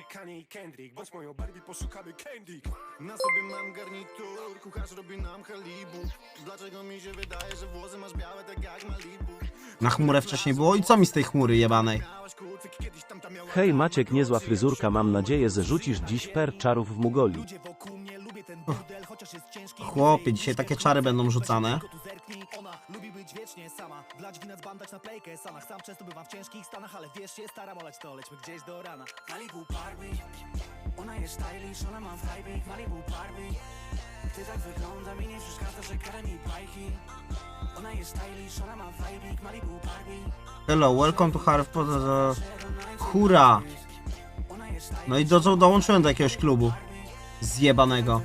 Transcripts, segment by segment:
Kanie i Kendrick, bądź moją Barbie, poszukamy Candy. Na sobie mam garnitur, kucharz robi nam halibu. Dlaczego mi się wydaje, że włosy masz białe tak jak Malibu? Na chmurę wcześniej było i co mi z tej chmury jebanej? Hej Maciek, niezła fryzurka, mam nadzieję, że rzucisz dziś per czarów w Mugoli. Chłopie, dzisiaj takie czary będą rzucane. Lubi być wiecznie sama, dlać winać bandać na plejkę sama. Sam często bywam w ciężkich stanach, ale wiesz, się staram olać to, lećmy gdzieś do rana. Malibu Barbie, ona jest stylish, ona ma vibe. Malibu Barbie, ty tak wygląda, mi nie przeszkadza, że kara mi bajki. Ona jest stylish, ona ma vibe. Malibu Barbie. Hello, welcome to Harry Potter. Hura! No i dołączyłem do jakiegoś klubu. Zjebanego.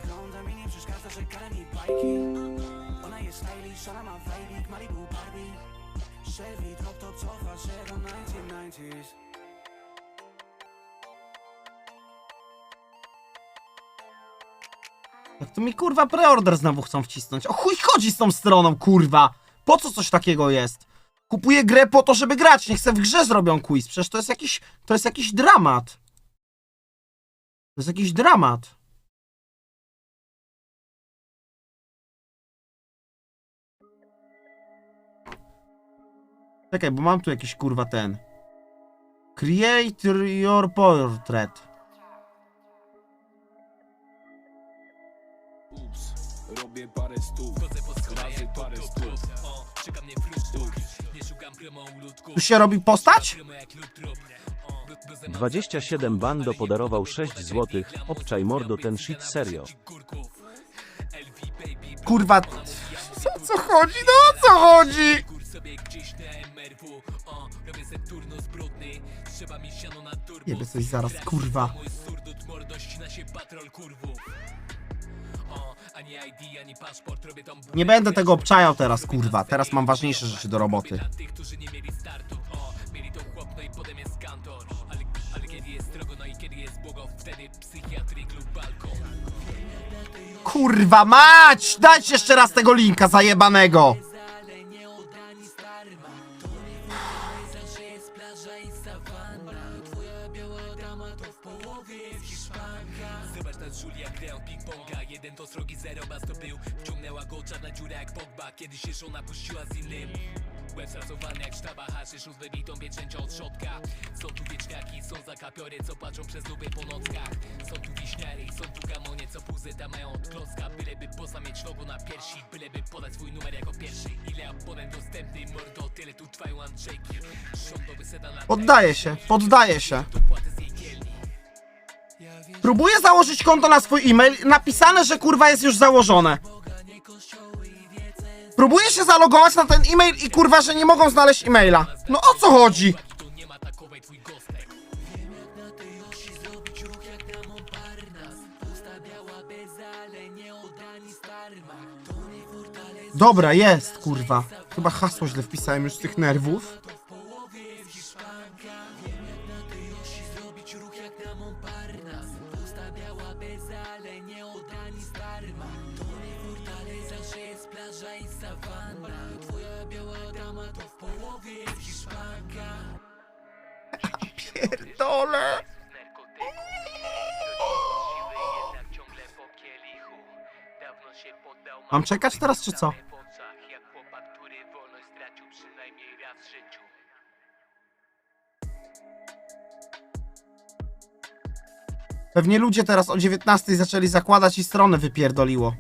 Jak to mi kurwa preorder znowu chcą wcisnąć? O chuj chodzi z tą stroną, kurwa! Po co coś takiego jest? Kupuję grę po to, żeby grać, niech se w grze zrobią quiz. Przecież to jest jakiś dramat. To jest jakiś dramat. Czekaj, bo mam tu jakiś kurwa ten. Create your portrait. Robię parę stów, razy parę stów. Tu się robi postać? 27 Bando podarował 6 złotych. Obczaj mordo, ten shit serio. Kurwa. O co chodzi? No o co chodzi? Jebie coś zaraz, kurwa. Nie będę tego obczajał teraz, kurwa. Teraz mam ważniejsze rzeczy do roboty. Kurwa mać! Dajcie jeszcze raz tego linka zajebanego! To srogi zero, bas to był. Wciągnęła go czarna dziura jak Pogba, kiedy się żona puściła z innym. Łeb stracowany jak sztaba, haszysz z wybitą pieczęcią od środka. Są tu wieczniaki, są zakapiory, co patrzą przez luby po nockach. Są tu wiśniary, są tu gamonie, co puzyta mają od klocka. Byleby poza mieć logo na piersi, byleby podać swój numer jako pierwszy. Ile abonent dostępny, mordo, tyle tu trwają Andrzejki. Rządowy sedan na Poddaję się. Próbuję założyć konto na swój e-mail, napisane, że kurwa jest już założone. Próbuję się zalogować na ten e-mail i kurwa, że nie mogą znaleźć e-maila. No o co chodzi? Dobra, jest kurwa. Chyba hasło źle wpisałem już z tych nerwów. Pierdolę. Mam czekać teraz, czy co? Pewnie ludzie teraz o 19 zaczęli zakładać i stronę wypierdoliło.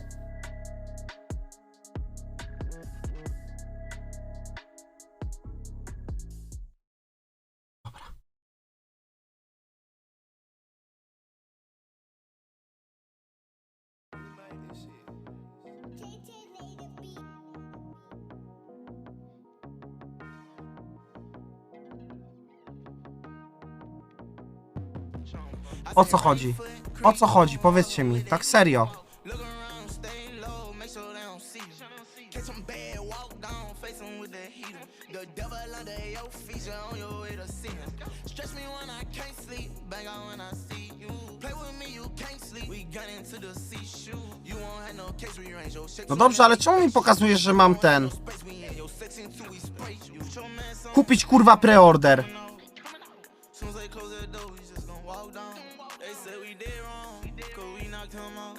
O co chodzi? O co chodzi? Powiedzcie mi, tak serio. No dobrze, ale czemu mi pokazujesz, że mam ten... Kupić kurwa preorder. walked on. They said we did wrong, cause we knocked him off.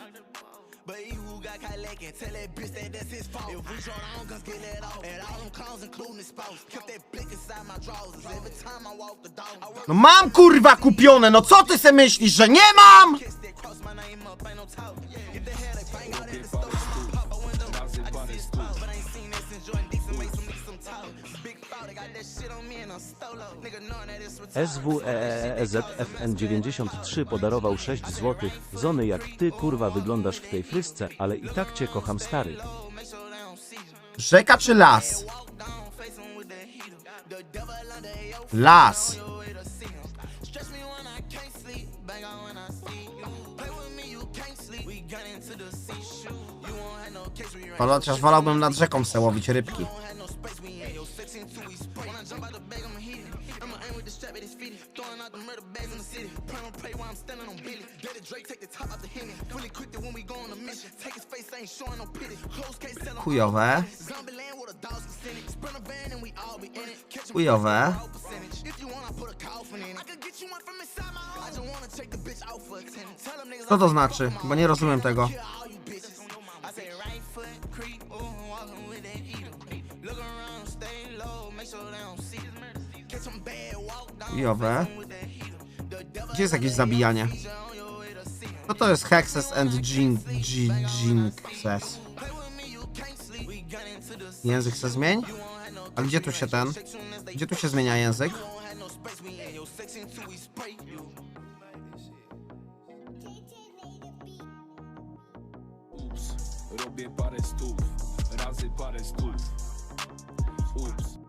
But he who got caught lacking, tell that bitch that that's his fault. If we draw down, guns get let off. And all them clowns, including his spouse. Kept that blick inside my drawers. Every time I walk the dog. No mam kurwa kupione, no co ty se myślisz, że nie mam? SWEEZFN93 podarował 6 zł. Zony, jak ty kurwa wyglądasz w tej frysce, ale i tak cię kocham, stary. Rzeka czy las? Las. Ale chociaż wolałbym nad rzeką se łowić rybki. Chujowe. Chujowe. Co to znaczy? Bo nie rozumiem tego. Chujowe. Gdzie jest jakieś zabijanie? Co to jest Hexes and Jinxes? Język se zmień? A gdzie tu się ten? Gdzie tu się zmienia język? Ups, robię parę stów, razy parę stów. Ups.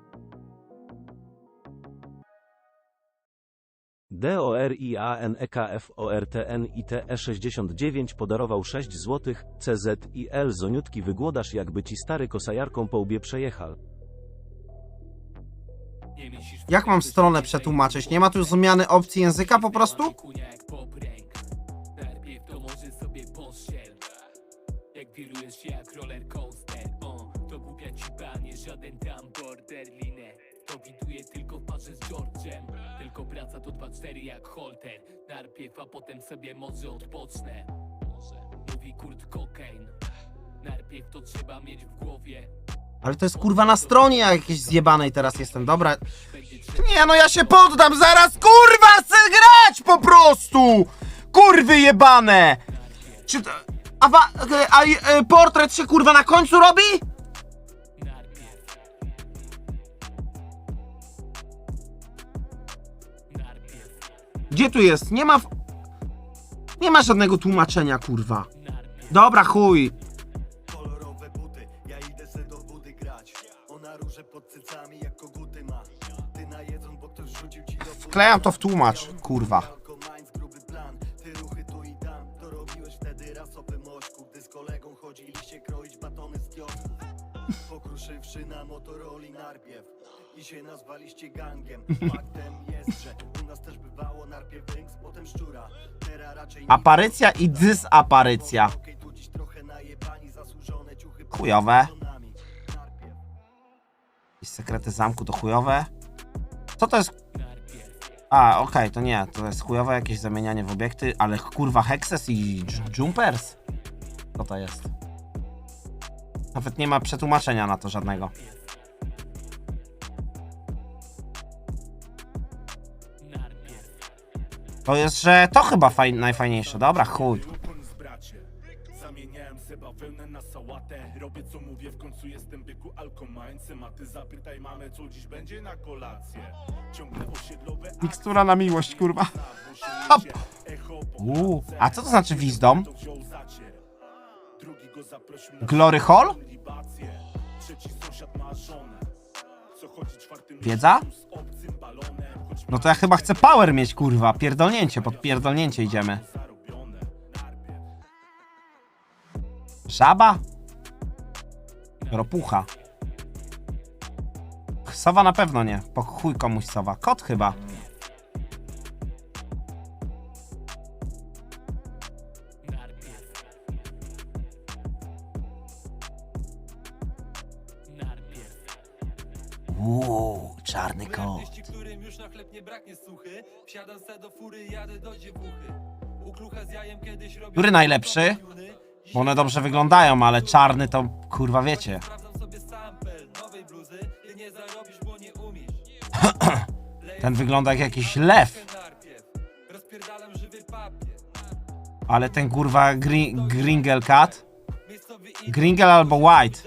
DORIANEKFORTNITE69 podarował 6 zł. CZIL Zoniutki wygłodasz, jakby ci stary kosajarką po łbie przejechał. Jak mam stronę przetłumaczyć? Nie ma tu zmiany opcji języka po prostu? Najpierw to może sobie poszczel. Jak wirujesz się jak roller coaster. To głupia cipa, nie żaden tam borderline. To widuje tylko w parze z George'em. Tylko praca to 2-4 jak holter. Najpierw, a potem sobie może odpocznę. Mówi Kurt Cocaine. Najpierw to trzeba mieć w głowie. Ale to jest kurwa na stronie jakiejś zjebanej teraz jestem, dobra. Nie no, ja się poddam, zaraz kurwa chcę grać po prostu! Kurwy jebane! Czy to... portret się kurwa na końcu robi? Gdzie tu jest? Nie ma... Nie ma żadnego tłumaczenia, kurwa. Dobra, chuj. Kolorowe buty, ja idę se do budy grać. Ona róże pod cycami jak koguty ma. Ty na jedzą, bo ktoś rzucił ci do budy. Wklejam to w tłumacz, kurwa. Gruby plan, ty ruchy tu i tam. To robiłeś wtedy raz o wymożku, gdy z kolegą chodziliście kroić batony z kiosków. Pokruszywszy na Motoroli narpiew i się nazwaliście gangiem. Faktem jest, że u nas też bywało narpiew drinks, potem szczura. Teraz raczej Aparycja i dysaparycja. Chujowe. I sekrety zamku to chujowe. Co to jest? A, okej, to nie. To jest chujowe jakieś zamienianie w obiekty, ale kurwa Hexes i Jumpers? Co to jest? Nawet nie ma przetłumaczenia na to żadnego. To jest, że to chyba najfajniejsze. Dobra, chuj. Zamieniałem se bawełnę na sałatę. Robię co mówię, w końcu jestem byku alkomańcem. A ty zapytaj mamę, co dziś będzie na kolację. Ciągle osiedlowe Mikstura na miłość, kurwa. A co to znaczy wisdom? Glory Hall? Wiedza? No to ja chyba chcę power mieć, kurwa. Pierdolnięcie, pod pierdolnięcie idziemy. Żaba? Ropucha. Sowa na pewno nie. Po chuj komuś sowa. Kot chyba. Czarny kot. już na chleb nie braknie suchy. Wsiadam se do fury, jadę do dziewuchy. U klucha z jajem kiedyś robię... Który najlepszy? Bo one dobrze wyglądają, ale czarny to kurwa wiecie. Sprawdzam sobie sample nowej bluzy. Ty nie zarobisz, bo nie umiesz. Ten wygląda jak jakiś lew. Rozpierdalam żywy papier. Ale ten kurwa Gringle Cat? Gringle albo White.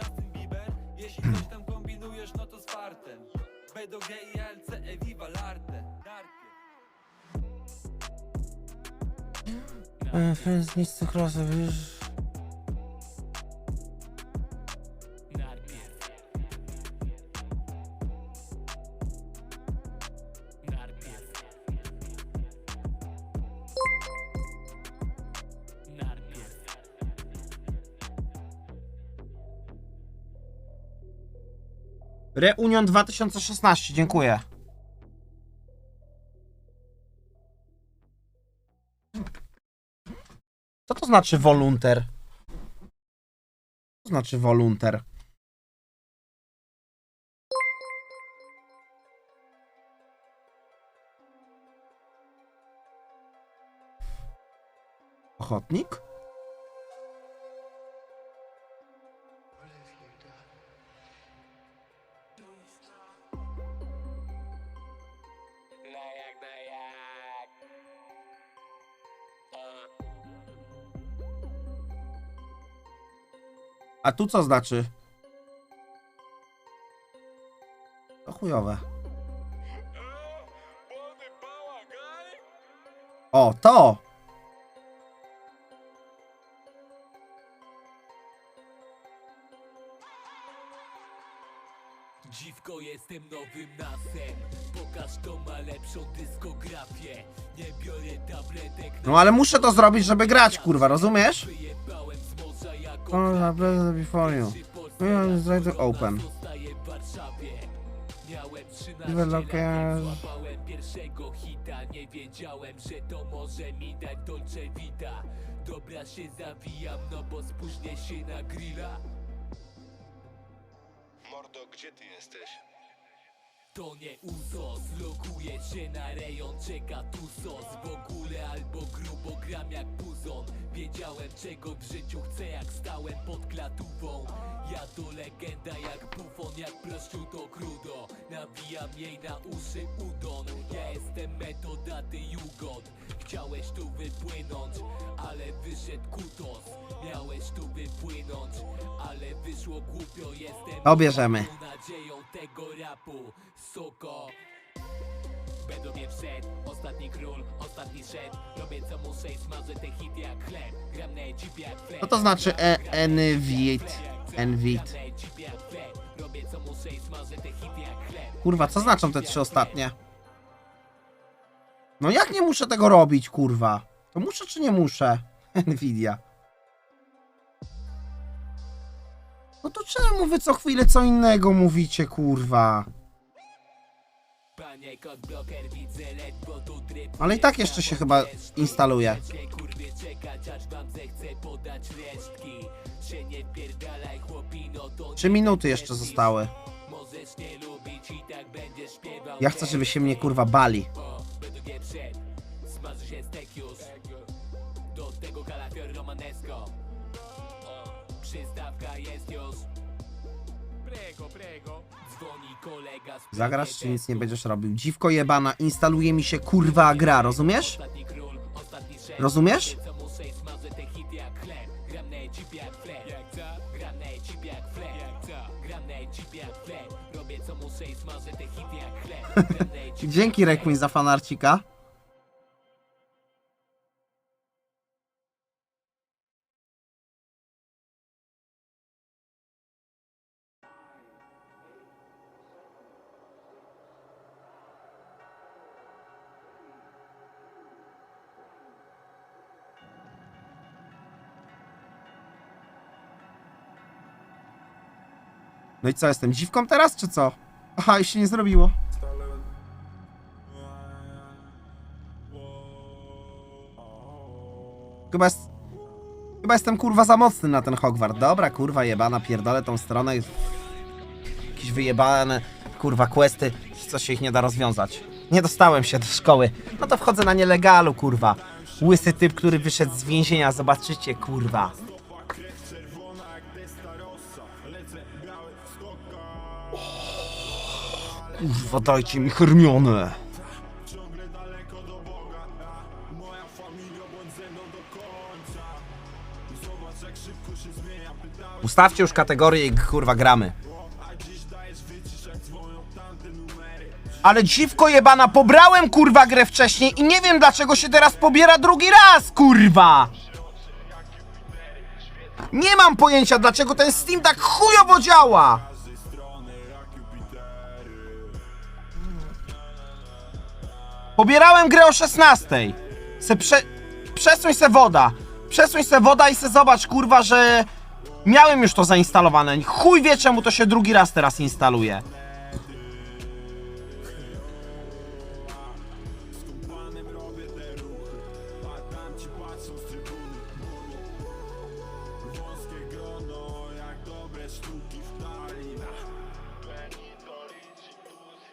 Jeśli coś tam kombinujesz, no to z fartem. B do G i LC, Viva l'arte. Nic z tych razy, wiesz. Reunion 2016, dziękuję. Co to znaczy wolunter? Co to znaczy wolunter? Ochotnik? A tu co znaczy? To chujowe. O, to! Dziwko, jestem nowym nasem. Pokaż, kto ma lepszą dyskografię. Nie biorę tabletek. No ale muszę to zrobić, żeby grać, kurwa, rozumiesz? Wyjebałem z morza jako Before you. Open. zostaję w Warszawie. Miałem 13 Developer. lat, jak złapałem pierwszego hita. Nie wiedziałem, że to może mi dać Dolce Vita. Dobra, się zawijam, no bo spóźnię się na grilla. Mordo, gdzie ty jesteś? To nie uzos, loguję się na rejon, czeka tu sos. W ogóle albo grubo gram jak puzon. Wiedziałem, czego w życiu chcę, jak stałem pod klatówą. Ja to legenda jak bufon, jak prościu to krudo. Nawijam jej na uszy udon. Ja jestem metoda, ty jugot. Chciałeś tu wypłynąć, ale wyszedł kutos. Miałeś tu wypłynąć, ale wyszło głupio. Jestem Obierzemy. nadzieją tego rapu. Soko. Będą mnie wszedł, ostatni król, ostatni szedł. Robię co muszę i smażę te hity jak chleb. Gram na ekipie jak flet. Co to znaczy envit? Envit. Robię co muszę i smażę te hity jak chleb. Kurwa, co znaczą te trzy ostatnie? No jak nie muszę tego robić, kurwa? To muszę czy nie muszę? Nvidia. No to czemu wy co chwilę co innego mówicie, kurwa? Panie kot bloker, widzę ledwo tu tryb. Ale i tak jeszcze się chyba instaluje. Kurwie czekać, aż wam zechcę podać resztki. Się nie pierdalaj chłopino, to 3 minuty jeszcze zostały. możesz nie lubić i tak będziesz śpiewał. Ja chcę, żeby się mnie kurwa bali. Będę nie przed, smaży się stek już. Do tego kalafior romanesco. Przystawka jest już. Prego. Dzwoni kolega z Zagrasz czy nic nie będziesz robił? Dziwko jebana, instaluje mi się kurwa gra, rozumiesz? ostatni król, ostatni szef. Rozumiesz? Co muszę i smażę te hity jak chleb. Gram na ekipie jak flet. Gram na ekipie jak flet. Gram na ekipie jak flet. Robię co muszę i smażę te hity jak chleb. Gram na ekipie Dzięki jak flet. Requiem za fanarcika. No i co, jestem dziwką teraz, czy co? Aha, i się nie zrobiło. Chyba jestem kurwa za mocny na ten Hogwarts. Dobra, kurwa jebana, pierdolę tą stronę. Jakieś wyjebane, kurwa, questy, co się ich nie da rozwiązać. Nie dostałem się do szkoły. No to wchodzę na nielegalu, kurwa. Łysy typ, który wyszedł z więzienia, zobaczycie, kurwa. Kurwa, dajcie mi Hermionę. Ustawcie już kategorię i kurwa gramy. Ale dziwko jebana, pobrałem kurwa grę wcześniej i nie wiem dlaczego się teraz pobiera drugi raz, kurwa! Nie mam pojęcia dlaczego ten Steam tak chujowo działa! Pobierałem grę o 16. Przesuń se woda. Przesuń se woda i se zobacz, kurwa, że miałem już to zainstalowane. Chuj wie czemu to się drugi raz teraz instaluje.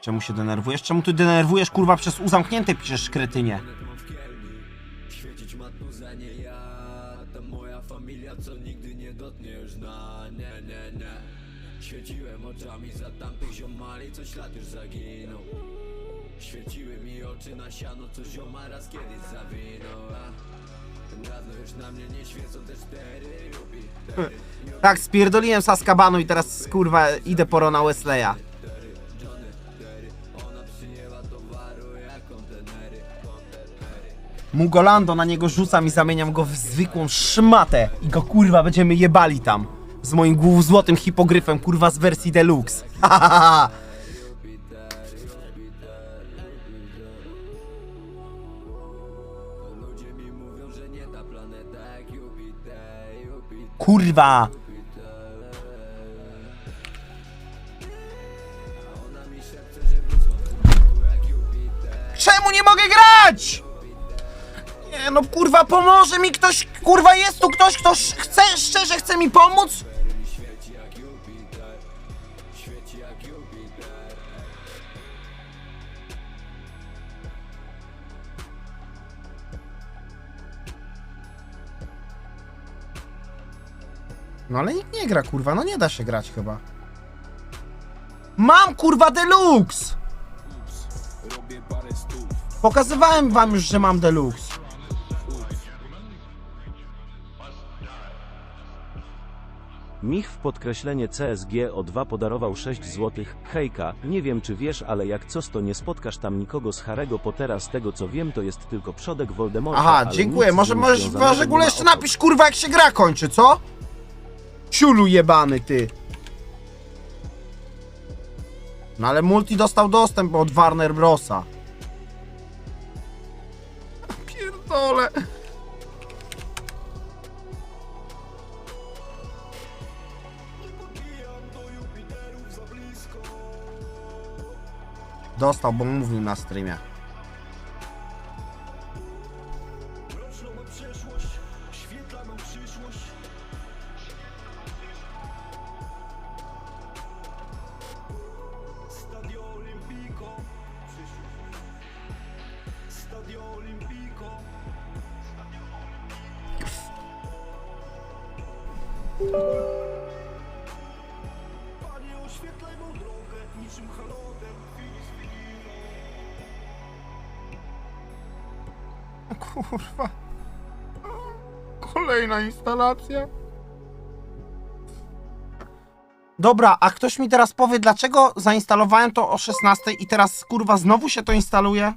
Czemu się denerwujesz? Czemu ty denerwujesz, kurwa, przez uzamknięte piszesz, kretynie? Świecić ma tu za nie ja, ta moja familia, co nigdy nie dotknie już na nie. Świeciłem oczami za tamtych ziomali, co ślad już zaginął. Świeciły mi oczy na siano, co zioma raz kiedyś zawinął. Dawno już na mnie nie świecą te 4 Jupitery. Tak, spierdoliłem z Azkabanu i teraz, kurwa, idę po Rona Wesleya. Mugolando, na niego rzucam i zamieniam go w zwykłą szmatę i go, kurwa, będziemy jebali tam. Z moim złotym hipogryfem, kurwa, z wersji deluxe. Kurwa! Czemu nie mogę grać? Nie no, kurwa, pomoże mi ktoś, kurwa, jest tu ktoś, kto chce, szczerze chce mi pomóc? No ale nikt nie gra, kurwa, no nie da się grać chyba. Mam, kurwa, deluxe! Pokazywałem wam już, że mam deluxe. Mich w podkreślenie CSG o 2 podarował 6 zł. Hejka, nie wiem czy wiesz, ale jak coś to nie spotkasz tam nikogo z Harry'ego Pottera, z tego co wiem to jest tylko przodek Voldemorta. Aha, ale dziękuję, nic może z nim możesz związanego w ogóle nie ma jeszcze o to. napisz, kurwa, jak się gra kończy, co? Ciulu jebany, ty. No ale Multi dostał dostęp od Warner Brosa. Pierdolę. Dostał, bo mówił na streamie. Kurwa. Kolejna instalacja. Dobra, a ktoś mi teraz powie, dlaczego zainstalowałem to o 16 i teraz, kurwa, znowu się to instaluje?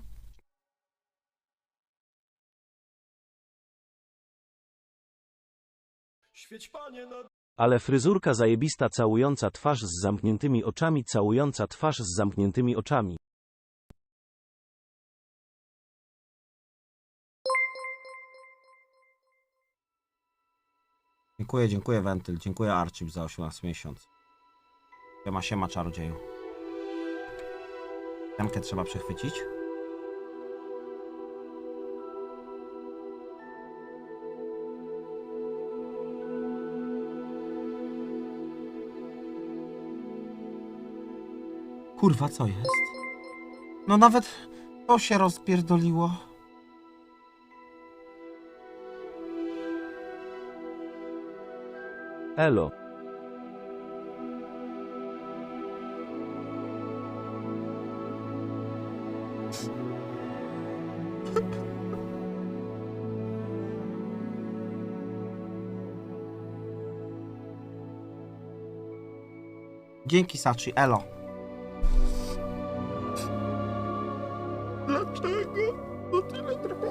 Ale fryzurka zajebista, całująca twarz z zamkniętymi oczami, całująca twarz z zamkniętymi oczami. Dziękuję Wentyl, dziękuję Archip za 18 miesiąc. Siema czarodzieju. Jankę trzeba przechwycić. Kurwa, co jest? No To się rozpierdoliło. Elo. Dzięki, Sachi, elo. Dlaczego? To tyle trwa.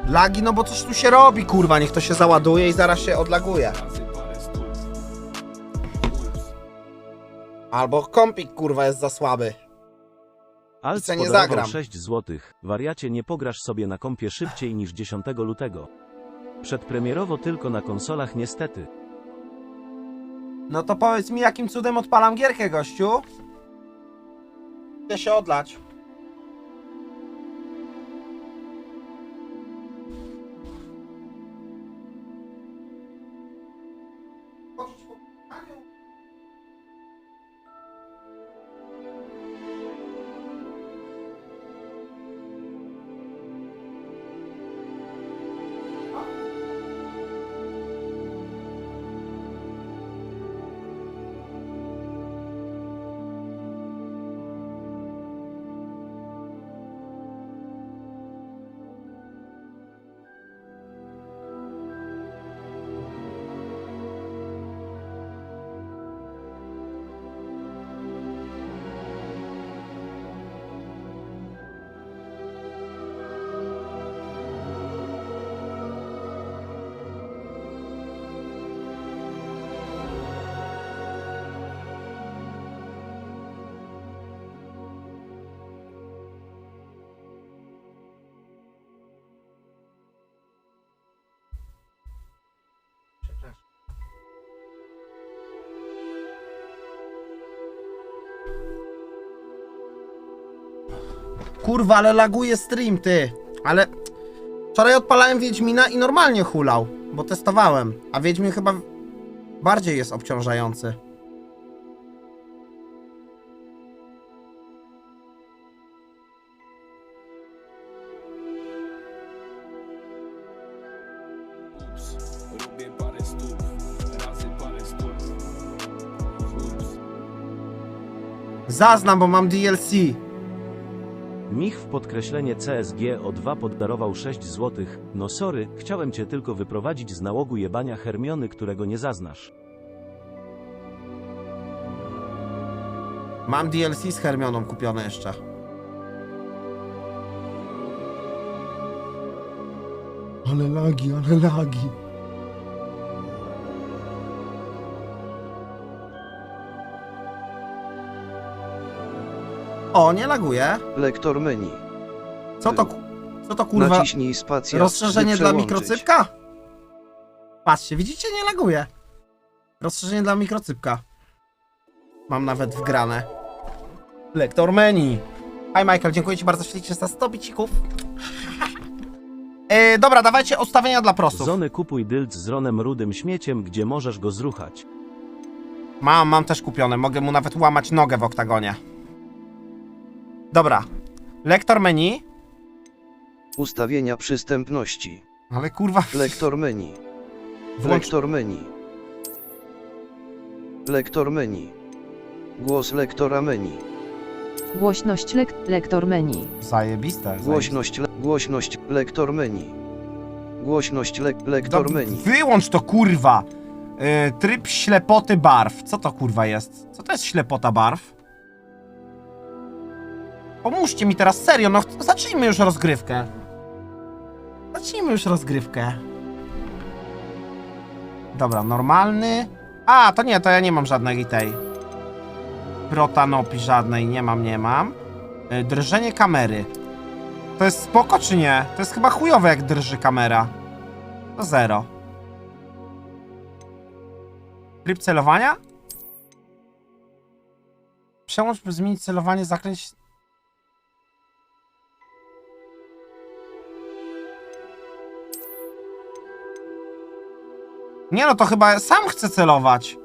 Lagi, no bo coś tu się robi, kurwa, niech to się załaduje i zaraz się odlaguje. Razy parę stów. Albo kompik, kurwa, jest za słaby. Alc nie podarował zagram. 6 złotych. Wariacie, nie pograsz sobie na kompie szybciej niż 10 lutego. Przedpremierowo tylko na konsolach niestety. No to powiedz mi, jakim cudem odpalam gierkę, gościu? Chcę się odlać. Kurwa, ale laguje stream, ty. Ale wczoraj odpalałem Wiedźmina i normalnie hulał, bo testowałem. A Wiedźmin chyba bardziej jest obciążający. Ups, robię parę stów. Razy parę stów. Ups. Zaznam, bo mam DLC. Mich w podkreślenie CSG o 2 poddarował 6 złotych. No sorry, chciałem cię tylko wyprowadzić z nałogu jebania Hermiony, którego nie zaznasz. Mam DLC z Hermioną kupione jeszcze. Ale lagi, ale lagi. O, nie laguje. Lektor menu. Co to kurwa? Naciśnij spację. Rozszerzenie by dla przełączyć. mikrocypka? Patrzcie, widzicie, nie laguje. Rozszerzenie dla mikrocypka. Mam nawet wgrane. Lektor menu. Hi Michael, dziękuję ci bardzo ślicznie za 100 bicików. Dobra, dawajcie ustawienia dla prosów. Zony, kupuj dylt z Ronem Rudym śmieciem, gdzie możesz go zruchać. Mam też kupione, mogę mu nawet łamać nogę w oktagonie. Dobra. Lektor menu. Ustawienia przystępności. Ale kurwa... Lektor menu. Włącz... Lektor menu. Lektor menu. Głos lektora menu. Głośność lektor menu. Zajebiste. Głośność lektor menu. Głośność lektor menu. Wyłącz to, kurwa! Tryb ślepoty barw. Co to kurwa jest? Co to jest ślepota barw? Pomóżcie mi teraz, serio, no zacznijmy już rozgrywkę. Zacznijmy już rozgrywkę. Dobra, normalny. A, to nie, to ja nie mam żadnej tej. Protanopii żadnej, nie mam. Drżenie kamery. To jest spoko czy nie? To jest chyba chujowe, jak drży kamera. To 0. Tryb celowania? Przełącz, by zmienić celowanie, zakręć... Nie no, to chyba sam chce celować.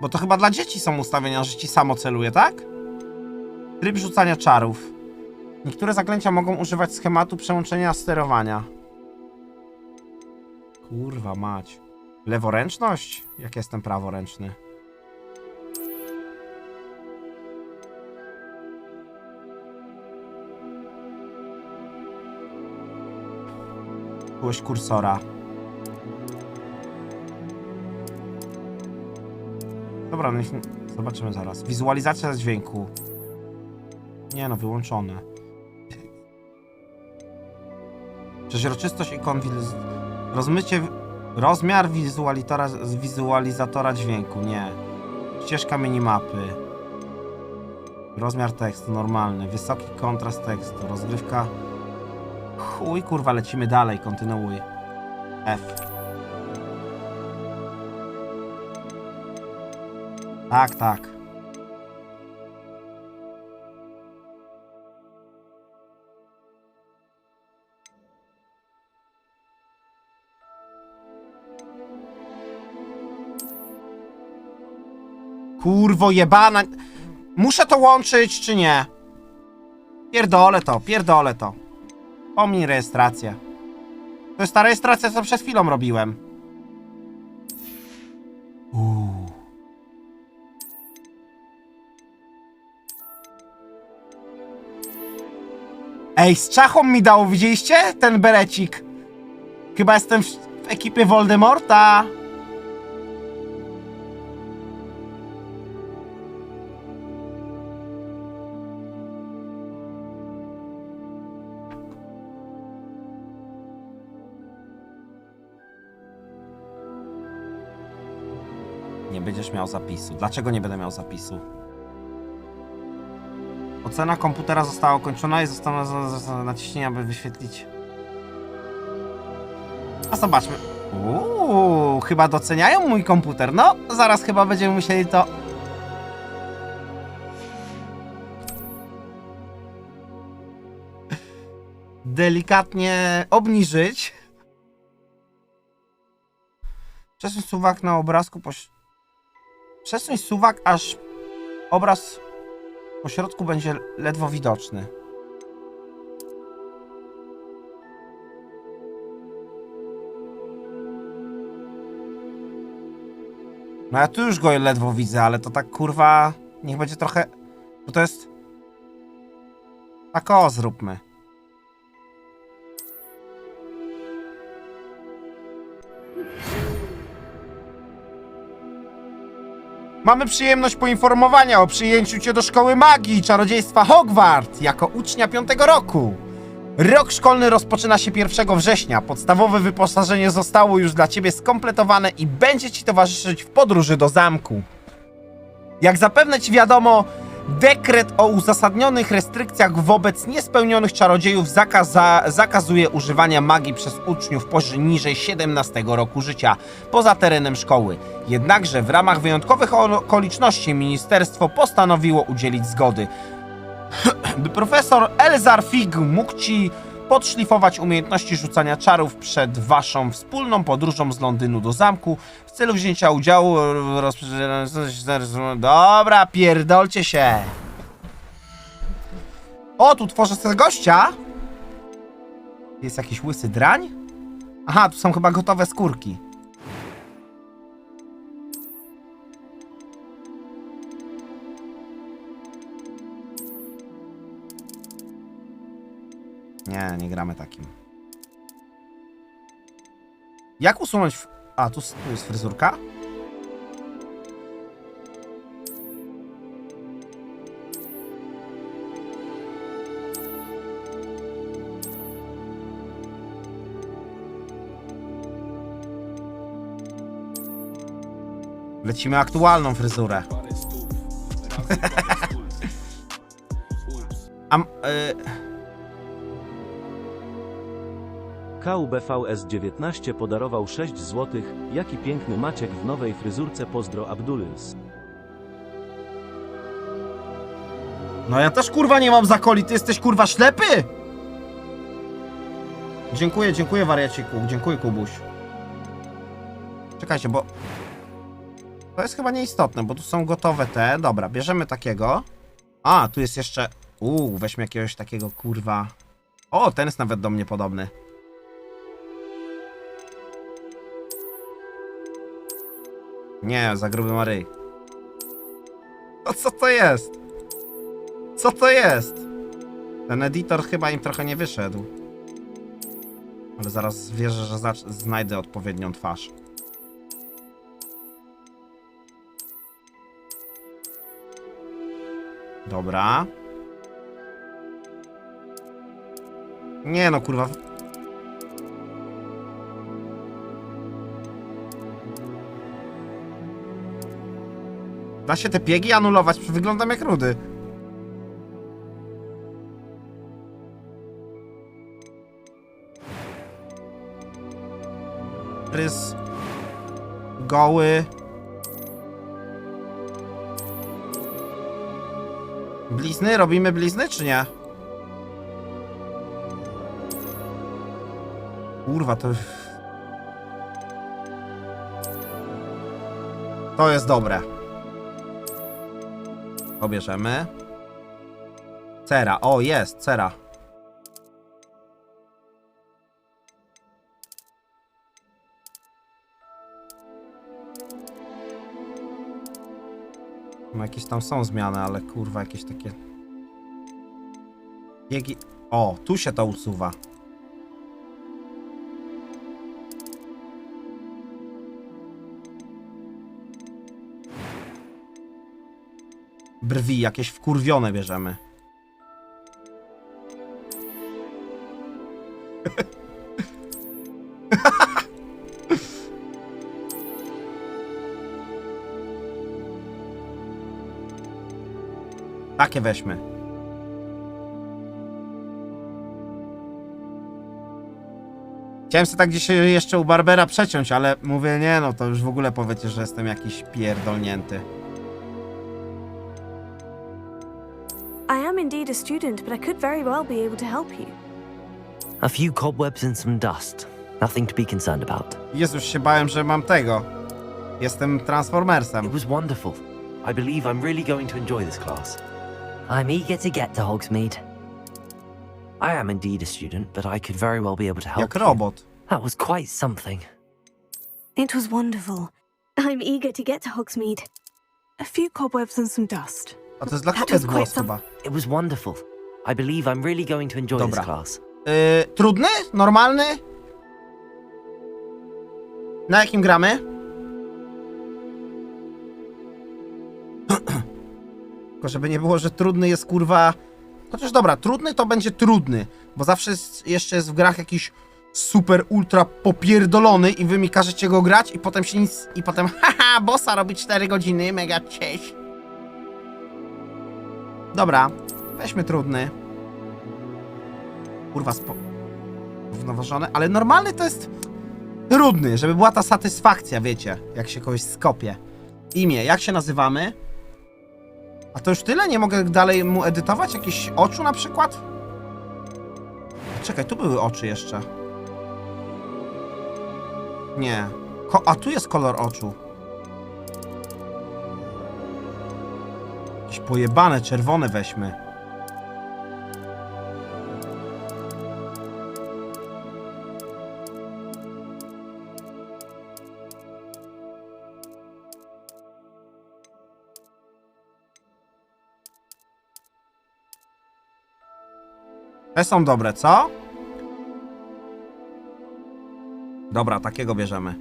Bo to chyba dla dzieci są ustawienia, że ci samo celuje, tak? Tryb rzucania czarów. Niektóre zaklęcia mogą używać schematu przełączenia sterowania. Kurwa mać. Leworęczność? Jak jestem praworęczny? Czułość kursora. Dobra, no zobaczymy zaraz. Wizualizacja dźwięku. Nie no, wyłączone. Przeźroczystość ikon, rozmycie, rozmiar wizualizatora dźwięku, nie. Ścieżka minimapy. Rozmiar tekstu, normalny. Wysoki kontrast tekstu, rozgrywka. Chuj, kurwa, lecimy dalej, kontynuuj. F. Tak, tak. Kurwo jebana. Muszę to łączyć, czy nie? Pierdolę to, pierdolę to. Pomnij rejestrację. To jest ta rejestracja, co przed chwilą robiłem. Ej, z czachą mi dało, widzieliście? Ten berecik. Chyba jestem w ekipie Voldemorta. Nie będziesz miał zapisu. Dlaczego nie będę miał zapisu? Ocena komputera została ukończona i zostało naciśnienie, aby wyświetlić. A zobaczmy. Chyba doceniają mój komputer. No, zaraz chyba będziemy musieli to... delikatnie obniżyć. Przesuń suwak na obrazku Przesuń suwak, aż obraz po środku będzie ledwo widoczny. No ja tu już go ledwo widzę, ale to tak kurwa... Niech będzie trochę... Bo to jest... Tak o, zróbmy. Mamy przyjemność poinformowania o przyjęciu cię do szkoły magii i czarodziejstwa Hogwarts jako ucznia 5. roku. Rok szkolny rozpoczyna się 1 września. Podstawowe wyposażenie zostało już dla ciebie skompletowane i będzie ci towarzyszyć w podróży do zamku. Jak zapewne ci wiadomo, dekret o uzasadnionych restrykcjach wobec niespełnionych czarodziejów zakazuje używania magii przez uczniów poniżej 17 roku życia poza terenem szkoły. Jednakże w ramach wyjątkowych okoliczności ministerstwo postanowiło udzielić zgody, by profesor Elzar Fig mógł ci podszlifować umiejętności rzucania czarów przed waszą wspólną podróżą z Londynu do zamku w celu wzięcia udziału Dobra, pierdolcie się. O, tu tworzę sobie gościa. Jest jakiś łysy drań? Aha, tu są chyba gotowe skórki. Nie, nie gramy takim. Jak usunąć... A, tu jest fryzurka? Lecimy aktualną fryzurę. KUBVS19 podarował 6 zł. Jaki piękny Maciek w nowej fryzurce, pozdro Abdulis. No ja też kurwa nie mam zakoli, ty jesteś kurwa ślepy? Dziękuję, dziękuję wariaciku, dziękuję Kubuś. Czekajcie, bo... To jest chyba nieistotne, bo tu są gotowe te. Dobra, bierzemy takiego. A, tu jest jeszcze... weźmy jakiegoś takiego, kurwa... O, ten jest nawet do mnie podobny. Nie, za gruby ma ryj. To co to jest? Co to jest? Ten editor chyba im trochę nie wyszedł. Ale zaraz wierzę, że znajdę odpowiednią twarz. Dobra. Nie no, kurwa. Da się te piegi anulować? Wyglądam jak rudy. Rys. Goły. Blizny? Robimy blizny, czy nie? Kurwa, to... To jest dobre. Pobierzemy. Cera. O, jest, cera. No jakieś tam są zmiany, ale kurwa, jakieś takie... Biegi... O, tu się to usuwa. Brwi jakieś wkurwione bierzemy. Takie weźmy. Chciałem sobie tak dzisiaj jeszcze u Barbera przeciąć, ale mówię, nie no, to już w ogóle powiecie, że jestem jakiś pierdolnięty. I am indeed a student, but I could very well be able to help you. A few cobwebs and some dust. Nothing to be concerned about. Jezus, się bałem, że mam tego. Jestem Transformersem. It was wonderful. I believe I'm really going to enjoy this class. I'm eager to get to Hogsmeade. I am indeed a student, but I could very well be able to help Jak robot. That was quite something. It was wonderful. I'm eager to get to Hogsmeade. A few cobwebs and some dust. A to jest dla kobiet głos chyba. It was wonderful. I believe I'm really going to enjoy this class. Trudny? Normalny? Na jakim gramy? Tylko żeby nie było, że trudny jest kurwa... Chociaż dobra, trudny to będzie trudny, bo zawsze jeszcze jest w grach jakiś super ultra popierdolony i wy mi każecie go grać i potem się nic... I potem haha, bossa robi 4 godziny, mega cześć. Dobra, weźmy trudny. Kurwa, równoważony, ale normalny to jest trudny, żeby była ta satysfakcja, wiecie, jak się kogoś skopie. Imię, jak się nazywamy? A to już tyle? Nie mogę dalej mu edytować? Jakieś oczu na przykład? Czekaj, tu były oczy jeszcze. Nie. A tu jest kolor oczu. Jakieś pojebane, czerwone weźmy. Te są dobre, co? Dobra, takiego bierzemy.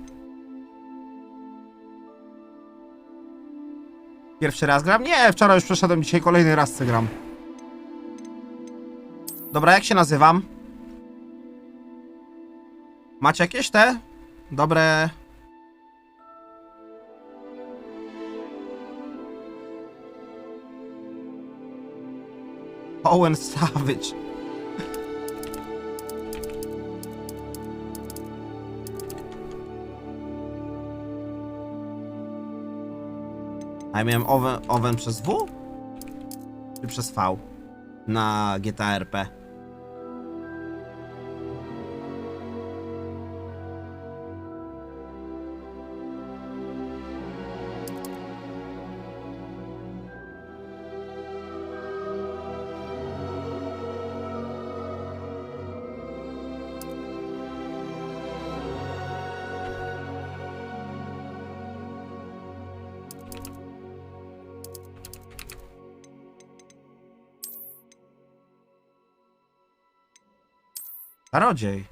Pierwszy raz gram? Nie, wczoraj już przeszedłem, dzisiaj kolejny raz gram. Dobra, jak się nazywam? Macie jakieś te? Dobre... Owen Savage. A ja miałem Owen przez W? Czy przez V? Na GTA RP. Czarodziej.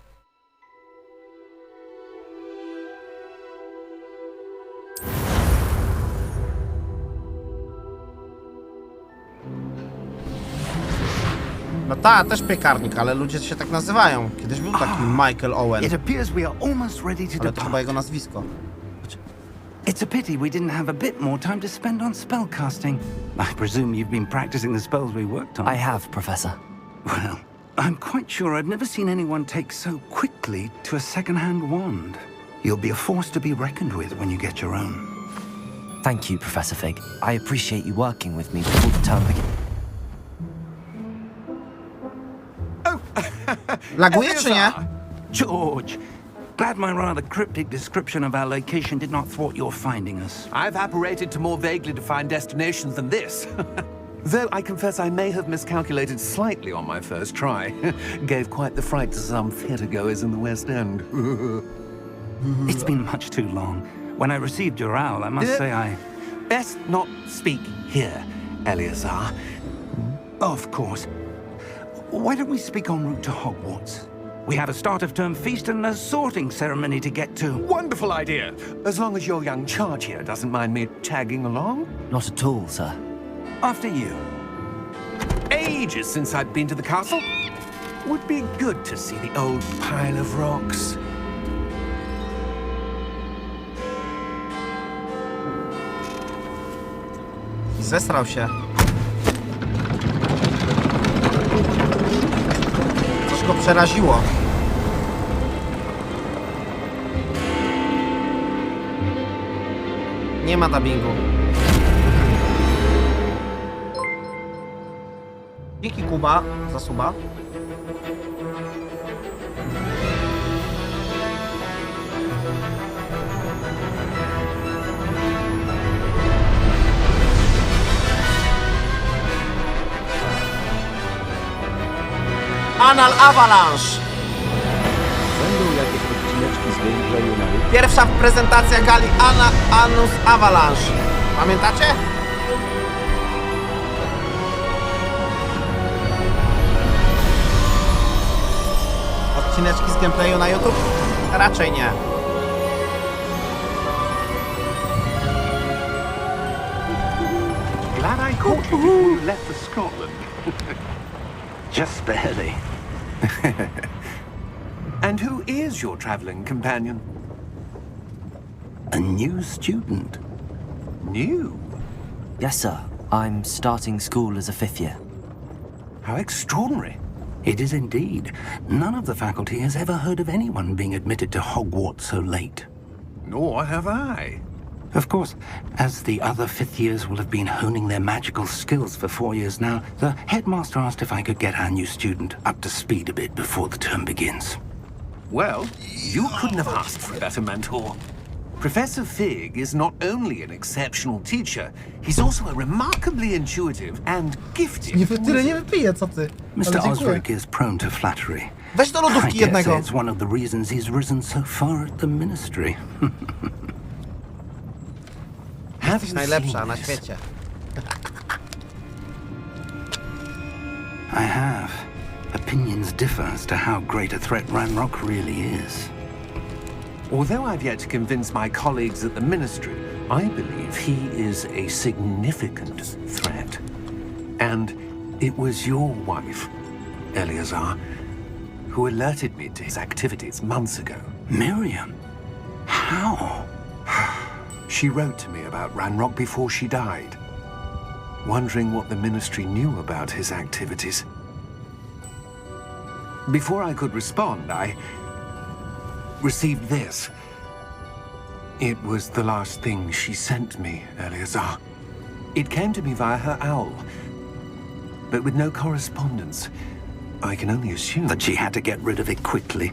No ta, też piekarnik, ale ludzie się tak nazywają. Kiedyś był taki Michael Owen. It appears we are almost ready to Ale to depart. chyba jego nazwisko. It's a pity we didn't have a bit more time to spend on spellcasting. I presume you've been practicing the spells we worked on. I have, Professor. Well, I'm quite sure I've never seen anyone take so quickly to a second-hand wand. You'll be a force to be reckoned with when you get your own. Thank you, Professor Fig. I appreciate you working with me before the term begins. Laguje czy nie? George, glad my rather cryptic description of our location did not thwart your finding us. I've apparated to more vaguely defined destinations than this. Though I confess I may have miscalculated slightly on my first try. Gave quite the fright to some theatre-goers in the West End. It's been much too long. When I received your owl, I must say I... Best not speak here, Eleazar. Of course. Why don't we speak en route to Hogwarts? We have a start-of-term feast and a sorting ceremony to get to. Wonderful idea! As long as your young charge here doesn't mind me tagging along. Not at all, sir. After you. Ages since I've been to the castle. Would be good to see the old pile of rocks. Zesrał się. Coś go przeraziło. Nie ma dubbingu. Dzięki Kuba za suba. Anal Avalanche! Będą jakieś odcineczki z gameplayu na YouTube? Pierwsza prezentacja gali Anus Avalanche. Pamiętacie? Odcineczki z gameplayu na YouTube? Raczej nie. Glad I caught you before you left for Scotland. Just barely. And who is your traveling companion? A new student. New? Yes, sir. I'm starting school as a 5th year. How extraordinary. It is indeed. None of the faculty has ever heard of anyone being admitted to Hogwarts so late. Nor have I. Of course, as the other 5th years will have been honing their magical skills for 4 years now, the headmaster asked if I could get our new student up to speed a bit before the term begins. Well, you couldn't have asked for a better mentor. Professor Fig is not only an exceptional teacher, he's also a remarkably intuitive and gifted Tyle nie wypiję, co ty? Mr. Osric is prone to flattery. Weź do I lodówki guess jednego. it's one of the reasons he's risen so far at the ministry. Jesteś najlepsza na świecie. I have. Opinions differ as to how great a threat Ranrock really is. Although I've yet to convince my colleagues at the Ministry, I believe he is a significant threat. And it was your wife, Eleazar, who alerted me to his activities months ago. Miriam? How? She wrote to me about Ranrock before she died, wondering what the Ministry knew about his activities. Before I could respond, I received this. It was the last thing she sent me, Eleazar. It came to me via her owl, but with no correspondence. I can only assume that she had to get rid of it quickly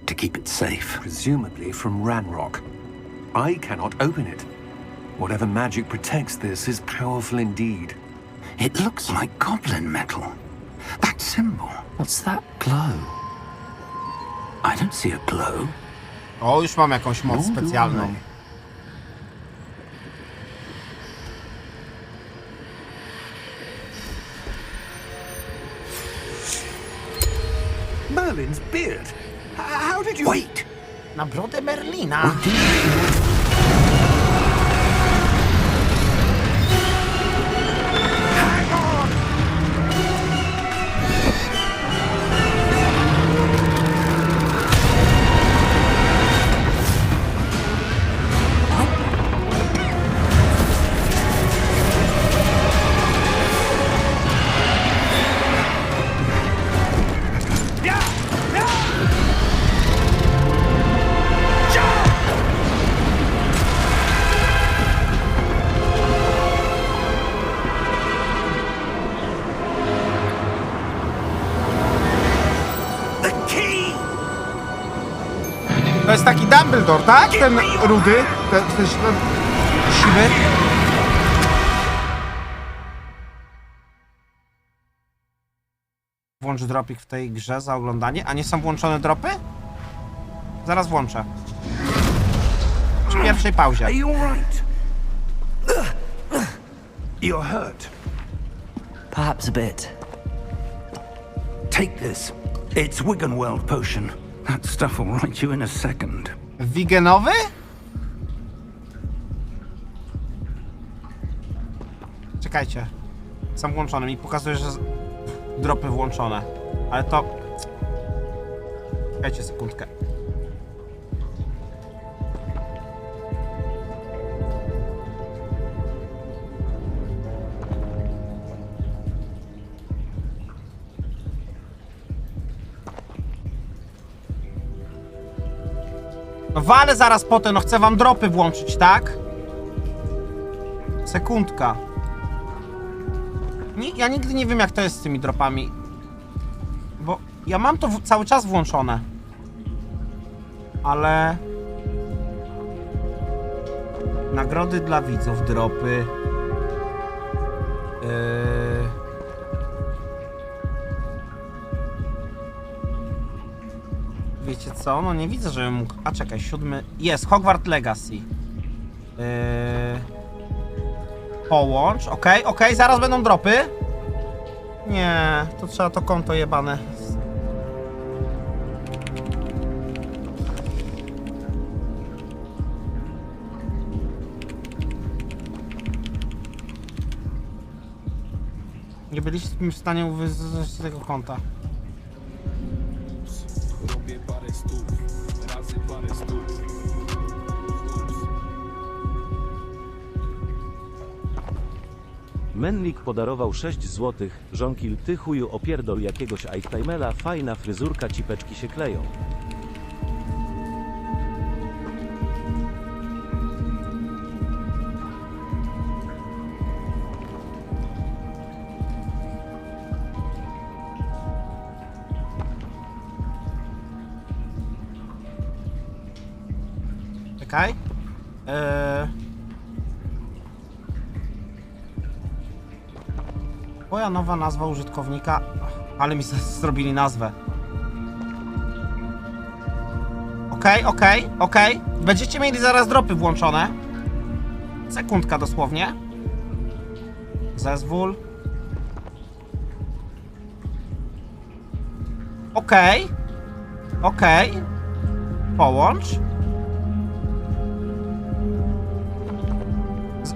to keep it safe. Presumably from Ranrock. I cannot open it. Whatever magic protects this is powerful indeed. It looks like goblin metal. That symbol. What's that glow? I don't see a glow. O, już mam jakąś moc specjalną. Merlin's beard. How did you... Wait! Na brodę Merlina. To jest taki Dumbledore, tak? Ten rudy, ten siwy. Włącz dropik w tej grze za oglądanie, a nie są włączone dropy? Zaraz włączę. Przy pierwszej pauzie. Are you alright? You're hurt. Perhaps a bit. Take this. It's Wiggenweld potion. That stuff will right you in a second. Wigenowy? Czekajcie. Są włączone. Mi pokazuje, że dropy włączone. Ale to... Czekajcie sekundkę. No walę zaraz potem, no chcę wam dropy włączyć, tak? Sekundka. Ja nigdy nie wiem, jak to jest z tymi dropami. Bo ja mam to cały czas włączone. Ale... Nagrody dla widzów, dropy. Wiecie co? No nie widzę, żebym mógł... A czekaj, 7... Jest, Hogwarts Legacy. Połącz, okej, zaraz będą dropy. Nie, to trzeba to konto jebane. Nie byliśmy w stanie uzyskać z tego konta. Robię parę stów, razy parę stów. Menlik podarował 6 złotych. Żonkil, ty chuju opierdol jakiegoś Eichtimela, fajna fryzurka, cipeczki się kleją. Czekaj. Twoja nowa nazwa użytkownika... Ale mi zrobili nazwę. Okej. Będziecie mieli zaraz dropy włączone. Sekundka dosłownie. Zezwól. Okej. Połącz.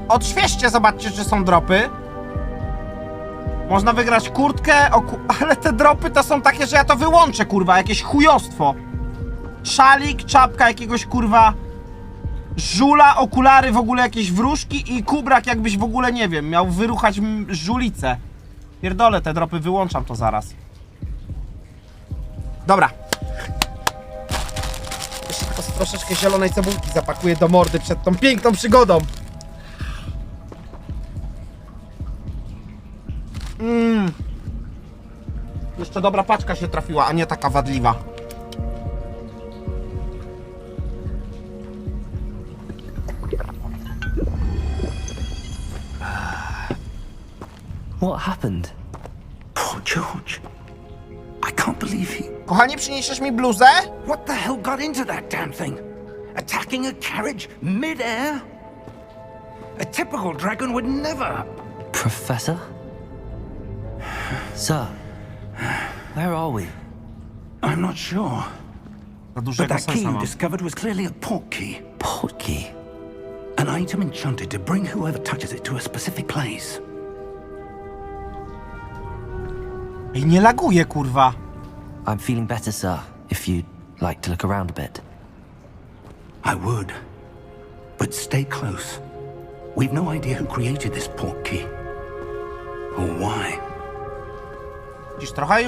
Odświeżcie, zobaczcie, czy są dropy. Można wygrać kurtkę, ale te dropy to są takie, że ja to wyłączę, kurwa, jakieś chujostwo. Szalik, czapka jakiegoś, kurwa, żula, okulary, w ogóle jakieś wróżki i kubrak, jakbyś w ogóle, nie wiem, miał wyruchać żulicę. Pierdolę, te dropy, wyłączam to zaraz. Dobra. Jeszcze tylko troszeczkę zielonej cebulki zapakuję do mordy przed tą piękną przygodą. Jeszcze dobra paczka się trafiła, a nie taka wadliwa. What happened? Poor George. I can't believe he... Kochanie, przyniesiesz mi bluzę? What the hell got into that damn thing? Attacking a carriage mid-air? A typical dragon would never... Professor? Sir, where are we? I'm not sure. Za But dużego that key sensa you ma. discovered was clearly a port key. Port key? An item enchanted to bring whoever touches it to a specific place. Ej, nie laguje, kurwa. I'm feeling better, sir, if you'd like to look around a bit. I would. But stay close. We've no idea who created this port key. Or why. Dziś trochę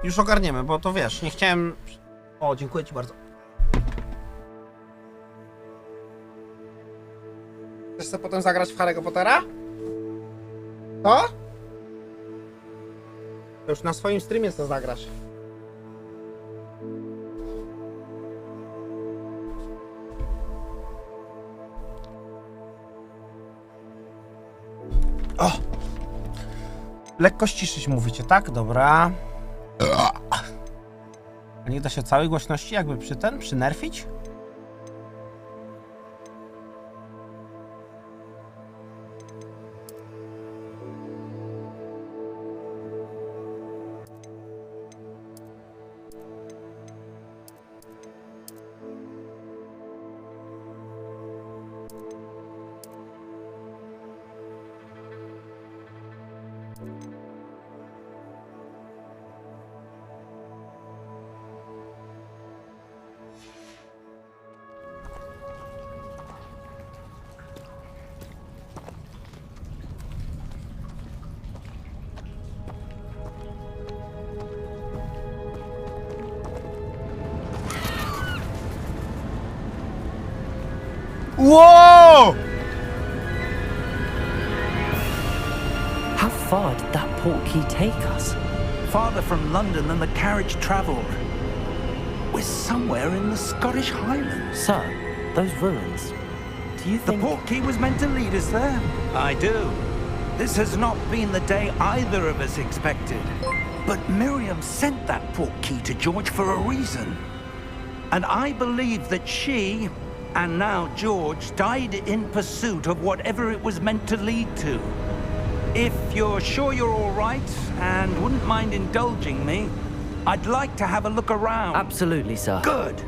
już ogarniemy, bo to wiesz, nie chciałem... O, dziękuję ci bardzo. Chcesz sobie potem zagrać w Harry'ego Pottera? To? To już na swoim streamie co zagrasz. O! Lekko ściszyć mówicie, tak? Dobra. A nie da się całej głośności jakby przynerfić? Whoa! How far did that port key take us? Farther from London than the carriage travelled. We're somewhere in the Scottish Highlands. Sir, those ruins. Do you think... The port key was meant to lead us there? I do. This has not been the day either of us expected. But Miriam sent that port key to George for a reason. And I believe that she, and now George, died in pursuit of whatever it was meant to lead to. If you're sure you're all right and wouldn't mind indulging me, I'd like to have a look around. Absolutely, sir. Good.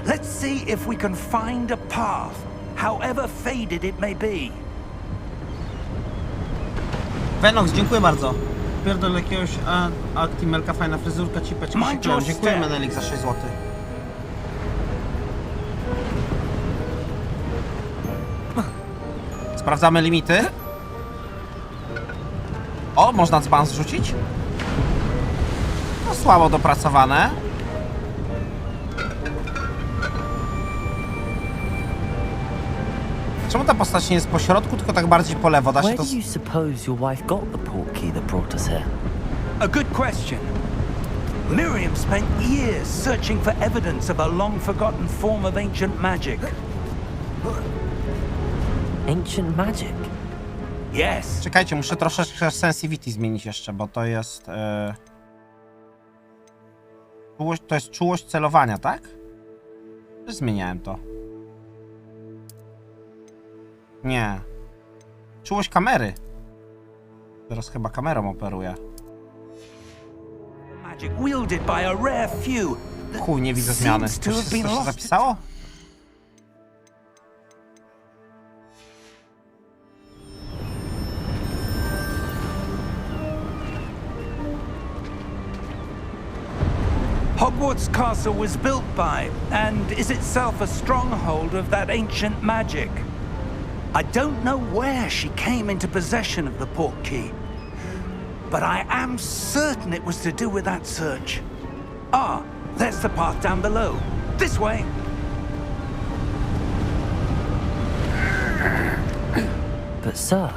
Let's see if we can find a path, however faded it may be. Venox, dziękuję bardzo. Pierdol jakiegoś Actimelka, fajna fryzurka, cipeczka. Dziękuję Menelik za 6 zł. Sprawdzamy limity. O, można dzban zrzucić. No słabo dopracowane. Czemu ta postać nie jest po środku, tylko tak bardziej po lewo? Da się to... Where do you suppose your wife got the port key that brought us here? A good question. Miriam spent years searching for evidence of a long-forgotten form of ancient magic. Ancient magic? Yes. Czekajcie, muszę troszeczkę sensitivity zmienić jeszcze, bo to jest... To jest czułość celowania, tak? Czy zmieniałem to? Nie. Czułość kamery. Teraz chyba kamerą operuję. Magic wielded by a rare few. Chuj, nie widzę zmiany. Coś się zapisało? Hogwarts Castle was built by, and is itself a stronghold of that ancient magic. I don't know where she came into possession of the port key, but I am certain it was to do with that search. Ah, there's the path down below. This way. But sir,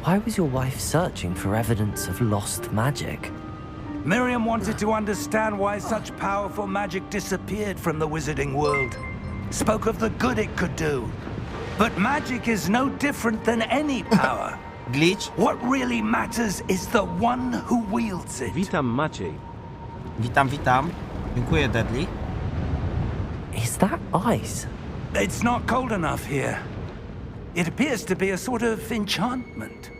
why was your wife searching for evidence of lost magic? Miriam wanted to understand why such powerful magic disappeared from the wizarding world. Spoke of the good it could do. But magic is no different than any power. Glitch? What really matters is the one who wields it. Witam, Maciej. Witam, witam. Dziękuję, Deadly. Is that ice? It's not cold enough here. It appears to be a sort of enchantment.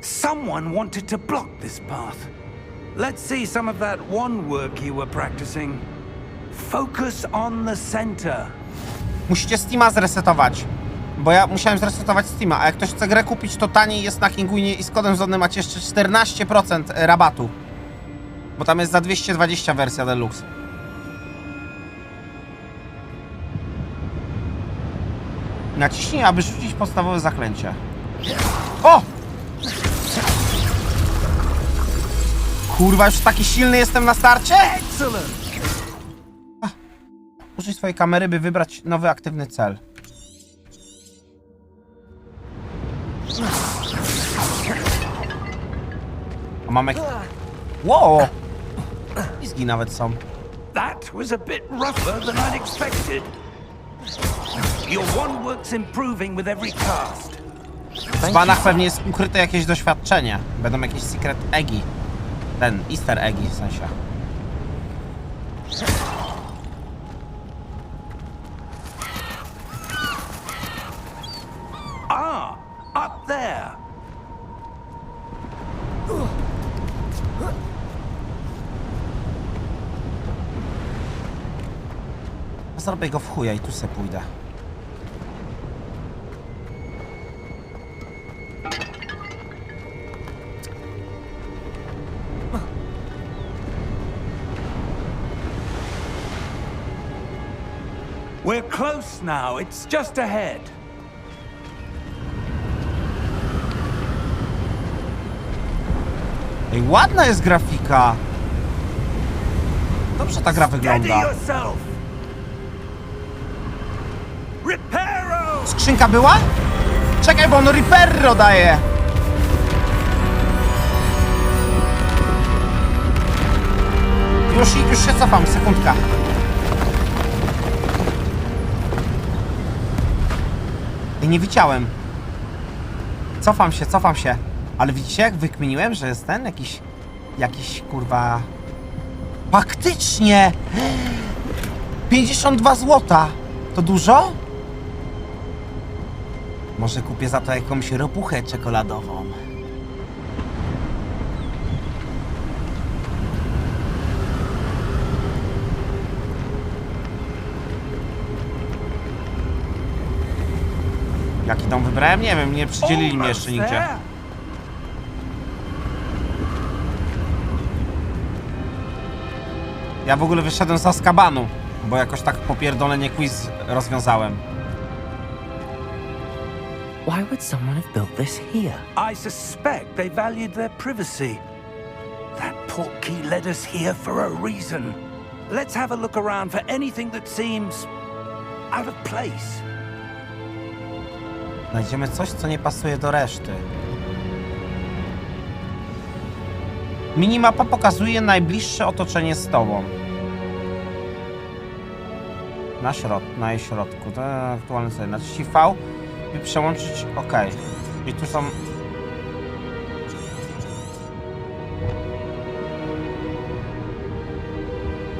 Someone wanted to block this path. Let's see some of that one work you were practicing. Focus on the center. Musicie Steama zresetować. Bo ja musiałem zresetować Steama, a jak ktoś chce grę kupić, to taniej jest na Kinguinie i z kodem Zony macie jeszcze 14% rabatu. Bo tam jest za 220 wersja Deluxe. Naciśnij, aby rzucić podstawowe zaklęcie. O! Kurwa, już taki silny jestem na starcie? Użyj swojej kamery, by wybrać nowy aktywny cel. A mamy... Wow! Pizgi nawet są. That was a bit rougher than I'd expected. Your one work's improving with every cast. W banach pewnie jest ukryte jakieś doświadczenie. Będą jakieś secret eggi. Ten, easter eggi w sensie. Ah, up there. Zrobię go w chuja i tu se pójdę. We're close now. It's just ahead. Ej, ładna jest grafika. Dobrze ta gra wygląda. Skrzynka była? Czekaj, bo on Ripperro daje. Już się cofam, sekundka. I nie widziałem. Cofam się. Ale widzicie, jak wykminiłem, że jest ten jakiś kurwa... Faktycznie! 52 złota! To dużo? Może kupię za to jakąś ropuchę czekoladową. Jaki dom wybrałem? Nie wiem, nie przydzielili mnie jeszcze nigdzie. Ja w ogóle wyszedłem z Azkabanu, bo jakoś tak popierdolenie quiz rozwiązałem. Why would someone have built this here? I suspect they valued their privacy. That portkey led us here for a reason. Let's have a look around for anything that seems out of place. Znajdziemy coś, co nie pasuje do reszty. Minimapa pokazuje najbliższe otoczenie z tobą. Na jej środku. To aktualny cel. Naciśnij V, by przełączyć. OK. I tu są...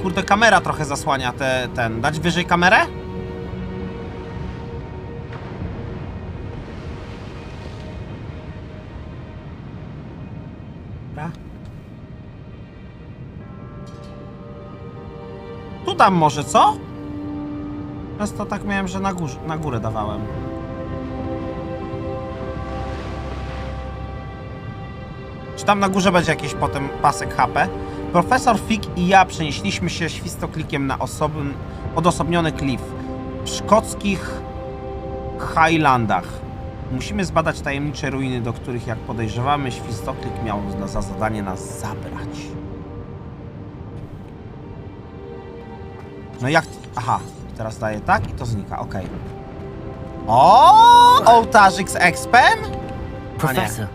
Kurde, kamera trochę zasłania ten. Dać wyżej kamerę? Dobra. Tu tam może, co? Często tak miałem, że na górę dawałem. Czy tam na górze będzie jakiś potem pasek HP? Profesor Fig i ja przenieśliśmy się świstoklikiem na odosobniony klif w szkockich Highlandach. Musimy zbadać tajemnicze ruiny, do których, jak podejrzewamy, świstoklik miał za zadanie nas zabrać. No jak... Aha, teraz daje tak i to znika, okej. O, ołtarzyk z expem? Professor,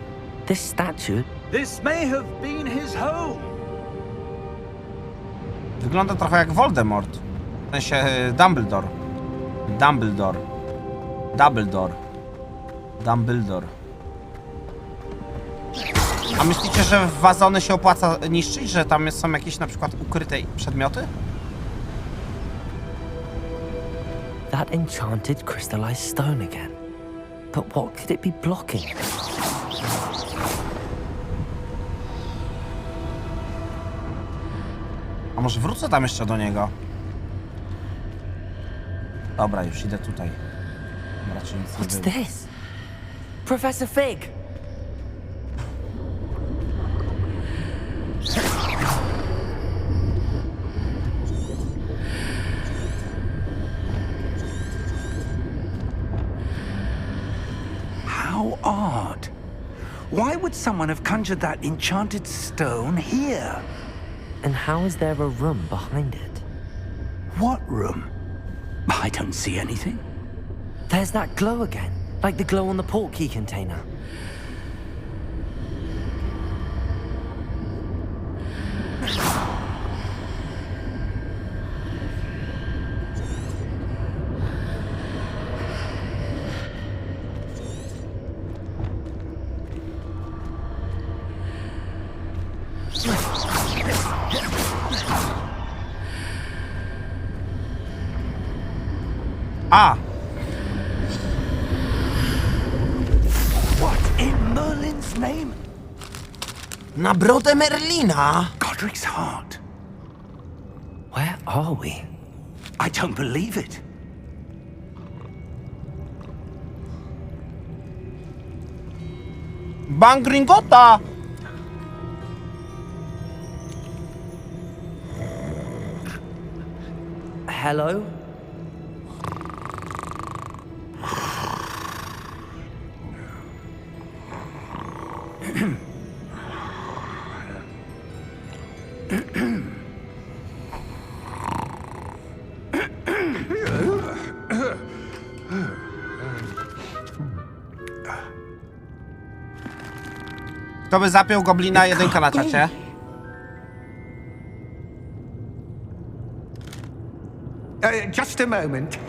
this statue... This may have been his home. Wygląda trochę jak Voldemort. W sensie Dumbledore. A myślicie, że wazony się opłaca niszczyć? Że tam są jakieś na przykład ukryte przedmioty? That enchanted crystallized stone again. But what could it be blocking? może wrócę tam jeszcze do niego? Dobra, już idę tutaj. Raczej nic nie What's było. this? Professor Fig! How odd. Why would someone have conjured that enchanted stone here? And how is there a room behind it? What room? I don't see anything. There's that glow again, like the glow on the portkey container. A! What in Merlin's name? Na brodę Merlina! Godric's heart. Where are we? I don't believe it. Bank Gringota! Hello? Kto by zapiął goblina? Jedynka na czacie. Just a moment.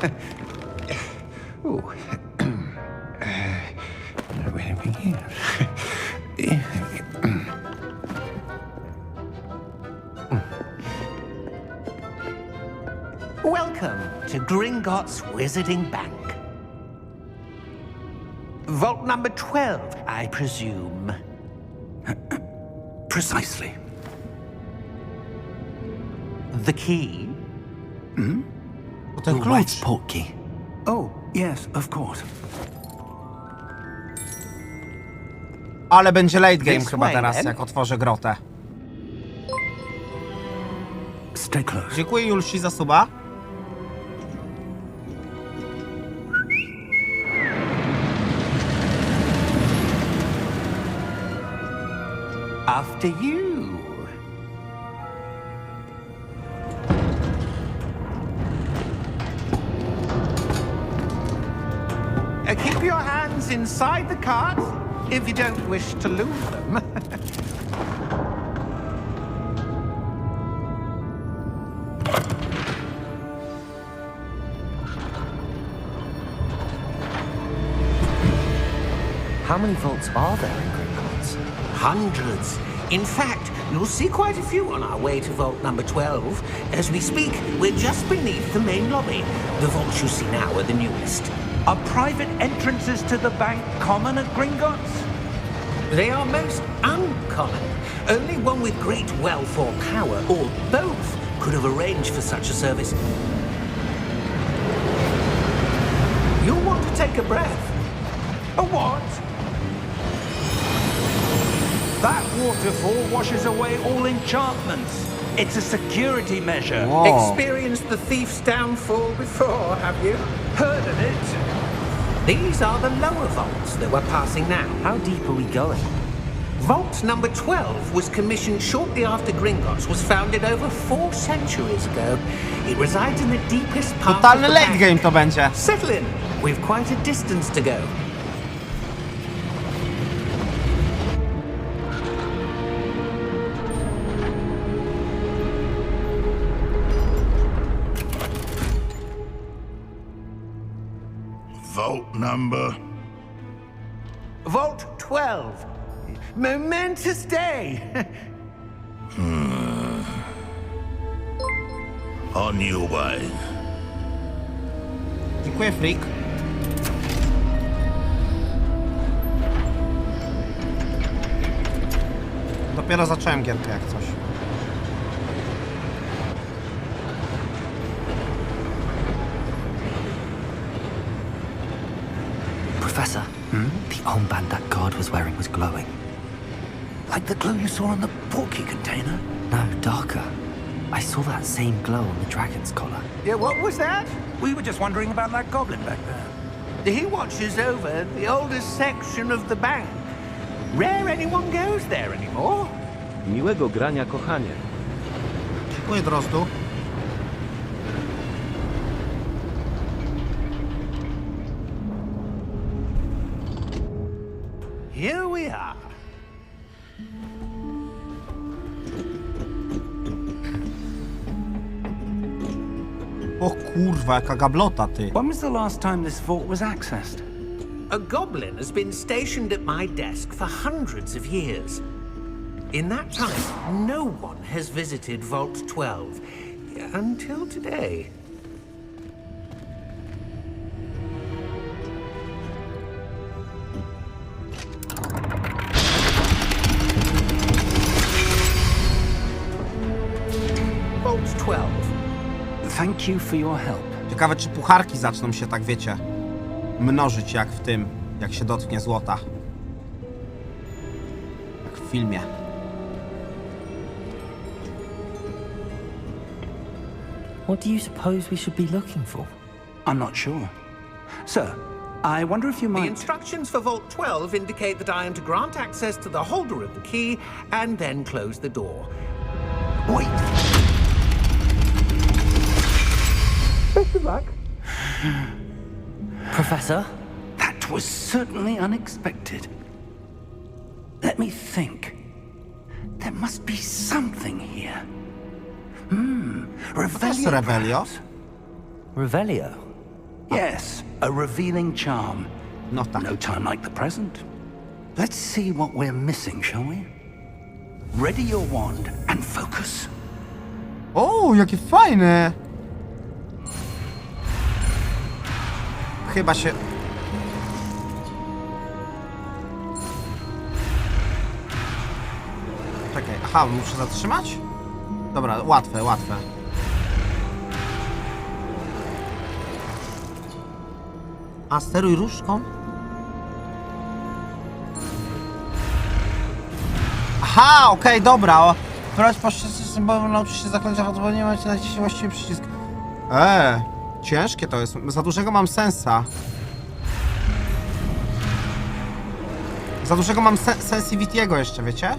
Ooh. Where are we here? Welcome to Gringotts Wizarding Bank. Vault number 12, I presume. Precisely. The key? Ten The wife's portkey. Oh, yes, of course. Ale będzie late game This chyba way, teraz, then. jak otworzę grotę. Stay close. Dziękuję Julsi za suba. After you. Keep your hands inside the cart if you don't wish to lose them. How many vaults are there in Gringotts? Hundreds. In fact, you'll see quite a few on our way to vault number 12. As we speak, we're just beneath the main lobby. The vaults you see now are the newest. Are private entrances to the bank common at Gringotts? They are most uncommon. Only one with great wealth or power, or both, could have arranged for such a service. You'll want to take a breath. A what? That waterfall washes away all enchantments. It's a security measure. Experienced the thief's downfall before, have you? Heard of it? These are the lower vaults that we're passing now. How deep are we going? Vault number 12 was commissioned shortly after Gringotts was founded over 4 centuries ago. It resides in the deepest part of Totalny the late bank. game to będzie. Settle in. We've quite a distance to go. Vault number? Vault 12. Momentous day. On your way. Dziękuję, freak. Dopiero zacząłem gierkę jak coś. The armband that guard was wearing was glowing. Like the glow you saw on the porky container? No, darker. I saw that same glow on the dragon's collar. Yeah, what was that? We were just wondering about that goblin back there. He watches over the oldest section of the bank. Rare anyone goes there anymore. Miłego grania, kochanie. Dziękuję, Drozdu. Here we are. O kurwa, jaka gablota, ty. When was the last time this vault was accessed? A goblin has been stationed at my desk for hundreds of years. In that time, no one has visited Vault 12 until today. Vault 12. Thank you for your help. Ciekawe, czy pucharki zaczną się tak, wiecie, mnożyć jak w tym, jak się dotknie złota. Jak w filmie. What do you suppose we should be looking for? I'm not sure. Sir, I wonder if you The might... instructions for Vault 12 indicate that I am to grant access to the holder of the key and then close the door. Wait! Best of luck. Professor? That was certainly unexpected. Let me think. There must be something here. Professor Revelio? Revelio? Yes, a revealing charm. No tak. No time like the present. Let's see what we're missing, shall we? Ready your wand and focus. O, jakie fajne! Chyba się... Czekaj, aha, muszę zatrzymać? Dobra, łatwe, łatwe. A, steruj różdżką? Aha, okej, dobra. Brać po szczęście, bo nauczyć się zaklęcia, bo nie macie na dzisiaj właściwie przycisk. Ciężkie to jest. Za dużego mam sensa. Za dużego mam sensitivity'ego jeszcze, wiecie?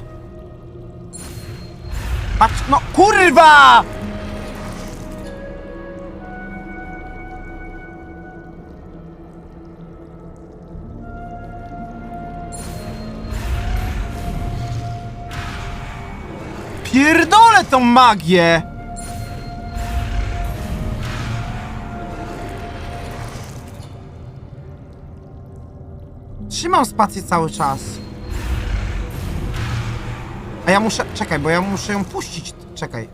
Patrz, no kurwa! Pierdolę tą magię! Trzymam spację cały czas. A ja muszę... Czekaj, bo ja muszę ją puścić. Czekaj.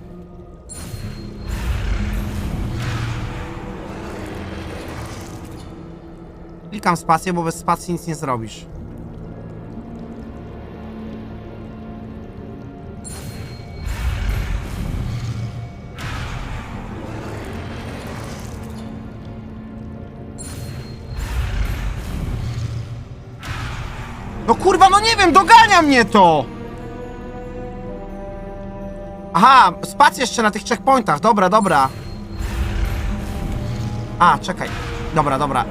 Klikam spację, bo bez spacji nic nie zrobisz. No kurwa, no nie wiem, dogania mnie to! Aha, spację jeszcze na tych checkpointach, dobra, dobra. A, czekaj. Dobra, dobra.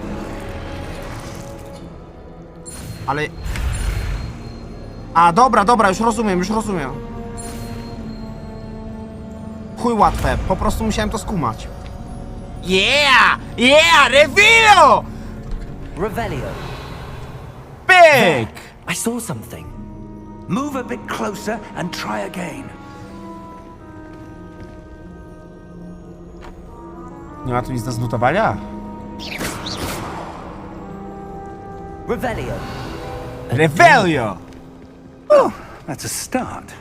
Ale... A, dobra, dobra, już rozumiem, już rozumiem. Chuj łatwe, po prostu musiałem to skumać. Yeah! Yeah! Reveal! Revelio. Big! I saw something. Move a bit closer and try again. Nie ma tu nic do zlutowania? Revelio. Revelio! Oh, that's a start.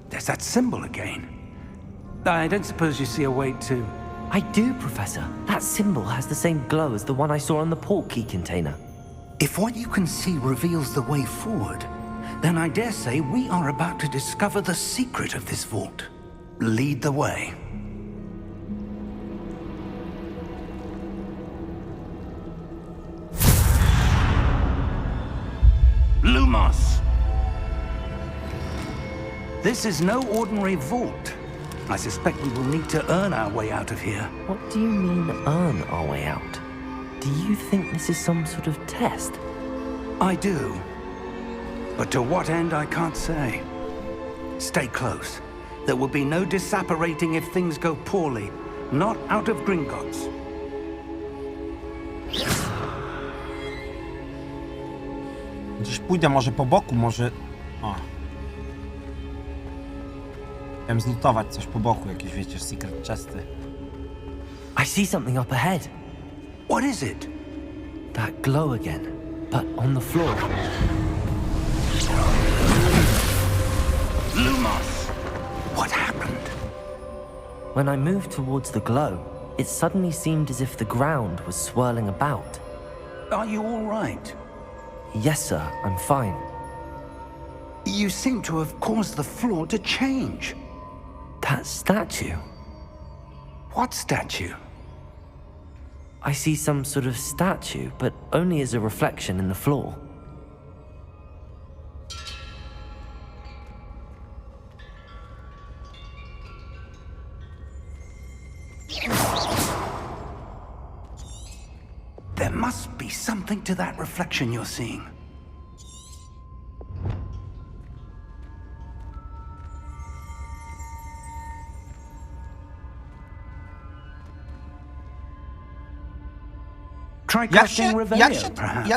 There's that symbol again. I don't suppose you see a way to... I do, Professor. That symbol has the same glow as the one I saw on the port key container. If what you can see reveals the way forward, then I dare say we are about to discover the secret of this vault. Lead the way. Lumos! This is no ordinary vault. I suspect we will need to earn our way out of here. What do you mean, earn our way out? Do you think this is some sort of test? I do. But to what end, I can't say. Stay close. There will be no disapparating if things go poorly. Not out of Gringotts. Gdzieś pójdę może po boku, może... O. Chciałem zlutować coś po boku, jakieś, wiecie, secret chesty. I see something up ahead. What is it? That glow again, but on the floor. Lumos! What happened? When I moved towards the glow, it suddenly seemed as if the ground was swirling about. Are you all right? Yes, sir, I'm fine. You seem to have caused the floor to change. That statue? What statue? I see some sort of statue, but only as a reflection in the floor. There must be something to that reflection you're seeing. Try casting Revelio, perhaps.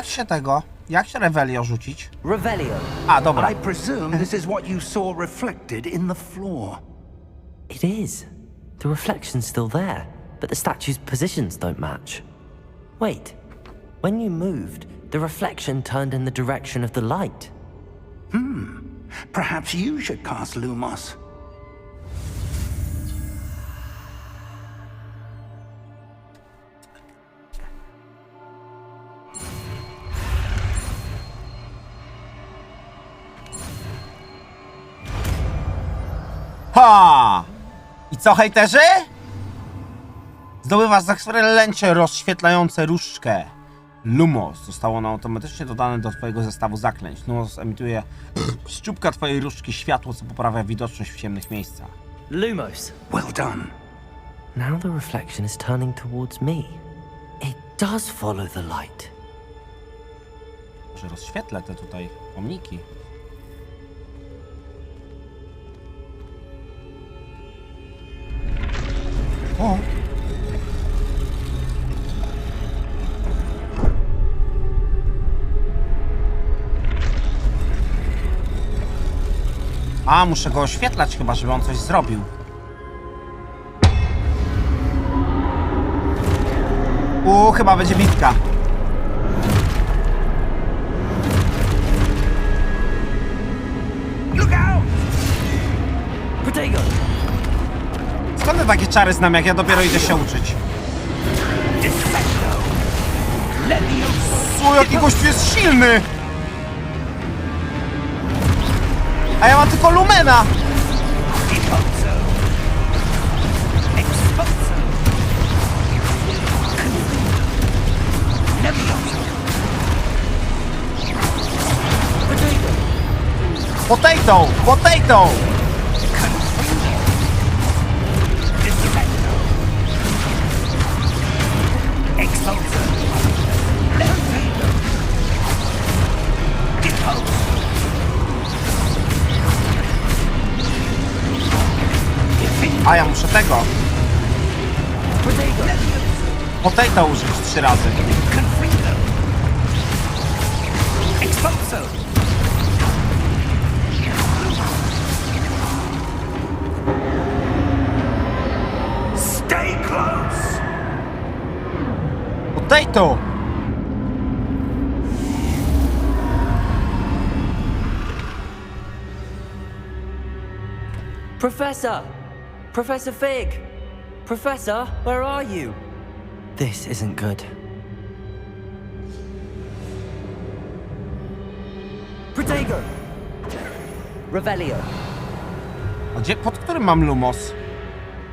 Jak się Revelio rzucić? Revelio. A, dobra. I presume this is what you saw reflected in the floor. It is. The reflection's still there, but the statue's positions don't match. Wait. When you moved, the reflection turned in the direction of the light. Perhaps you should cast Lumos. Ha! I co, hejterzy? Zdobywasz za eksperymencie rozświetlające różdżkę. Lumos zostało ono automatycznie dodane do twojego zestawu zaklęć. Lumos emituje z czubka twojej różdżki światło, co poprawia widoczność w ciemnych miejscach. Lumos. Well done. Now the reflection is turning towards me. It does follow the light. Może rozświetlę te tutaj pomniki. O! A, muszę go oświetlać chyba, żeby on coś zrobił. Chyba będzie bitka. Look out! Potato! Skąd te takie czary znam, jak ja dopiero idę się uczyć? O, jaki gościu jest silny! A ja mam tylko Lumena! Potato! Potato! A ja muszę tego. Potato użyć 3 razy. Stay close. Potato! Professor! Professor Fig! Professor, where are you? This isn't good. Protego! Revelio. A gdzie, pod którym mam Lumos?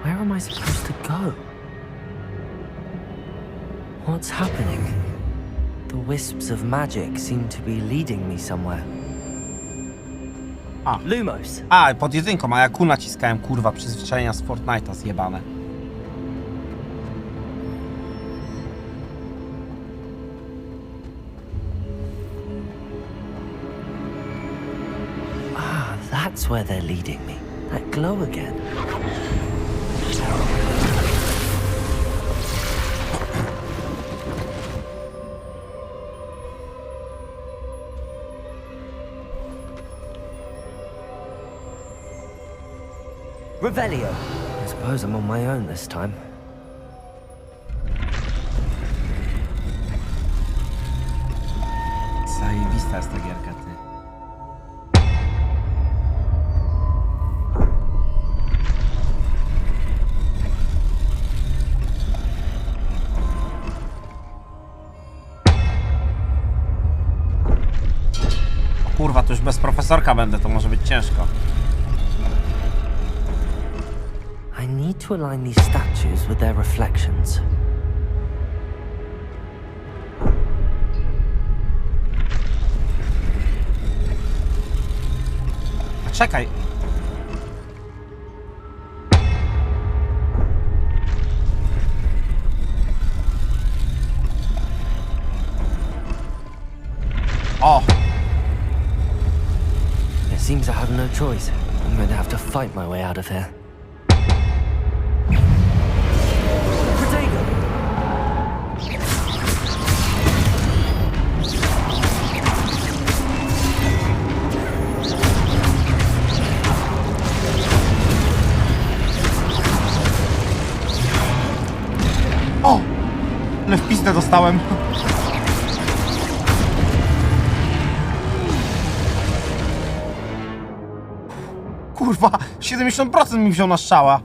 Where am I supposed to go? What's happening? The wisps of magic seem to be leading me somewhere. Lumos. Pod jedynką, a ja Q naciskałem, kurwa, przyzwyczajenia z Fortnite'a zjebane. That's where they're leading me. That glow again. Revelio. I suppose I'm on my own this time. Zajebista jest ta gierka, ty. Kurwa, to już bez profesorka będę, to może być ciężko. I need to align these statues with their reflections. Czekaj. O! It seems I have no choice. I'm going to have to fight my way out of here. O! Ale w pizdę dostałem. Kurwa, 70% mi wziął na strzała.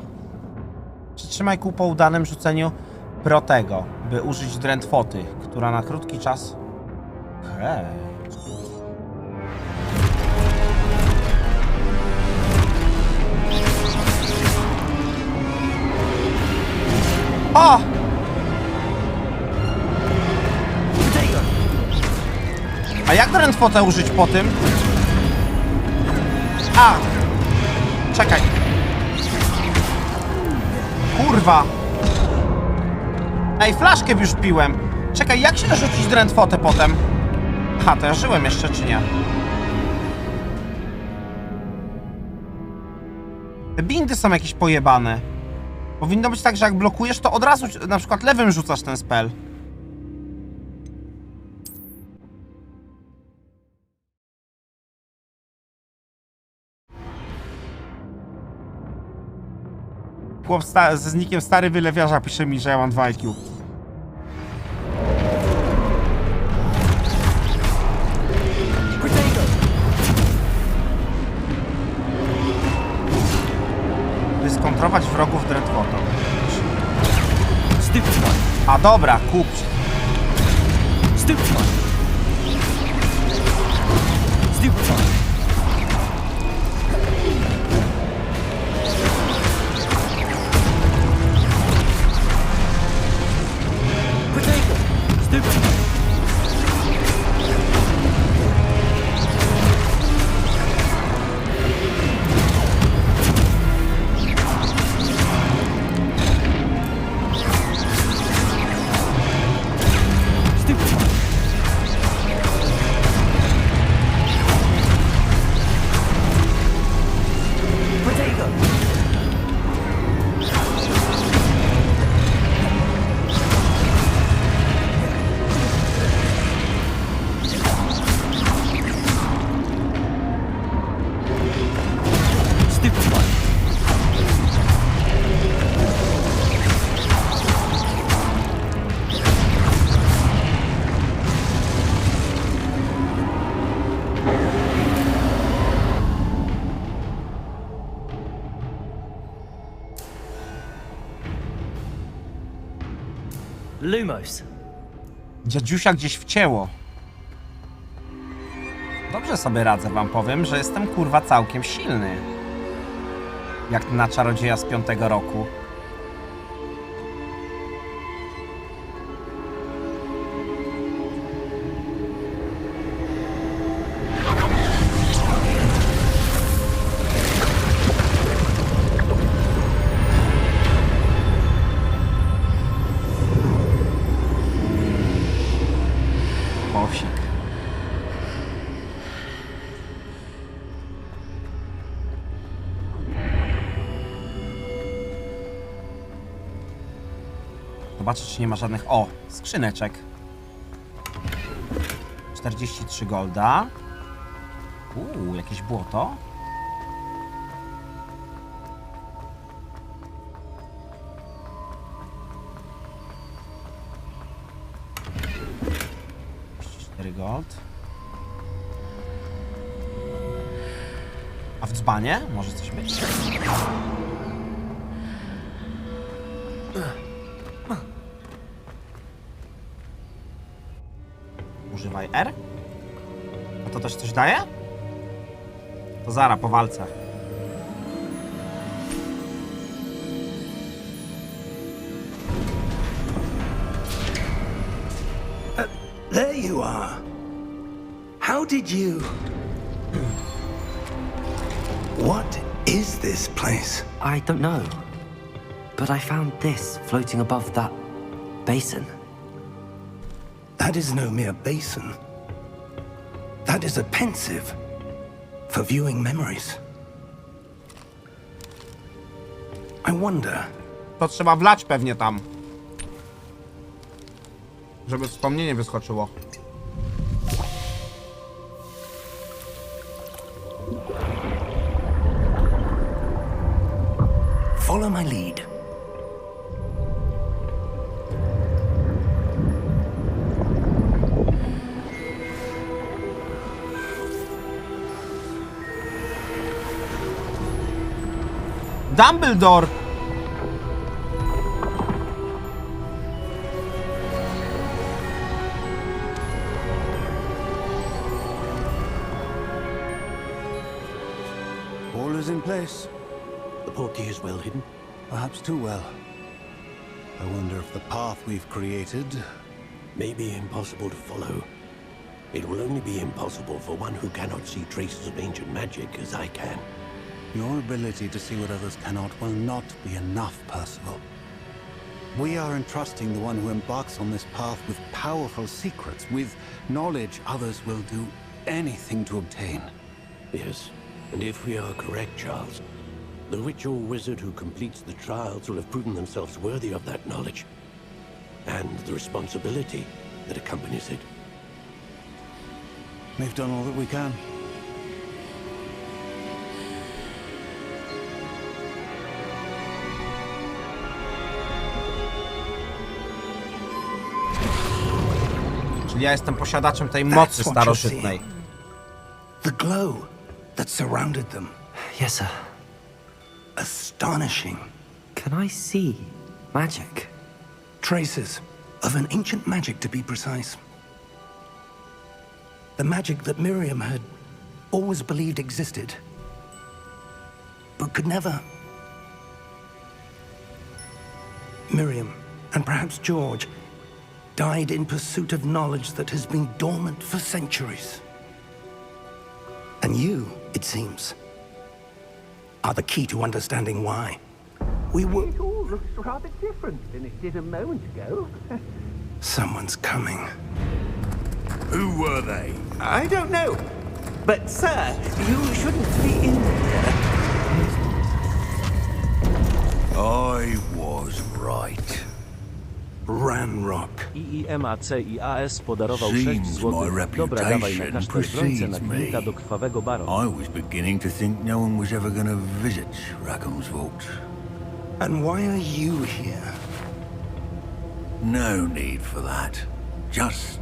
Przytrzymaj kół po udanym rzuceniu protego, by użyć drętwoty, która na krótki czas... Okej. O! A jak drętwotę użyć po tym? A! Czekaj. Kurwa. Ej, flaszkę już piłem. Czekaj, jak się rzucić drętwotę potem? Aha, to ja żyłem jeszcze, czy nie? Te bindy są jakieś pojebane. Powinno być tak, że jak blokujesz, to od razu na przykład lewym rzucasz ten spell. Chłop ze znikiem stary wylewiarza pisze mi, że ja mam 2 IQ. Dyskontrować wrogów drętwotą. A dobra, kup. Lumos. Dziadziusia gdzieś wcięło. Dobrze sobie radzę, wam powiem, że jestem kurwa całkiem silny. Jak na czarodzieja z 5. roku. Zobaczę, czy nie ma żadnych... O! Skrzyneczek. 43 golda. Jakieś błoto. Gold. A w dzbanie? Może coś być? Używaj R. A to też coś daje? To zara po walce. There you are. How did you... What is this place? I don't know. But I found this floating above that basin. That is no mere basin. That is a pensive for viewing memories. I wonder... To trzeba wlać pewnie tam. Żeby wspomnienie wyskoczyło. Follow my lead. Dumbledore! All is in place. The portkey is well hidden. Perhaps too well. I wonder if the path we've created... may be impossible to follow. It will only be impossible for one who cannot see traces of ancient magic as I can. Your ability to see what others cannot will not be enough, Percival. We are entrusting the one who embarks on this path with powerful secrets, with knowledge others will do anything to obtain. Yes, and if we are correct, Charles, the witch or wizard who completes the trials will have proven themselves worthy of that knowledge, and the responsibility that accompanies it. We've done all that we can. Czyli ja jestem posiadaczem tej mocy starożytnej. The glow that surrounded them. Yes, sir. Astonishing. Can I see magic? Traces of an ancient magic, to be precise. The magic that Miriam had always believed existed, but could never. Miriam, and perhaps George, died in pursuit of knowledge that has been dormant for centuries. And you, it seems, are the key to understanding why. We were... It all looks rather different than it did a moment ago. Someone's coming. Who were they? I don't know. But, sir, you shouldn't be in there. I was right. Ranrock. IIMACIAS podarował 6 złotych. Dobra, dawaj na kasztę zbrońcę na klinika do krwawego barona. I was beginning to think no one was ever gonna visit Rackham's vault. And why are you here? No need for that. Just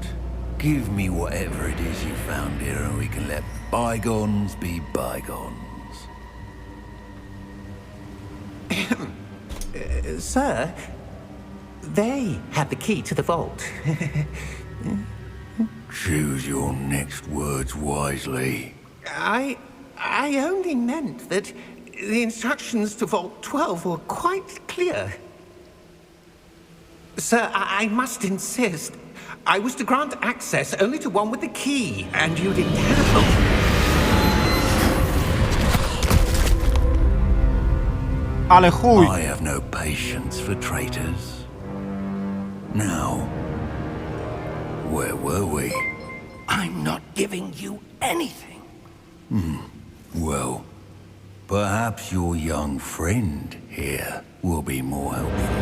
give me whatever it is you found here and we can let bygones be bygones. Sir, they have the key to the vault. Choose your next words wisely. I only meant that the instructions to Vault 12 were quite clear. Sir, I must insist. I was to grant access only to one with the key, and you didn't have... Ale chuj! I have no patience for traitors. Now, where were we? I'm not giving you anything. Well, perhaps your young friend here will be more helpful.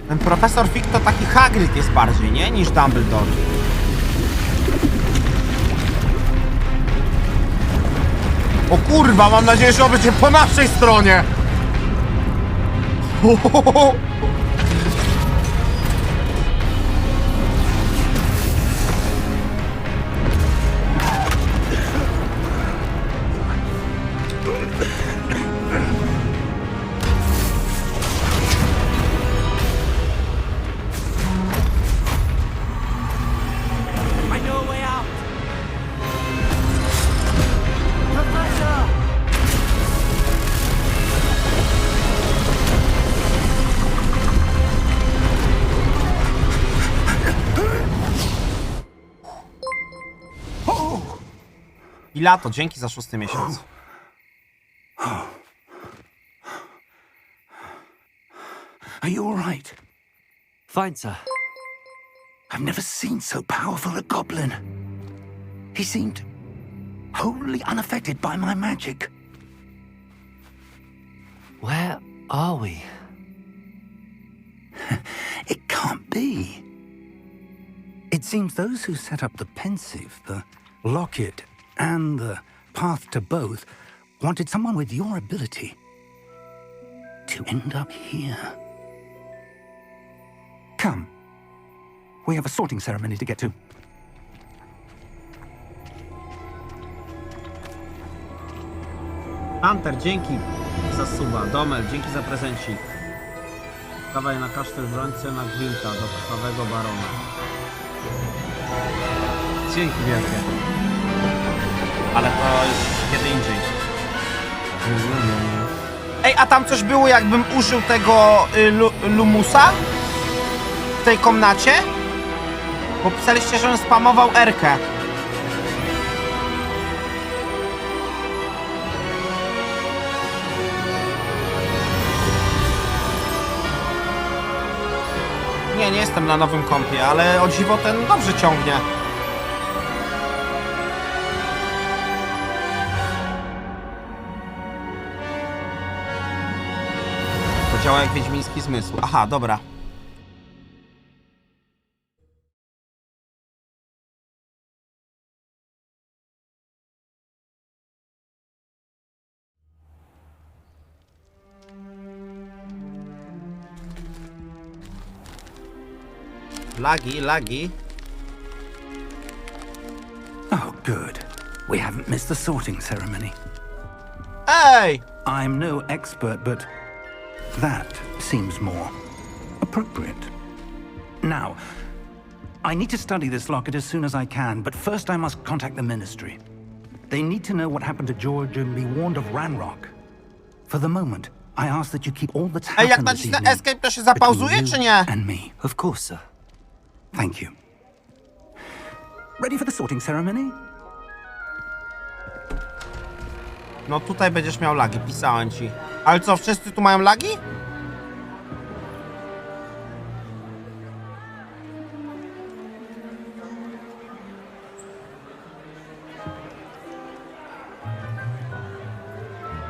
Ten profesor Fig to taki Hagrid jest bardziej, nie? Niż Dumbledore. O kurwa, mam nadzieję, że on będzie po naszej stronie! I lato, dzięki za 6. miesiąc. Are you all right? Fine, sir. I've never seen so powerful a goblin. He seemed wholly unaffected by my magic. Where are we? It can't be. It seems those who set up the pensive, the locket, and the path to both wanted someone with your ability to end up here. Come. We have a sorting ceremony to get to. Hunter, dzięki za suba. Domel, dzięki za prezencik. Dawaj na kasztel brońce na Gwinta do krwawego barona. Dzięki wielkie. Ale to jest kiedy indziej. Ej, a tam coś było, jakbym użył tego Lumusa? W tej komnacie? Bo pisaliście, żebym spamował R-kę. Nie jestem na nowym kompie, ale o dziwo ten dobrze ciągnie. To działa jak wiedźmiński zmysł. Aha, dobra. Lagi. Oh, good. We haven't missed the sorting ceremony. Hey! I'm no expert, but that seems more appropriate. Now, I need to study this locket as soon as I can, but first I must contact the Ministry. They need to know what happened to George and be warned of Ranrock. For the moment, I ask that you keep all that's Ej, jak happened this nacisnę evening escape, to się zapauzuje, czy nie? and me. Of course, sir. Thank you. Ready for the sorting ceremony? No tutaj będziesz miał lagi, pisałem ci. Ale co, wszyscy tu mają lagi?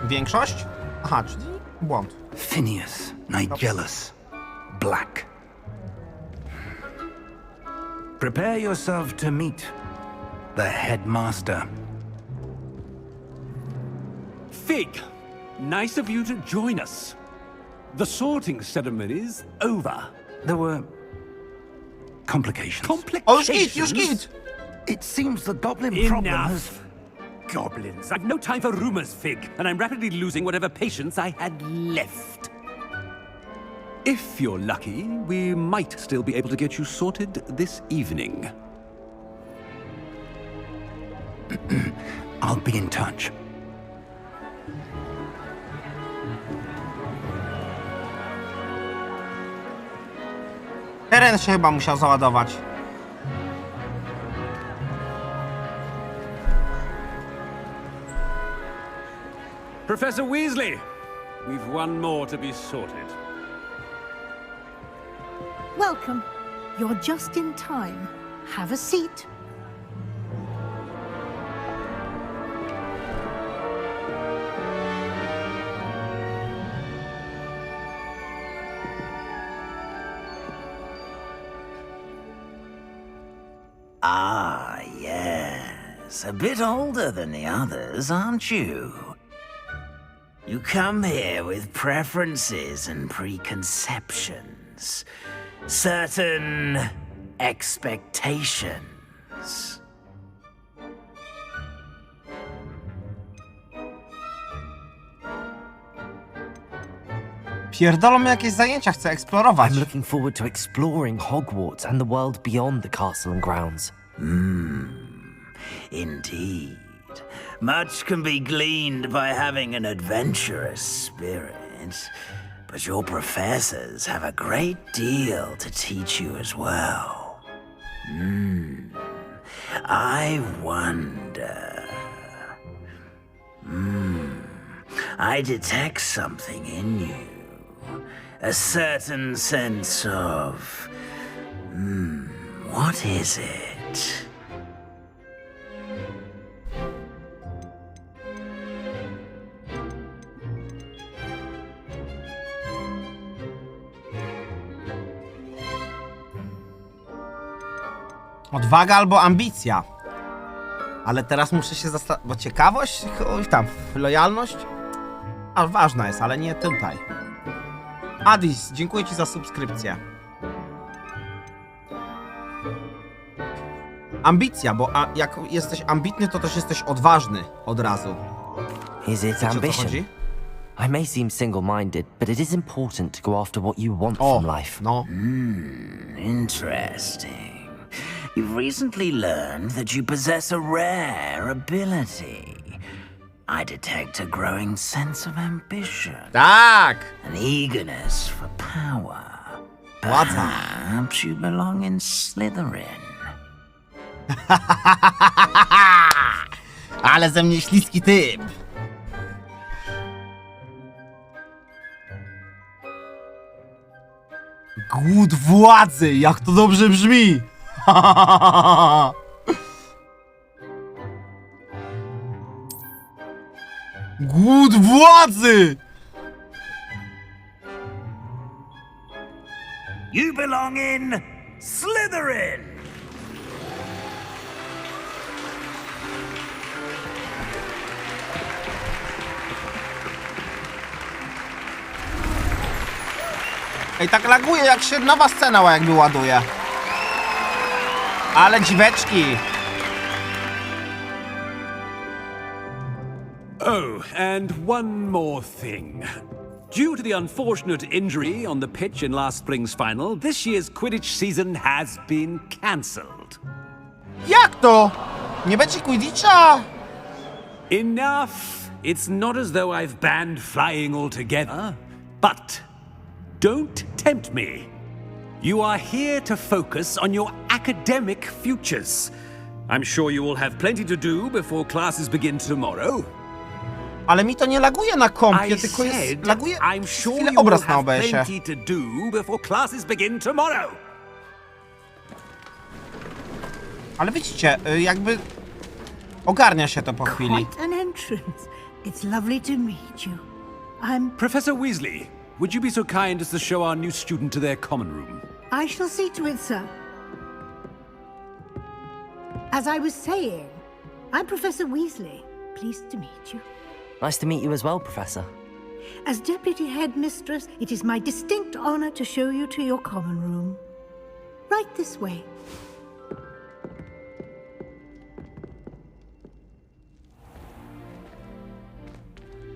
Większość? Aha, czyli błąd. Phineas, Nigellus, Black. Prepare yourself to meet the headmaster. Fig, nice of you to join us. The sorting ceremony's over. There were complications. Complications? Już git! It seems the goblin problem has... Enough. Goblins. I've no time for rumors, Fig, and I'm rapidly losing whatever patience I had left. If you're lucky, we might still be able to get you sorted this evening. I'll be in touch. Teren się chyba musiał załadować. Professor Weasley, we've one more to be sorted. Welcome. You're just in time. Have a seat. Ah, yes. A bit older than the others, aren't you? You come here with preferences and preconceptions. Certain expectations. Pierdolą mnie jakieś zajęcia, chcę eksplorować. I'm looking forward to exploring Hogwarts and the world beyond the castle and grounds. Indeed. Much can be gleaned by having an adventurous spirit, but your professors have a great deal to teach you as well. I wonder... I detect something in you. A certain sense of... what is it? Odwaga albo ambicja. Ale teraz muszę się zastanowić, bo ciekawość, tam, lojalność, a ważna jest, ale nie tutaj. Adis, dziękuję ci za subskrypcję. Ambicja, bo jak jesteś ambitny, to też jesteś odważny od razu. Is it ambition? I may seem single-minded, but it is important to go after what you want from life. No. Interesting. You've recently learned that you possess a rare ability. I detect a growing sense of ambition. Tak! An eagerness for power. Władza. Perhaps you belong in Slytherin. Ale ze mnie śliski typ. Głód władzy, jak to dobrze brzmi. Głód władzy! You belong in Slytherin! Ej, tak laguje, jak się nowa scena jakby ładuje. Ale dziweczki. Oh, and one more thing. Due to the unfortunate injury on the pitch in last spring's final, this year's Quidditch season has been cancelled. Jak to? Nie będzie Quidditcha? Enough. It's not as though I've banned flying altogether, but don't tempt me. You are here to focus on your academic futures. I'm sure you will have plenty to do before classes begin tomorrow. Ale mi to nie laguje na kompie, tylko jest laguje chwilę obraz na OBS-ie. Plenty to do before classes begin tomorrow. Ale widzicie, jakby ogarnia się to po chwili. Quite an entrance. It's lovely to meet you. I'm Professor Weasley. Would you be so kind as to show our new student to their common room? I shall see to it, sir. As I was saying, I'm Professor Weasley. Pleased to meet you. Nice to meet you as well, Professor. As Deputy Headmistress, it is my distinct honor to show you to your common room. Right this way.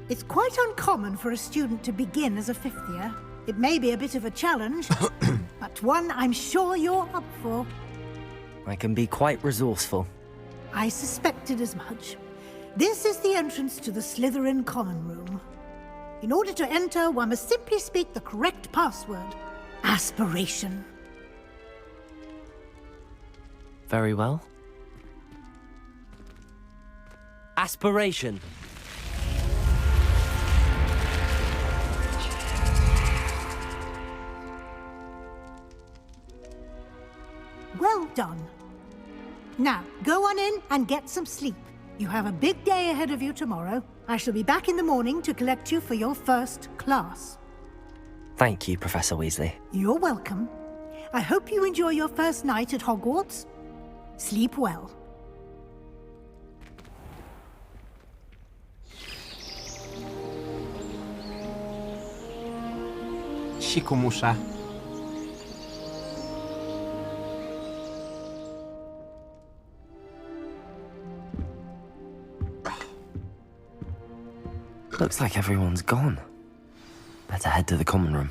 It's quite uncommon for a student to begin as a fifth year. It may be a bit of a challenge, but one I'm sure you're up for. I can be quite resourceful. I suspected as much. This is the entrance to the Slytherin common room. In order to enter, one must simply speak the correct password. Aspiration. Very well. Aspiration. Well done. Now, go on in and get some sleep. You have a big day ahead of you tomorrow. I shall be back in the morning to collect you for your first class. Thank you, Professor Weasley. You're welcome. I hope you enjoy your first night at Hogwarts. Sleep well. Siku muszę. Looks like everyone's gone. Better head to the common room.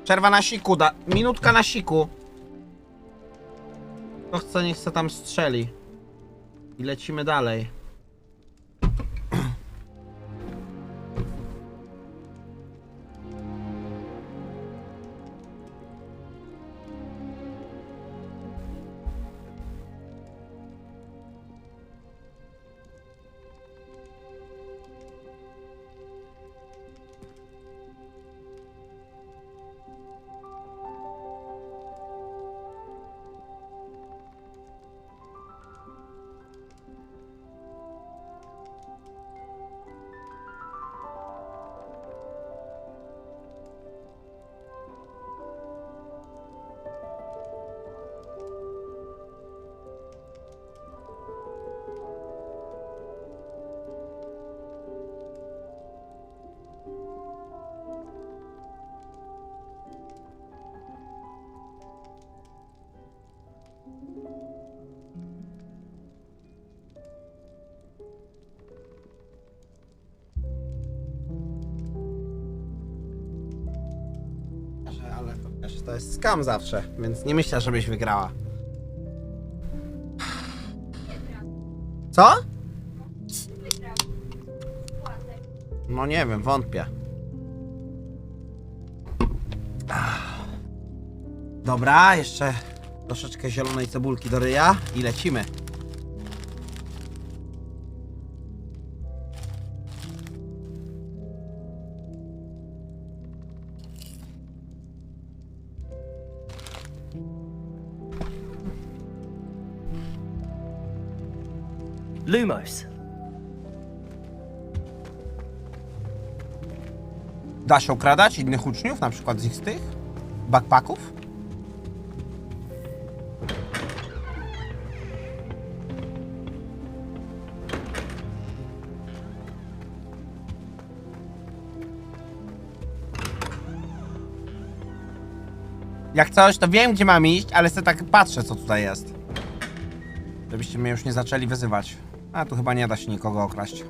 Przerwa na siku, minutka na siku. Kto chce, niech se tam strzeli. I lecimy dalej. Ale to jest skam zawsze, więc nie myślę, żebyś wygrała. Co? No nie wiem, wątpię. Dobra, jeszcze troszeczkę zielonej cebulki do ryja i lecimy. Lumos. Da się okradać innych uczniów, na przykład z tych backpacków? Jak coś, to wiem, gdzie mam iść, ale sobie tak patrzę, co tutaj jest. Żebyście mnie już nie zaczęli wyzywać. A tu chyba nie da się nikogo okraść.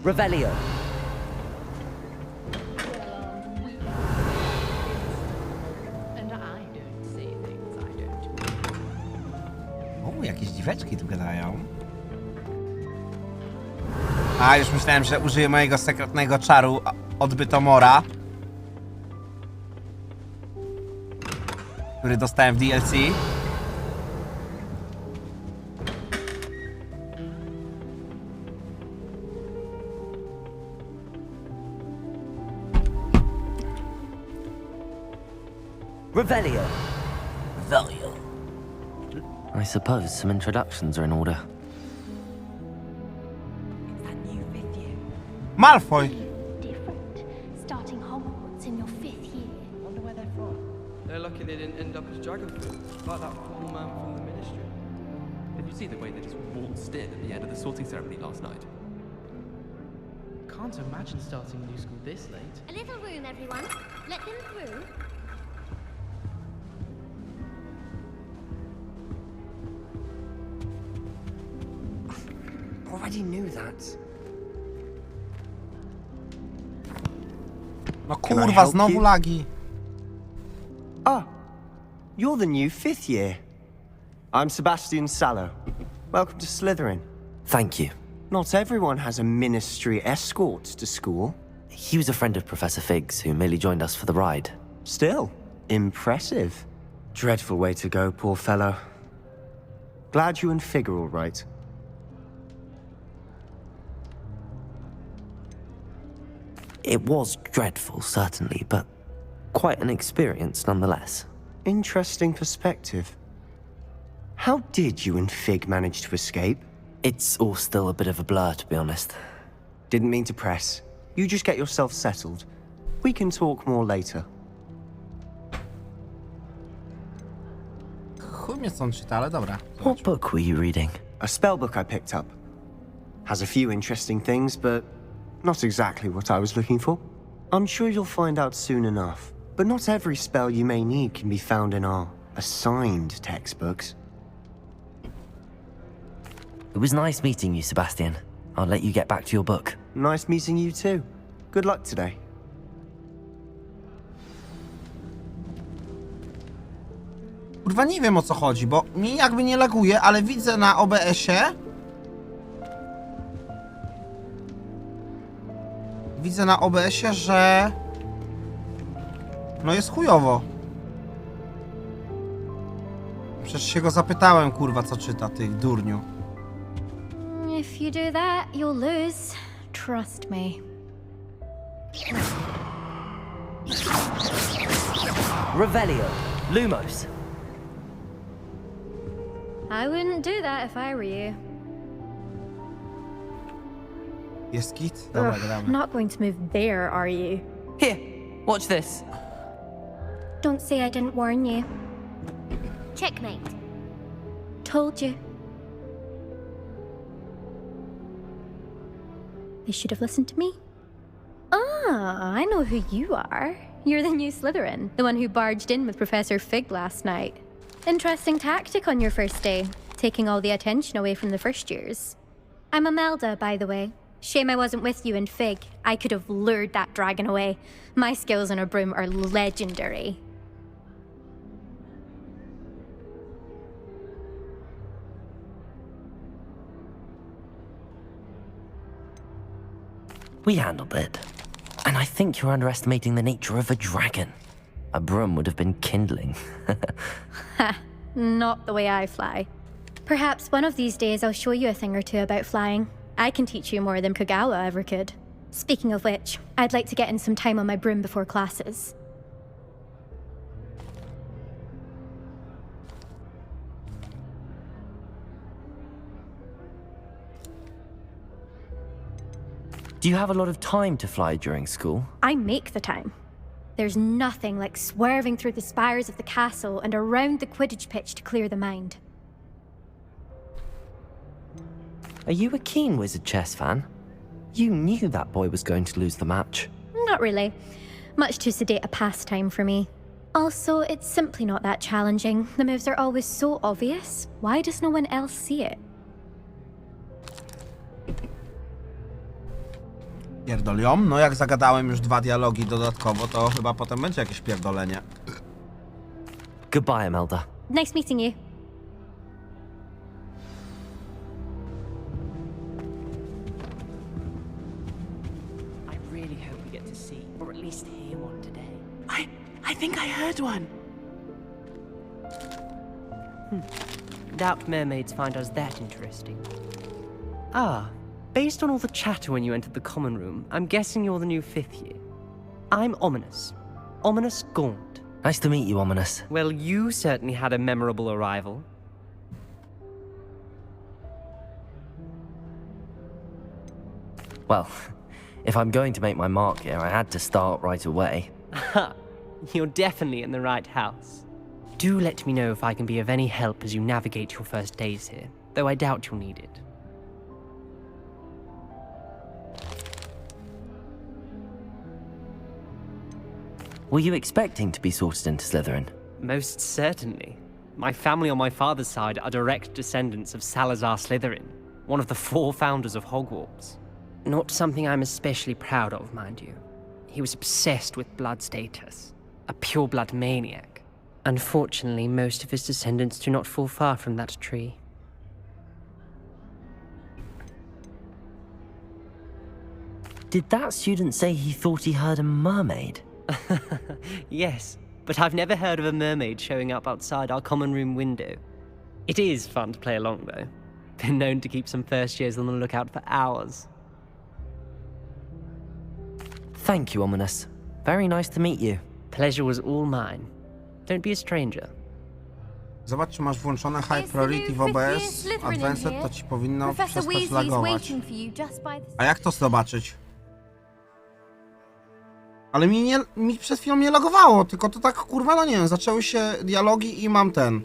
Revelio. O, jakieś dziweczki tu gadają. A, już myślałem, że użyję mojego sekretnego czaru odbytomora, który dostałem w DLC. Revelio. Revelio. I suppose some introductions are in order. Malfoy. Different. Starting Hogwarts in your 5th year. Wonder where they're from. They're lucky they didn't end up as dragonfoot, like that poor man from the ministry. Did you see the way they just waltzed in at the end of the sorting ceremony last night? Can't imagine starting new school this late. A little room, everyone. Let them through. Already knew that. No kurwa, znowu lagi. Ah, you're the new 5th year. I'm Sebastian Sallow. Welcome to Slytherin. Thank you. Not everyone has a ministry escort to school. He was a friend of Professor Figgs, who merely joined us for the ride. Still, impressive. Dreadful way to go, poor fellow. Glad you and Fig are all right. It was dreadful, certainly, but quite an experience nonetheless. Interesting perspective. How did you and Fig manage to escape? It's all still a bit of a blur, to be honest. Didn't mean to press. You just get yourself settled. We can talk more later. Chuj mnie co on czyta, ale dobra. What book were you reading? A spellbook I picked up. Has a few interesting things, but not exactly what I was looking for. I'm sure you'll find out soon enough. But not every spell you may need can be found in our assigned textbooks. It was nice meeting you, Sebastian. I'll let you get back to your book. Nice meeting you too. Good luck today. Kurwa, nie wiem o co chodzi, bo mi jakby nie laguje, ale widzę na OBS-ie. Widzę na OBS-ie, że... No jest chujowo. Przecież się go zapytałem, kurwa, co czyta, ty durniu. If you do that, you'll lose. Trust me. Revelio. Lumos. I wouldn't do that if I were you. Jest kit? Dobra, gramy. Not going to move there, are you? Here, watch this. Don't say I didn't warn you. Checkmate. Told you. They should have listened to me. Ah, I know who you are. You're the new Slytherin, the one who barged in with Professor Fig last night. Interesting tactic on your first day, taking all the attention away from the first years. I'm Imelda, by the way. Shame I wasn't with you in Fig. I could have lured that dragon away. My skills on a broom are legendary. We handled it. And I think you're underestimating the nature of a dragon. A broom would have been kindling. Ha, not the way I fly. Perhaps one of these days I'll show you a thing or two about flying. I can teach you more than Kagawa ever could. Speaking of which, I'd like to get in some time on my broom before classes. Do you have a lot of time to fly during school? I make the time. There's nothing like swerving through the spires of the castle and around the Quidditch pitch to clear the mind. Are you a keen Wizard chess fan? You knew that boy was going to lose the match. Not really. Much too sedate a pastime for me. Also, it's simply not that challenging. The moves are always so obvious. Why does no one else see it? Pierdolią? No jak zagadałem już 2 dialogi dodatkowo, to chyba potem będzie jakieś pierdolenie. Goodbye, Imelda. Nice meeting you. I really hope we get to see, or at least hear one today. I think I heard one. Doubt mermaids find us that interesting. Ah, based on all the chatter when you entered the common room, I'm guessing you're the new 5th year. I'm Ominous. Ominous Gaunt. Nice to meet you, Ominous. Well, you certainly had a memorable arrival. Well, if I'm going to make my mark here, I had to start right away. Ha! You're definitely in the right house. Do let me know if I can be of any help as you navigate your first days here, though I doubt you'll need it. Were you expecting to be sorted into Slytherin? Most certainly. My family on my father's side are direct descendants of Salazar Slytherin, one of the 4 founders of Hogwarts. Not something I'm especially proud of, mind you. He was obsessed with blood status, a pure-blood maniac. Unfortunately, most of his descendants do not fall far from that tree. Did that student say he thought he heard a mermaid? Yes, but I've never heard of a mermaid showing up outside our common room window. It is fun to play along, though. Been known to keep some first years on the lookout for hours. Thank you, Ominous. Very nice to meet you. Pleasure was all mine. Don't be a stranger. Zobacz, czy masz włączone High Priority w OBS Advanced, to ci powinno przestać lagować. A jak to zobaczyć? Ale mi przed chwilą nie logowało, tylko to tak kurwa, no nie wiem, zaczęły się dialogi i mam ten.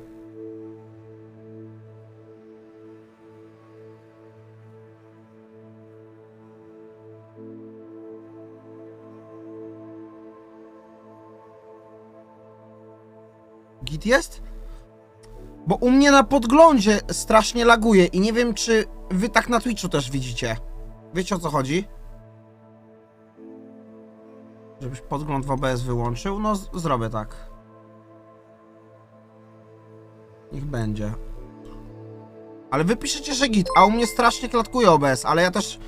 Git jest? Bo u mnie na podglądzie strasznie laguje i nie wiem, czy wy tak na Twitchu też widzicie. Wiecie, o co chodzi? Żebyś podgląd w OBS wyłączył? No, zrobię tak. Niech będzie. Ale wy piszecie, że git, a u mnie strasznie klatkuje OBS, ale ja też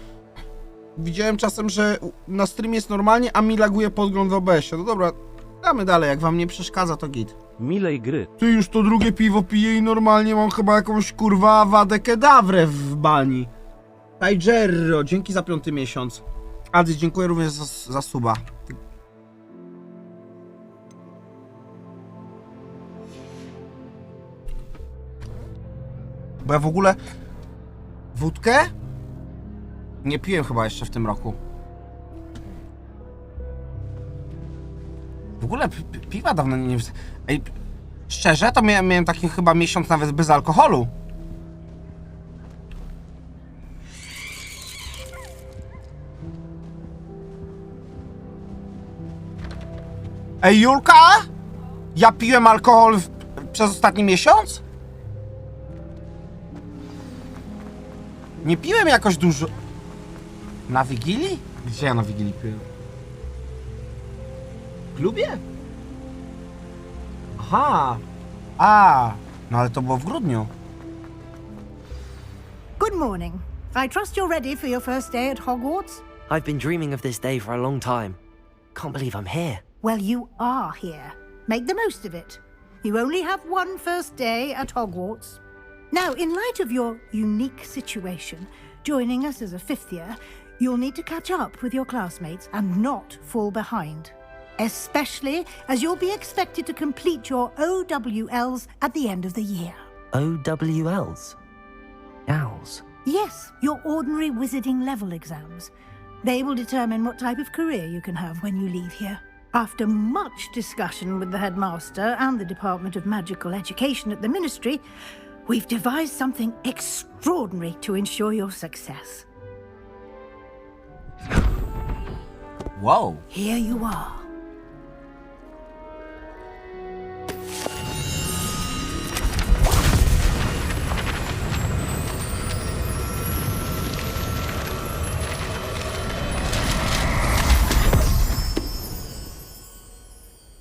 widziałem czasem, że na streamie jest normalnie, a mi laguje podgląd w OBS-ie. No dobra, damy dalej, jak wam nie przeszkadza, to git. Milej gry. Ty już to drugie piwo piję i normalnie mam chyba jakąś kurwa wadę kedawrę w bani. Tajgerro, dzięki za 5. miesiąc. Ady, dziękuję również za suba. Bo ja w ogóle wódkę nie piłem chyba jeszcze w tym roku. W ogóle piwa dawno nie... Ej, szczerze, to miałem taki chyba miesiąc nawet bez alkoholu. Ej, Julka? Ja piłem alkohol przez ostatni miesiąc? Nie piłem jakoś dużo. Na Wigilii? Gdzie ja na Wigilii piłem? W klubie? Aha. No ale to było w grudniu. Good morning. I trust you're ready for your first day at Hogwarts? I've been dreaming of this day for a long time. Can't believe I'm here. Well, you are here. Make the most of it. You only have one first day at Hogwarts. Now, in light of your unique situation, joining us as a 5th year, you'll need to catch up with your classmates and not fall behind. Especially as you'll be expected to complete your OWLs at the end of the year. OWLs? Owls? Yes, your ordinary wizarding level exams. They will determine what type of career you can have when you leave here. After much discussion with the headmaster and the Department of Magical Education at the Ministry, we've devised something extraordinary to ensure your success. Whoa. Here you are.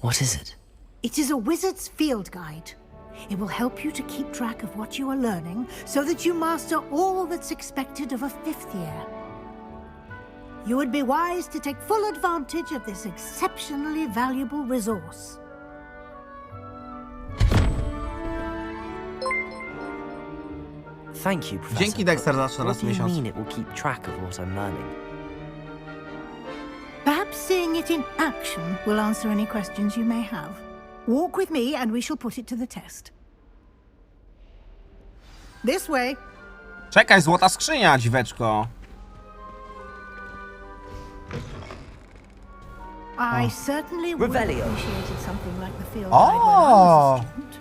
What is it? It is a wizard's field guide. It will help you to keep track of what you are learning so that you master all that's expected of a 5th year. You would be wise to take full advantage of this exceptionally valuable resource. Thank you, Professor. Dzięki, Dexter, za What 14 do you miesiąc. mean it will keep track of what I'm learning? Perhaps seeing it in action will answer any questions you may have. Walk with me and we shall put it to the test. This way. Czekaj, złota skrzynia, dziweczko. I certainly would have Revelio. appreciated something like the field guide when I was a student.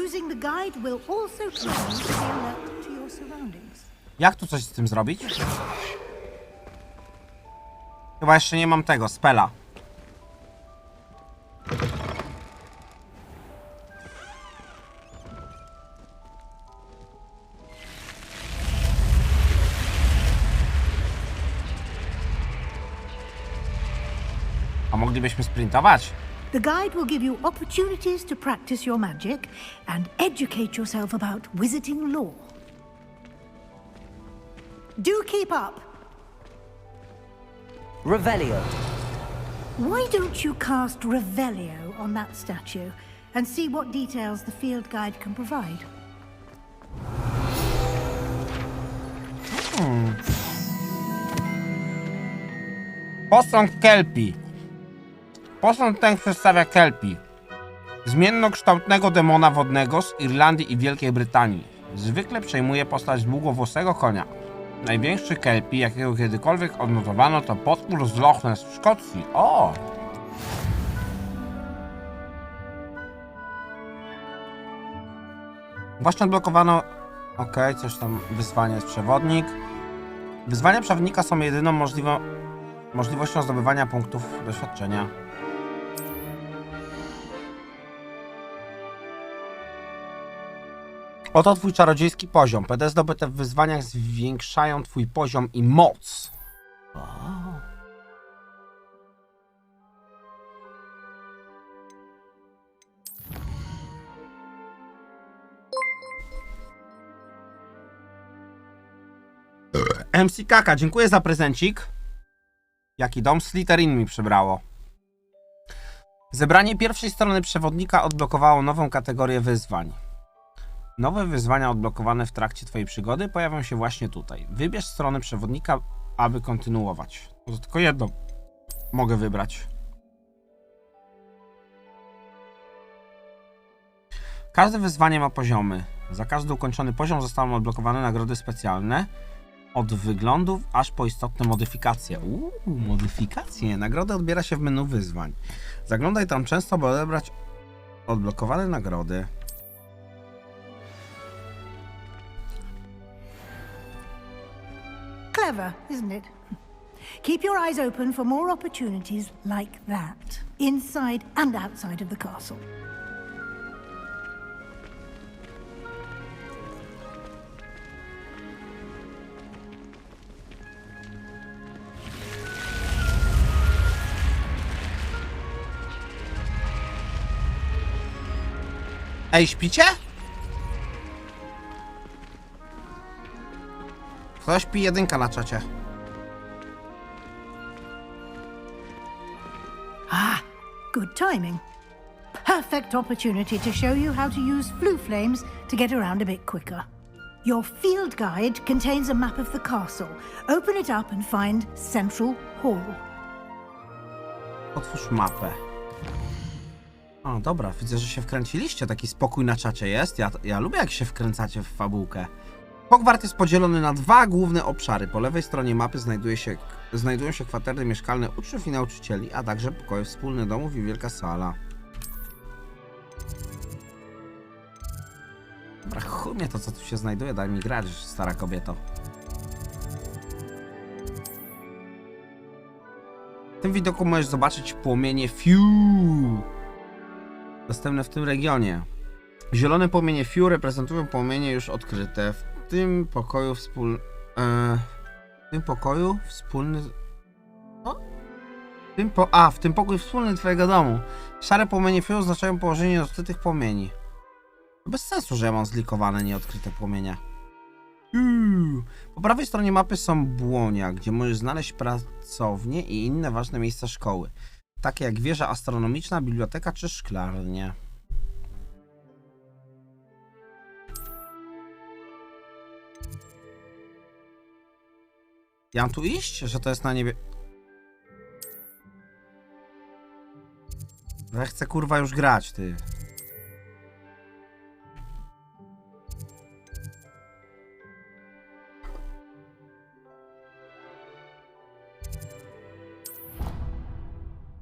Using the guide will also train you to stay alert to your surroundings. Jak tu coś z tym zrobić? Chyba jeszcze nie mam tego, spela. A moglibyśmy sprintować? The guide will give you opportunities to practice your magic and educate yourself about wizarding lore. Do keep up. Revelio. Why don't you cast Revelio on that statue and see what details the field guide can provide? Posąg Kelpii. Posąg ten przedstawia Kelpii, zmiennokształtnego demona wodnego z Irlandii i Wielkiej Brytanii. Zwykle przejmuje postać długowłosego konia. Największy Kelpii, jakiego kiedykolwiek odnotowano, to potwór z Loch Ness w Szkocji. O! Właśnie odblokowano... Okej, coś tam, wyzwanie jest przewodnik. Wyzwania przewodnika są jedyną możliwością zdobywania punktów doświadczenia. Oto twój czarodziejski poziom. PD zdobyte w wyzwaniach zwiększają twój poziom i moc. MC Kaka, dziękuję za prezencik. Jaki dom Slytherin mi przybrało. Zebranie pierwszej strony przewodnika odblokowało nową kategorię wyzwań. Nowe wyzwania odblokowane w trakcie twojej przygody pojawią się właśnie tutaj. Wybierz stronę przewodnika, aby kontynuować. No to tylko jedno mogę wybrać. Każde wyzwanie ma poziomy. Za każdy ukończony poziom zostaną odblokowane nagrody specjalne. Od wyglądów aż po istotne modyfikacje. Modyfikacje. Nagrody odbiera się w menu wyzwań. Zaglądaj tam często, by odebrać odblokowane nagrody. Clever, isn't it? Keep your eyes open for more opportunities like that, inside and outside of the castle. Ej, śpicie? Ktoś pi jedynka na czacie. Ah, good timing. Perfect opportunity to show you how to use flue flames to get around a bit quicker. Your field guide contains a map of the castle. Open it up and find Central Hall. Otwórz mapę. O, dobra, widzę, że się wkręciliście. Taki spokój na czacie jest. Ja lubię, jak się wkręcacie w fabułkę. Hogwarts jest podzielony na dwa główne obszary. Po lewej stronie mapy znajdują się kwatery mieszkalne uczniów i nauczycieli, a także pokoje wspólne domów i wielka sala. Dobra, chuj mnie to, co tu się znajduje. Daj mi grać, stara kobieto. W tym widoku możesz zobaczyć płomienie Fiu, dostępne w tym regionie. Zielone płomienie Fiu reprezentują płomienie już odkryte. W tym pokoju wspólny... w tym pokoju wspólny twojego domu. Szare płomienie Fiu oznaczają położenie nieodkrytych płomieni. Bez sensu, że ja mam zlikowane nieodkryte płomienia. Po prawej stronie mapy są błonia, gdzie możesz znaleźć pracownie i inne ważne miejsca szkoły, takie jak wieża astronomiczna, biblioteka czy szklarnie. Ja mam tu iść? Że to jest na niebie... Ja chcę kurwa już grać, ty.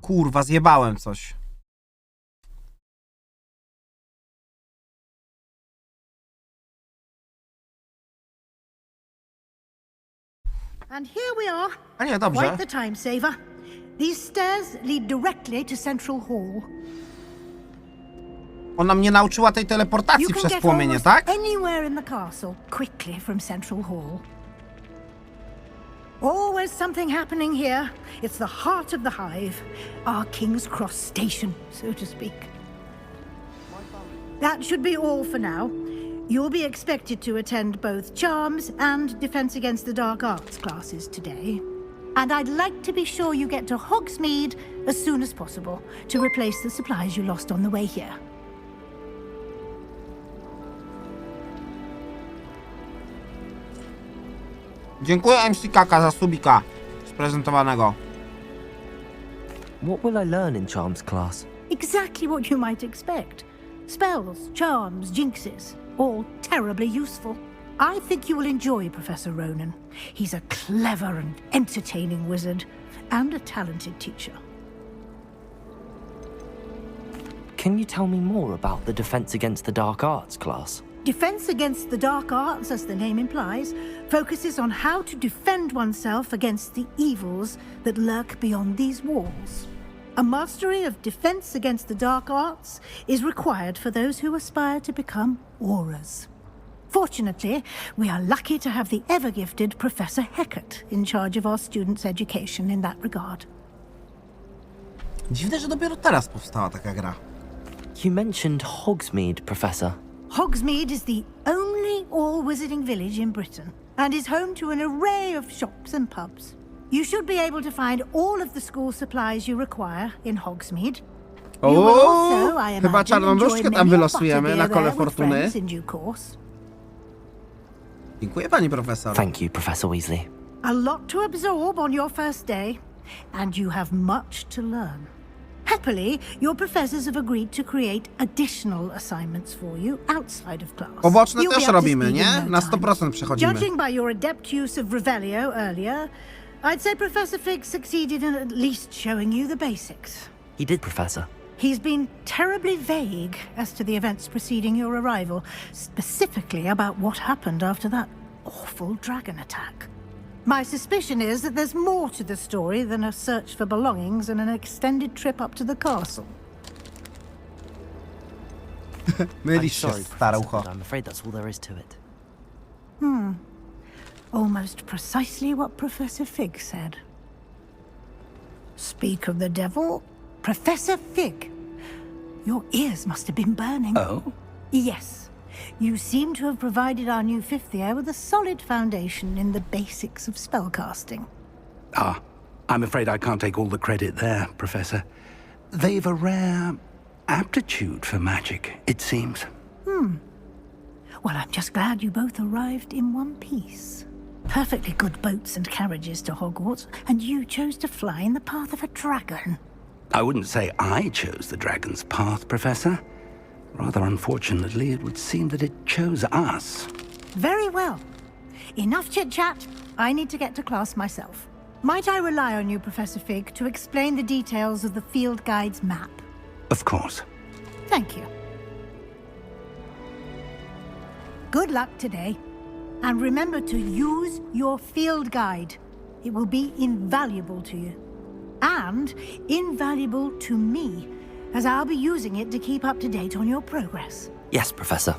Kurwa, zjebałem coś. And here we are. A nie, dobrze. Quite the time saver. These stairs lead directly to Central Hall. Ona mnie nauczyła tej teleportacji przez płomienie, tak? Anywhere in the castle quickly from Central Hall. Always something happening here. It's the heart of the hive, our King's Cross station, so to speak. That should be all for now. You'll be expected to attend both Charms and Defense Against the Dark Arts classes today. And I'd like to be sure you get to Hogsmeade as soon as possible to replace the supplies you lost on the way here. Dziękuję MC Kaka za subika sprezentowanego. What will I learn in Charms class? Exactly what you might expect. Spells, charms, jinxes, all terribly useful. I think you will enjoy Professor Ronan. He's a clever and entertaining wizard, and a talented teacher. Can you tell me more about the Defense Against the Dark Arts class? Defense Against the Dark Arts, as the name implies, focuses on how to defend oneself against the evils that lurk beyond these walls. A mastery of Defense Against the Dark Arts is required for those who aspire to become Aurors. Fortunately, we are lucky to have the ever-gifted Professor Heckert in charge of our students' education in that regard. Dziwne, że dopiero teraz powstała taka gra. You mentioned Hogsmeade, Professor. Hogsmeade is the only all-wizarding village in Britain and is home to an array of shops and pubs. You should be able to find all of the school supplies you require in Hogsmeade. You will also, I chyba imagine, czarną enjoy różdżkę tam many a wylosujemy na butterbeer kole there with fortuny. friends in due course. Dziękuję, pani profesor. Thank you, Professor Weasley. A lot to absorb on your first day, and you have much to learn. Happily, your professors have agreed to create additional assignments for you outside of class. Poboczne You'll be też up to robimy, speed in nie? no Na time. 100% przechodzimy. Judging by your adept use of Revelio earlier, I'd say Professor Fig succeeded in at least showing you the basics. He did, Professor. He's been terribly vague as to the events preceding your arrival, specifically about what happened after that awful dragon attack. My suspicion is that there's more to the story than a search for belongings and an extended trip up to the castle. Mylisz się, stare ucho. I'm afraid that's all there is to it. Almost precisely what Professor Fig said. Speak of the devil, Professor Fig. Your ears must have been burning. Oh? Yes. You seem to have provided our new fifth year with a solid foundation in the basics of spellcasting. Ah, I'm afraid I can't take all the credit there, Professor. They've a rare aptitude for magic, it seems. Well, I'm just glad you both arrived in one piece. Perfectly good boats and carriages to Hogwarts, and you chose to fly in the path of a dragon. I wouldn't say I chose the dragon's path, Professor. Rather unfortunately, it would seem that it chose us. Very well. Enough chit-chat. I need to get to class myself. Might I rely on you, Professor Fig, to explain the details of the field guide's map? Of course. Thank you. Good luck today. And remember to use your field guide. It will be invaluable to you. And invaluable to me, as I'll be using it to keep up to date on your progress. Yes, Professor.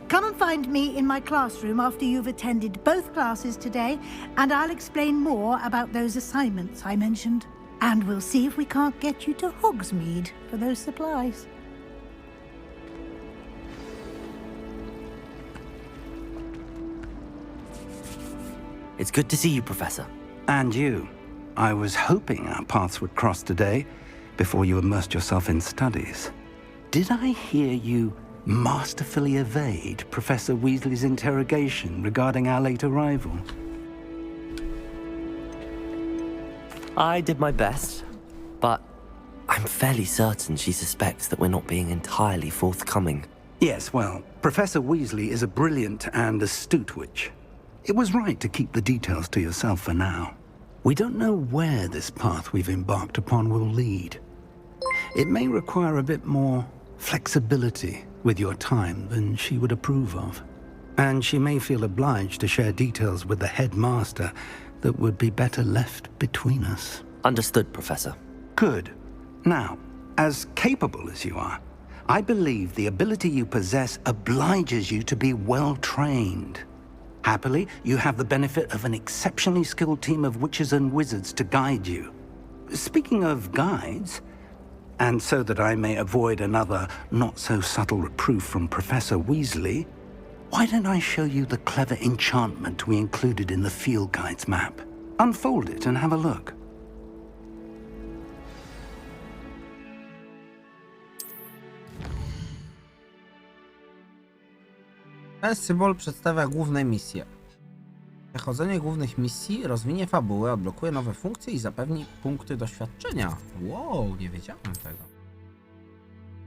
Come and find me in my classroom after you've attended both classes today, and I'll explain more about those assignments I mentioned. And we'll see if we can't get you to Hogsmeade for those supplies. It's good to see you, Professor. And you. I was hoping our paths would cross today, before you immersed yourself in studies. Did I hear you masterfully evade Professor Weasley's interrogation regarding our late arrival? I did my best, but I'm fairly certain she suspects that we're not being entirely forthcoming. Yes, well, Professor Weasley is a brilliant and astute witch. It was right to keep the details to yourself for now. We don't know where this path we've embarked upon will lead. It may require a bit more flexibility with your time than she would approve of. And she may feel obliged to share details with the headmaster that would be better left between us. Understood, Professor. Good. Now, as capable as you are, I believe the ability you possess obliges you to be well trained. Happily, you have the benefit of an exceptionally skilled team of witches and wizards to guide you. Speaking of guides, and so that I may avoid another not-so-subtle reproof from Professor Weasley, why don't I show you the clever enchantment we included in the field guide's map? Unfold it and have a look. Ten symbol przedstawia główne misje. Przechodzenie głównych misji rozwinie fabułę, odblokuje nowe funkcje i zapewni punkty doświadczenia. Wow, nie wiedziałem tego.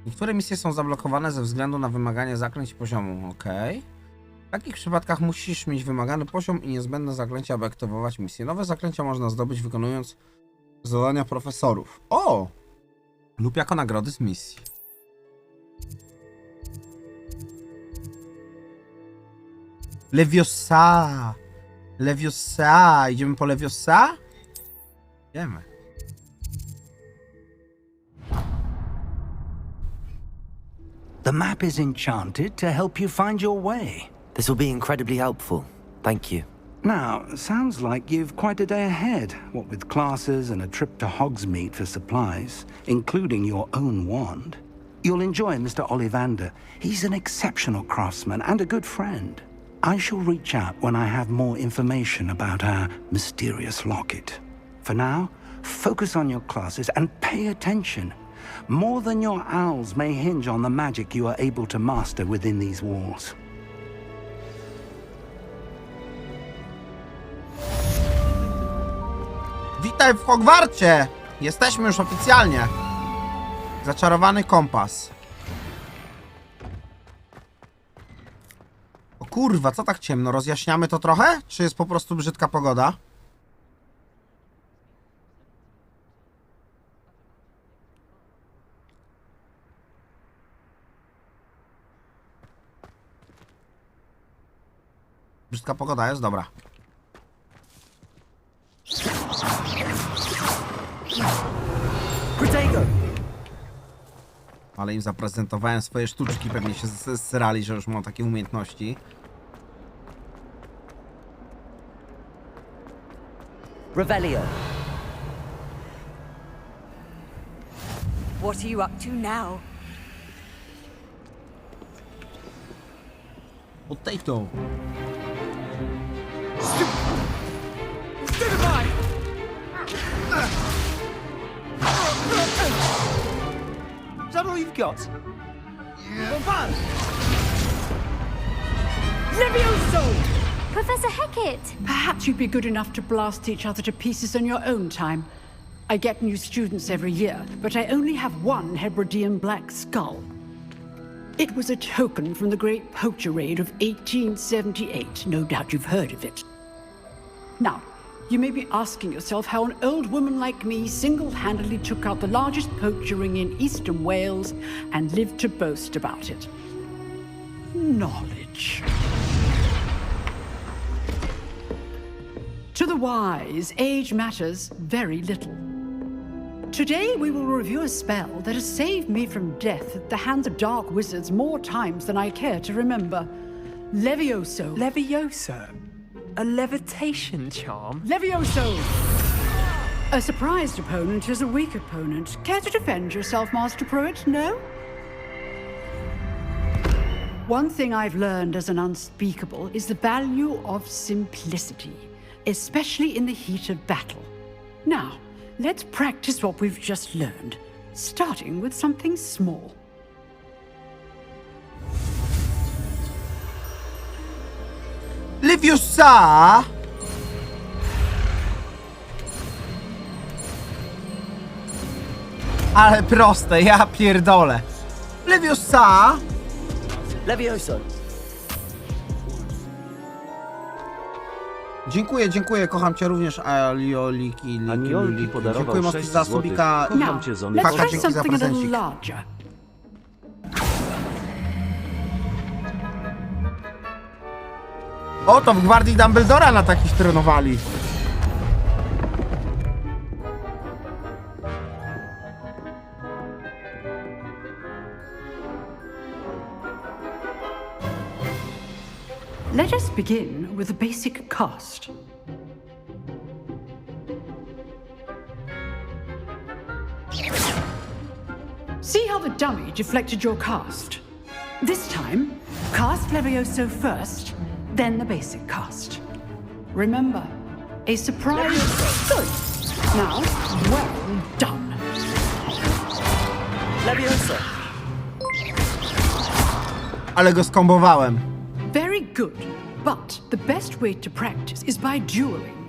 Niektóre misje są zablokowane ze względu na wymaganie zaklęć poziomu. Ok. W takich przypadkach musisz mieć wymagany poziom i niezbędne zaklęcia, aby aktywować misję. Nowe zaklęcia można zdobyć wykonując zadania profesorów. O! Lub jako nagrody z misji. Leviosa! Leviosa! Idziemy po Leviosa? Idziemy. The map is enchanted to help you find your way. This will be incredibly helpful. Thank you. Now, sounds like you've quite a day ahead, what with classes and a trip to Hogsmeade for supplies, including your own wand. You'll enjoy Mr. Ollivander. He's an exceptional craftsman and a good friend. I shall reach out when I have more information about our mysterious locket. For now, focus on your classes and pay attention. More than your owls may hinge on the magic you are able to master within these walls. Witaj w Hogwarcie! Jesteśmy już oficjalnie. Zaczarowany kompas. O kurwa, co tak ciemno? Rozjaśniamy to trochę? Czy jest po prostu brzydka pogoda? Brzydka pogoda jest? Dobra. Ale im zaprezentowałem swoje sztuczki, pewnie się zesrali, że już mam takie umiejętności. Revelio. What are you up to now? Potato. Is that all you've got? Levioso! Professor Hecat! Perhaps you'd be good enough to blast each other to pieces on your own time. I get new students every year, but I only have one Hebridean black skull. It was a token from the Great Poacher Raid of 1878. No doubt you've heard of it. Now, you may be asking yourself how an old woman like me single-handedly took out the largest poacher ring in eastern Wales and lived to boast about it. Knowledge. To the wise, age matters very little. Today we will review a spell that has saved me from death at the hands of dark wizards more times than I care to remember. Levioso. Levioso? A levitation charm? Levioso! A surprised opponent is a weak opponent. Care to defend yourself, Master Pruitt? No? One thing I've learned as an unspeakable is the value of simplicity, especially in the heat of battle. Now, let's practice what we've just learned, starting with something small. Leviosa! Ale proste, ja pierdolę. Leviosa! Levioso. Dziękuję, dziękuję, kocham cię również, Alioliki. Aniolki podarował dziękuję 6 za złotych. subika. Kocham cię, Zony. Let's try dzięki za something a little prezencik. larger. O, to w gwardii Dumbledora na takich trenowali. Let us begin with a basic cast. See how the dummy deflected your cast? This time, cast Levioso first, then the basic cast. Remember, a surprise. Good. Now, well done. Levioso. Ale go skombowałem. Very good, but the best way to practice is by dueling.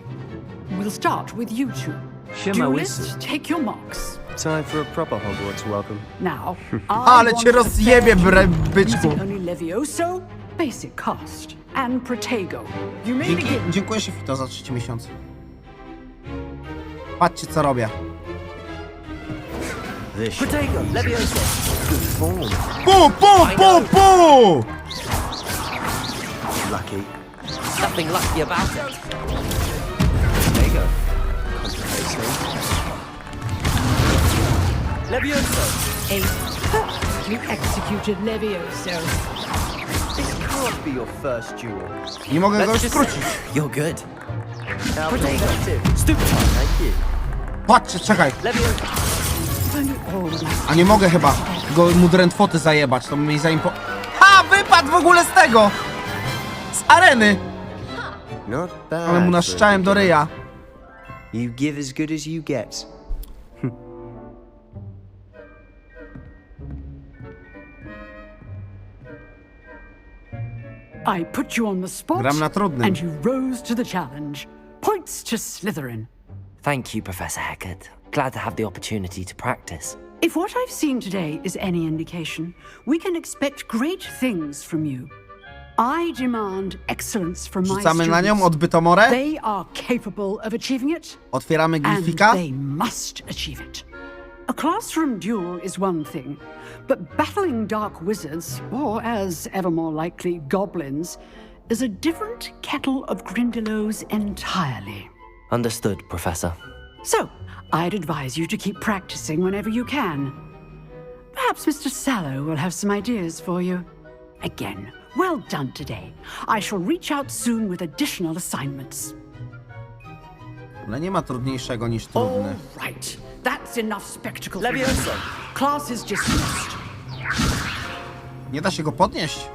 We'll start with you two. Siema, Duelists, łysy. take your marks. Time for a proper Hogwarts welcome. Now, Ale cię rozjebie, byczku. Using only Levioso, basic cast, and Protego. You may begin. Dziękuję, Szefito, za 3 miesiące. Patrzcie, co robię. Protego. Levioso. Good form. Pu, pu, pu, pu! Lucky. Nothing lucky about it. There you go. Complicating. Levioso. You executed Levioso. This can't be your first duel. Nie mogę go już skrócić. You're good. Stupid. Thank you. Patrzcie, czekaj. A nie mogę chyba go mu drętwoty zajebać, to mi zaimpo... Ha! Wypadł w ogóle z tego! Z areny! Not bad. Ale mu naszczałem do ryja. You give as good as you get. I put you on the spot, Gram na trudnym. and you rose to the challenge. Points to Slytherin. Thank you, Professor Hecat. Glad to have the opportunity to practice. If what I've seen today is any indication, we can expect great things from you. I demand excellence from my Rzucamy na nią students. odbytomorę. They are capable of achieving it, Otwieramy and glifika. they must achieve it. A classroom duel is one thing, but battling dark wizards, or as ever more likely, goblins, is a different kettle of Grindylows entirely. Understood, Professor. So, I'd advise you to keep practicing whenever you can. Perhaps Mr. Sallow will have some ideas for you. Again, well done today. I shall reach out soon with additional assignments. Ale nie ma trudniejszego niż trudny. All right, that's enough spectacle. Levioso. Class is dismissed. Nie da się go podnieść.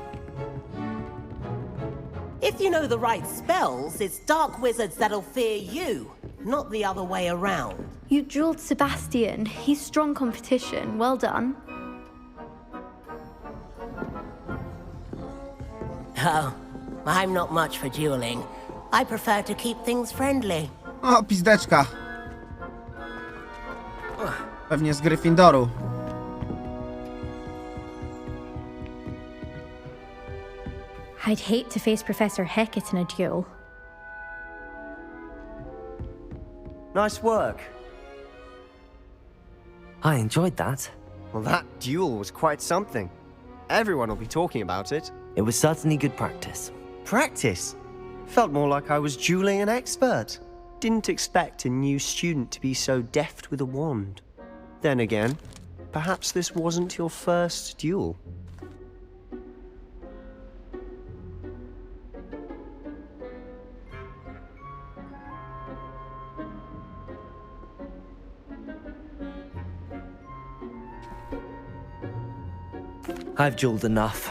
If you know the right spells, it's dark wizards that'll fear you, not the other way around. You drilled Sebastian. He's strong competition. Well done. Oh, I'm not much for dueling. I prefer to keep things friendly. O, pizdeczka. Pewnie z Gryffindoru. I'd hate to face Professor Hecat in a duel. Nice work. I enjoyed that. Well, that duel was quite something. Everyone will be talking about it. It was certainly good practice. Practice? Felt more like I was dueling an expert. Didn't expect a new student to be so deft with a wand. Then again, perhaps this wasn't your first duel. I've dueled enough.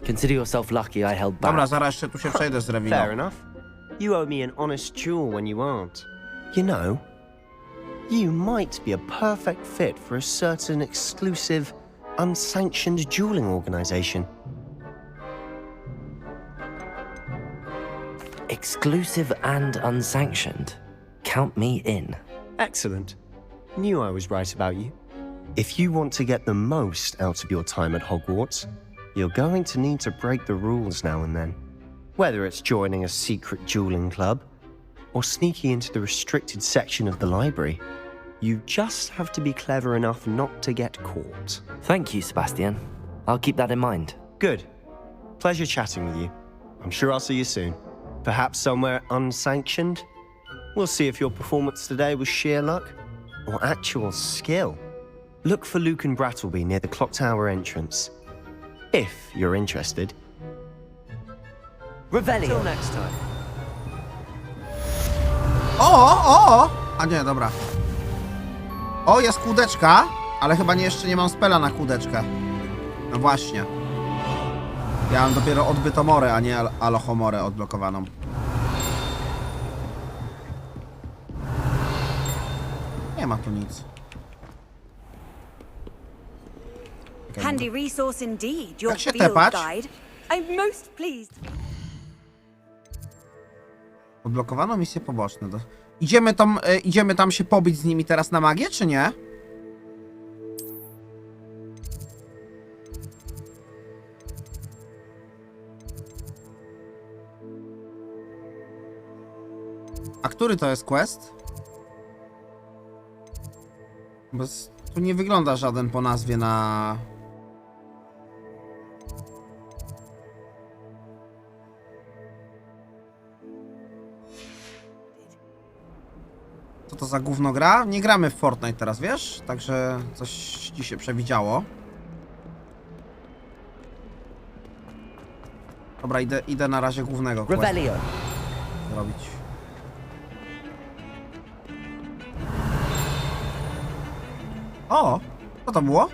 Consider yourself lucky I held back. Dobra, zaraz jeszcze tu się przejdę z Rewino. Fair enough. You owe me an honest duel when you aren't. You know, you might be a perfect fit for a certain exclusive, unsanctioned dueling organization. Exclusive and unsanctioned. Count me in. Excellent. Knew I was right about you. If you want to get the most out of your time at Hogwarts, you're going to need to break the rules now and then. Whether it's joining a secret dueling club, or sneaking into the restricted section of the library, you just have to be clever enough not to get caught. Thank you, Sebastian. I'll keep that in mind. Good. Pleasure chatting with you. I'm sure I'll see you soon. Perhaps somewhere unsanctioned? We'll see if your performance today was sheer luck, or actual skill. Look for Luke and Brattleby near the clock tower entrance. If you're interested. Revelio. Till next time. O! A nie, dobra. O, jest kłódeczka, ale chyba jeszcze nie mam spela na kłódeczkę. No właśnie. Ja mam dopiero odbytomorę, a nie alohomorę odblokowaną. Nie ma tu nic. Handy resource indeed, your Jak się field tepać? guide. I'm most pleased. Odblokowano misje poboczne. Idziemy tam się pobić z nimi teraz na magię, czy nie? A który to jest quest? Tu nie wygląda żaden po nazwie na... Co to za gówno gra? Nie gramy w Fortnite teraz, wiesz? Także coś ci się przewidziało. Dobra, idę na razie głównego questa zrobić. O! Co to było?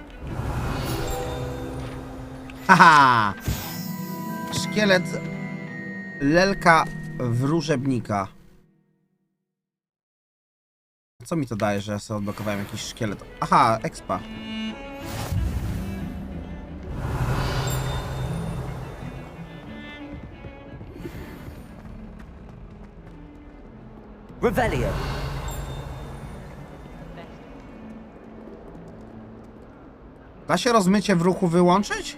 Haha! Szkielet lelka wróżebnika. Co mi to daje, że ja sobie odblokowałem jakiś szkielet? Aha, expa. Revelio. Da się rozmycie w ruchu wyłączyć?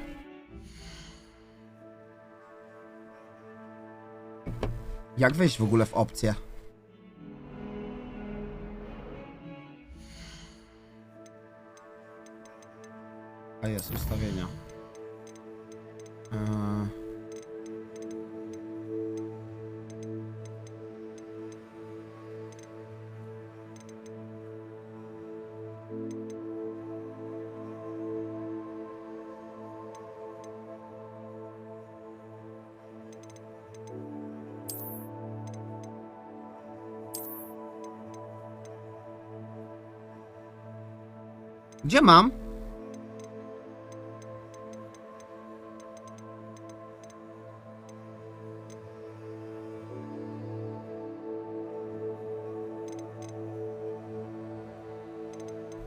Jak wejść w ogóle w opcję? A jest, ustawienia. Gdzie mam?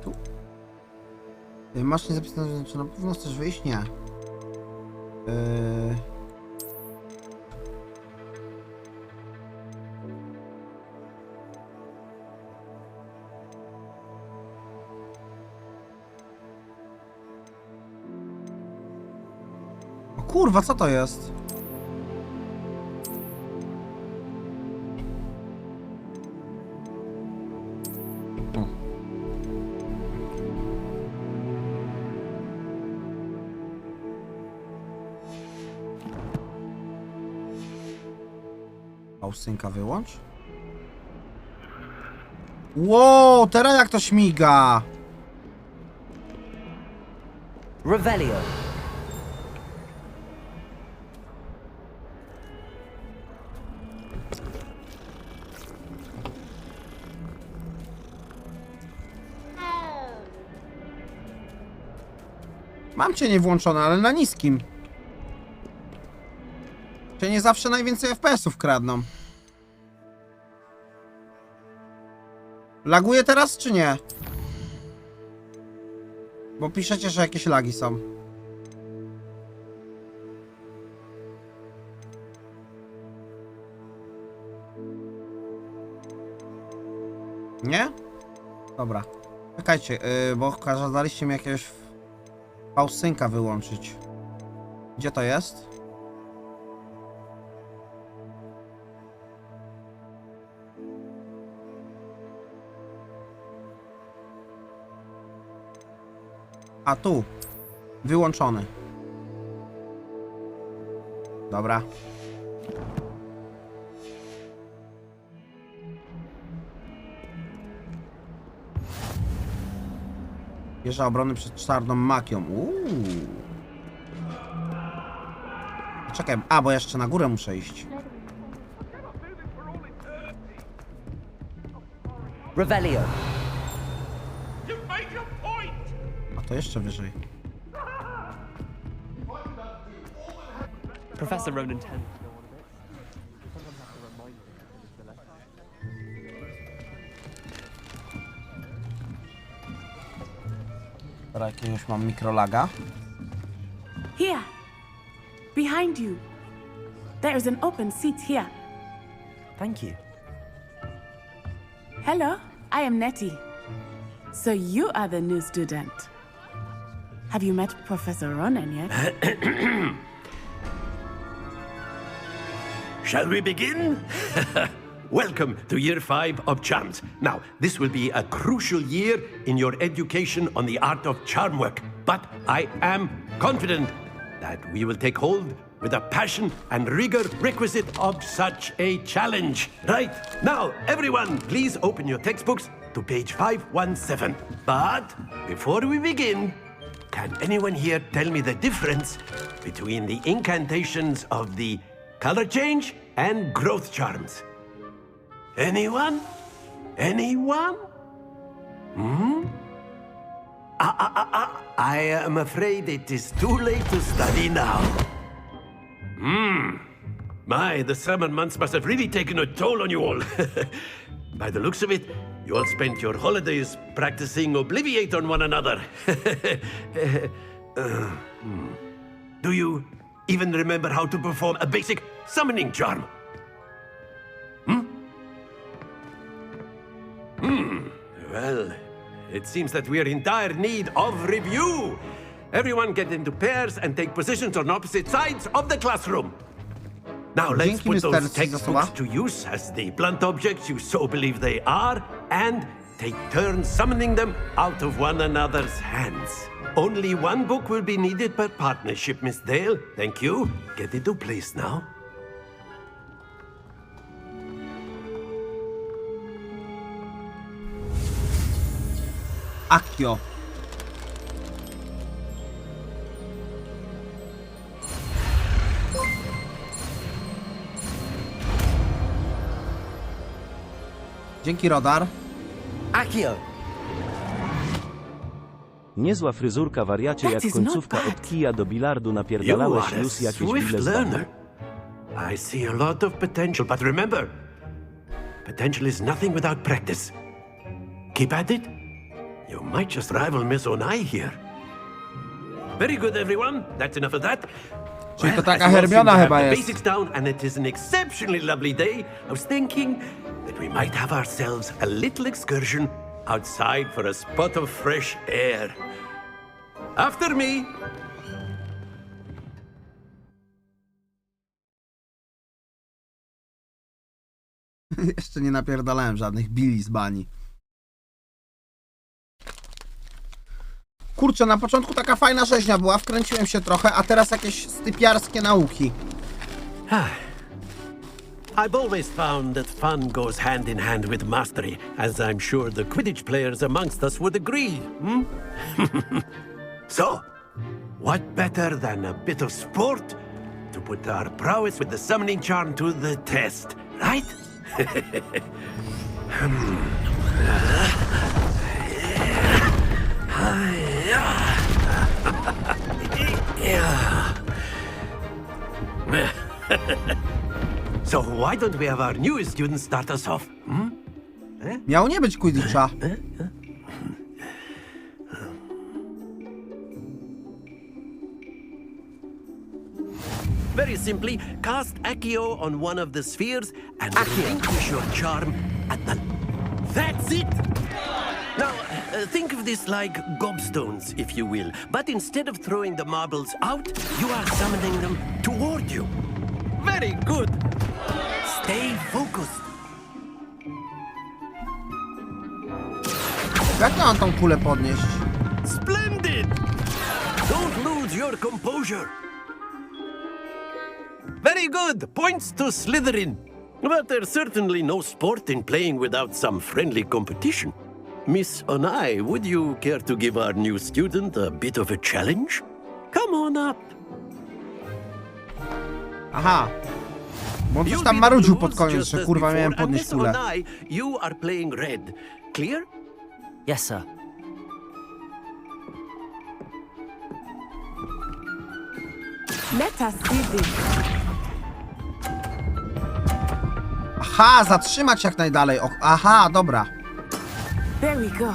Tu. Masz nie zapisane, czy na pewno chcesz wyjść? Nie. Kurwa, co to jest? Pausynka wyłącz. Wow, teraz jak to śmiga. Revelio. Mam cienie włączone, ale na niskim. Cienie zawsze najwięcej FPS-ów kradną. Laguje teraz, czy nie? Bo piszecie, że jakieś lagi są. Nie? Dobra. Czekajcie, bo kazaliście mi jakiegoś pausynka wyłączyć. Gdzie to jest? A tu. Wyłączony. Dobra. Wieża obrony przed czarną makią. Czekaj, bo jeszcze na górę muszę iść. Revelio. A to jeszcze wyżej. Professor Ronan 10. Teraz jakiegoś mam mikrolaga. Here. Behind you. There is an open seat here. Thank you. Hello, I am Nettie. So you are the new student. Have you met Professor Ronan yet? Shall we begin? Welcome to Year 5 of Charms. Now, this will be a crucial year in your education on the art of charm work, but I am confident that we will take hold with the passion and rigor requisite of such a challenge. Right, now, everyone, please open your textbooks to page 517. But before we begin, can anyone here tell me the difference between the incantations of the color change and growth charms? Anyone? Anyone? I am afraid it is too late to study now. My, the summer months must have really taken a toll on you all. By the looks of it, you all spent your holidays practicing Obliviate on one another. Do you even remember how to perform a basic summoning charm? Well, it seems that we are in dire need of review. Everyone get into pairs and take positions on opposite sides of the classroom. Now let's put those textbooks to use as the blunt objects you so believe they are, and take turns summoning them out of one another's hands. Only one book will be needed per partnership, Miss Dale. Thank you. Get into place now. Akio. Dzięki, Rodar. Akio! Niezła fryzurka, wariacie, jak końcówka od kija do bilardu napierdalałeś już jakieś bile zdane. I see a lot of potential, but remember, potential is nothing without practice. Keep at it. You might just rival Miss Zony here. Very good, everyone. That's enough of that. Czyli to taka Hermiona chyba jest. Basics down, and it is an exceptionally lovely day. I was thinking that we might have ourselves a little excursion outside for a spot of fresh air. After me. Jeszcze nie napierdalałem żadnych bili z bani. Kurczę, na początku taka fajna rzeźnia była, wkręciłem się trochę, a teraz jakieś stypiarskie nauki. I've always found that fun goes hand in hand with mastery, as I'm sure the Quidditch players amongst us would agree. So, what better than a bit of sport to put our prowess with the summoning charm to the test, right? So why don't we have our newest student start us off? Miało nie być Quidditcha. Very simply, cast Accio on one of the spheres and relinquish your charm at the... That's it! Now, think of this like gobstones, if you will. But instead of throwing the marbles out, you are summoning them toward you. Very good! Stay focused. Jak mam tą kulę podnieść? Splendid! Don't lose your composure. Very good! Points to Slytherin. But there's certainly no sport in playing without some friendly competition. Miss Onai, would you care to give our new student a bit of a challenge? Come on up. Aha. Bo on coś tam marudził pod koniec, że kurwa miałem podnieść kulę. You are playing red. Clear? Yes, sir. Let us see this. Aha, zatrzymać jak najdalej. Aha, dobra. There we go.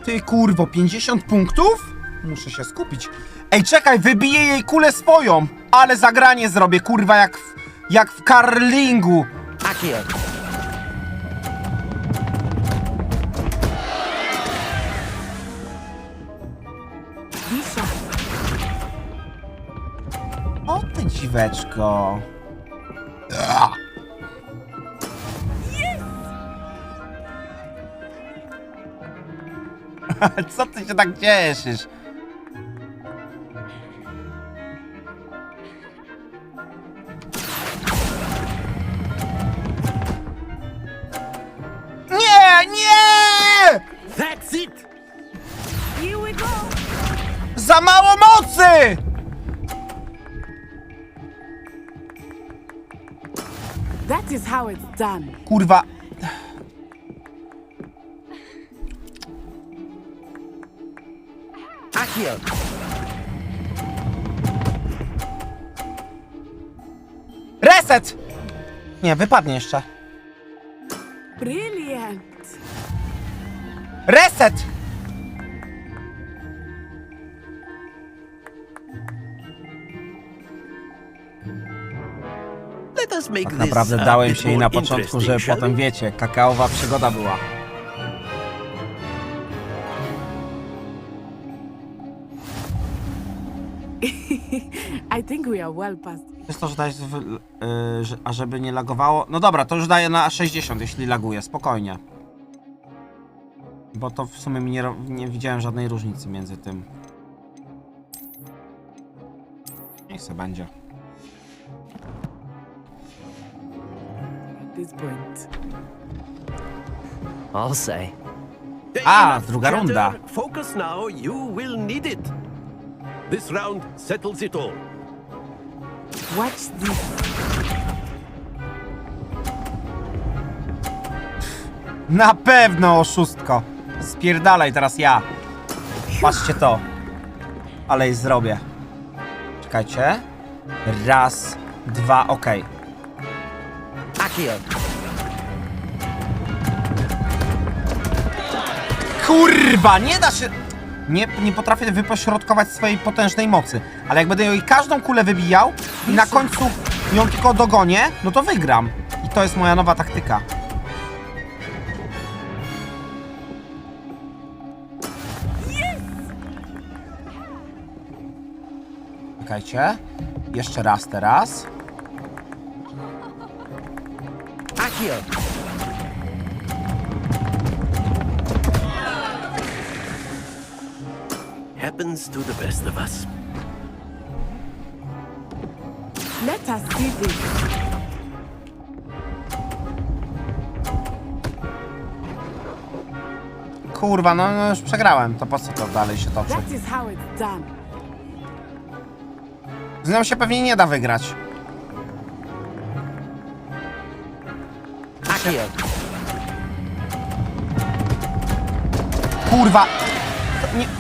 Ty kurwo, 50 punktów? Muszę się skupić. Ej, czekaj, wybiję jej kulę swoją. Ale zagranie zrobię, kurwa, jak w curlingu. Akio! O ty dziweczko. Co ty się tak cieszysz? Nie, nie! That's it! Here we go! Za mało mocy! That is how it's done. Kurwa. Accio! Reset! Nie, wypadnie jeszcze. Brilliant. Reset! Let us make Tak this naprawdę a dałem bit się jej na more początku, interesting, żeby shall potem, we? wiecie, kakaowa przygoda była. I think we are well past. Jest to, że dajesz a żeby nie lagowało... No dobra, to już daję na 60, jeśli laguje, spokojnie. Bo to w sumie nie widziałem żadnej różnicy między tym. Niech se będzie. At this point. I'll say. A, druga runda. Focus now, you will need it. This round settles it all. Watch this. Na pewno, oszustko. Spierdalaj teraz ja. Patrzcie to. Ale jej zrobię. Czekajcie. Raz, dwa, okej. Accio! Kurwa, nie da się... Nie potrafię wypośrodkować swojej potężnej mocy. Ale jak będę jej każdą kulę wybijał i na końcu ją tylko dogonię, no to wygram. I to jest moja nowa taktyka. Czekajcie. Jeszcze raz teraz. Accio! Happens to the best of us. Let us see this. Kurwa, no już przegrałem. To po co to dalej się toczy? That is how it's done. Z nią się pewnie nie da wygrać. Accio! Kurwa!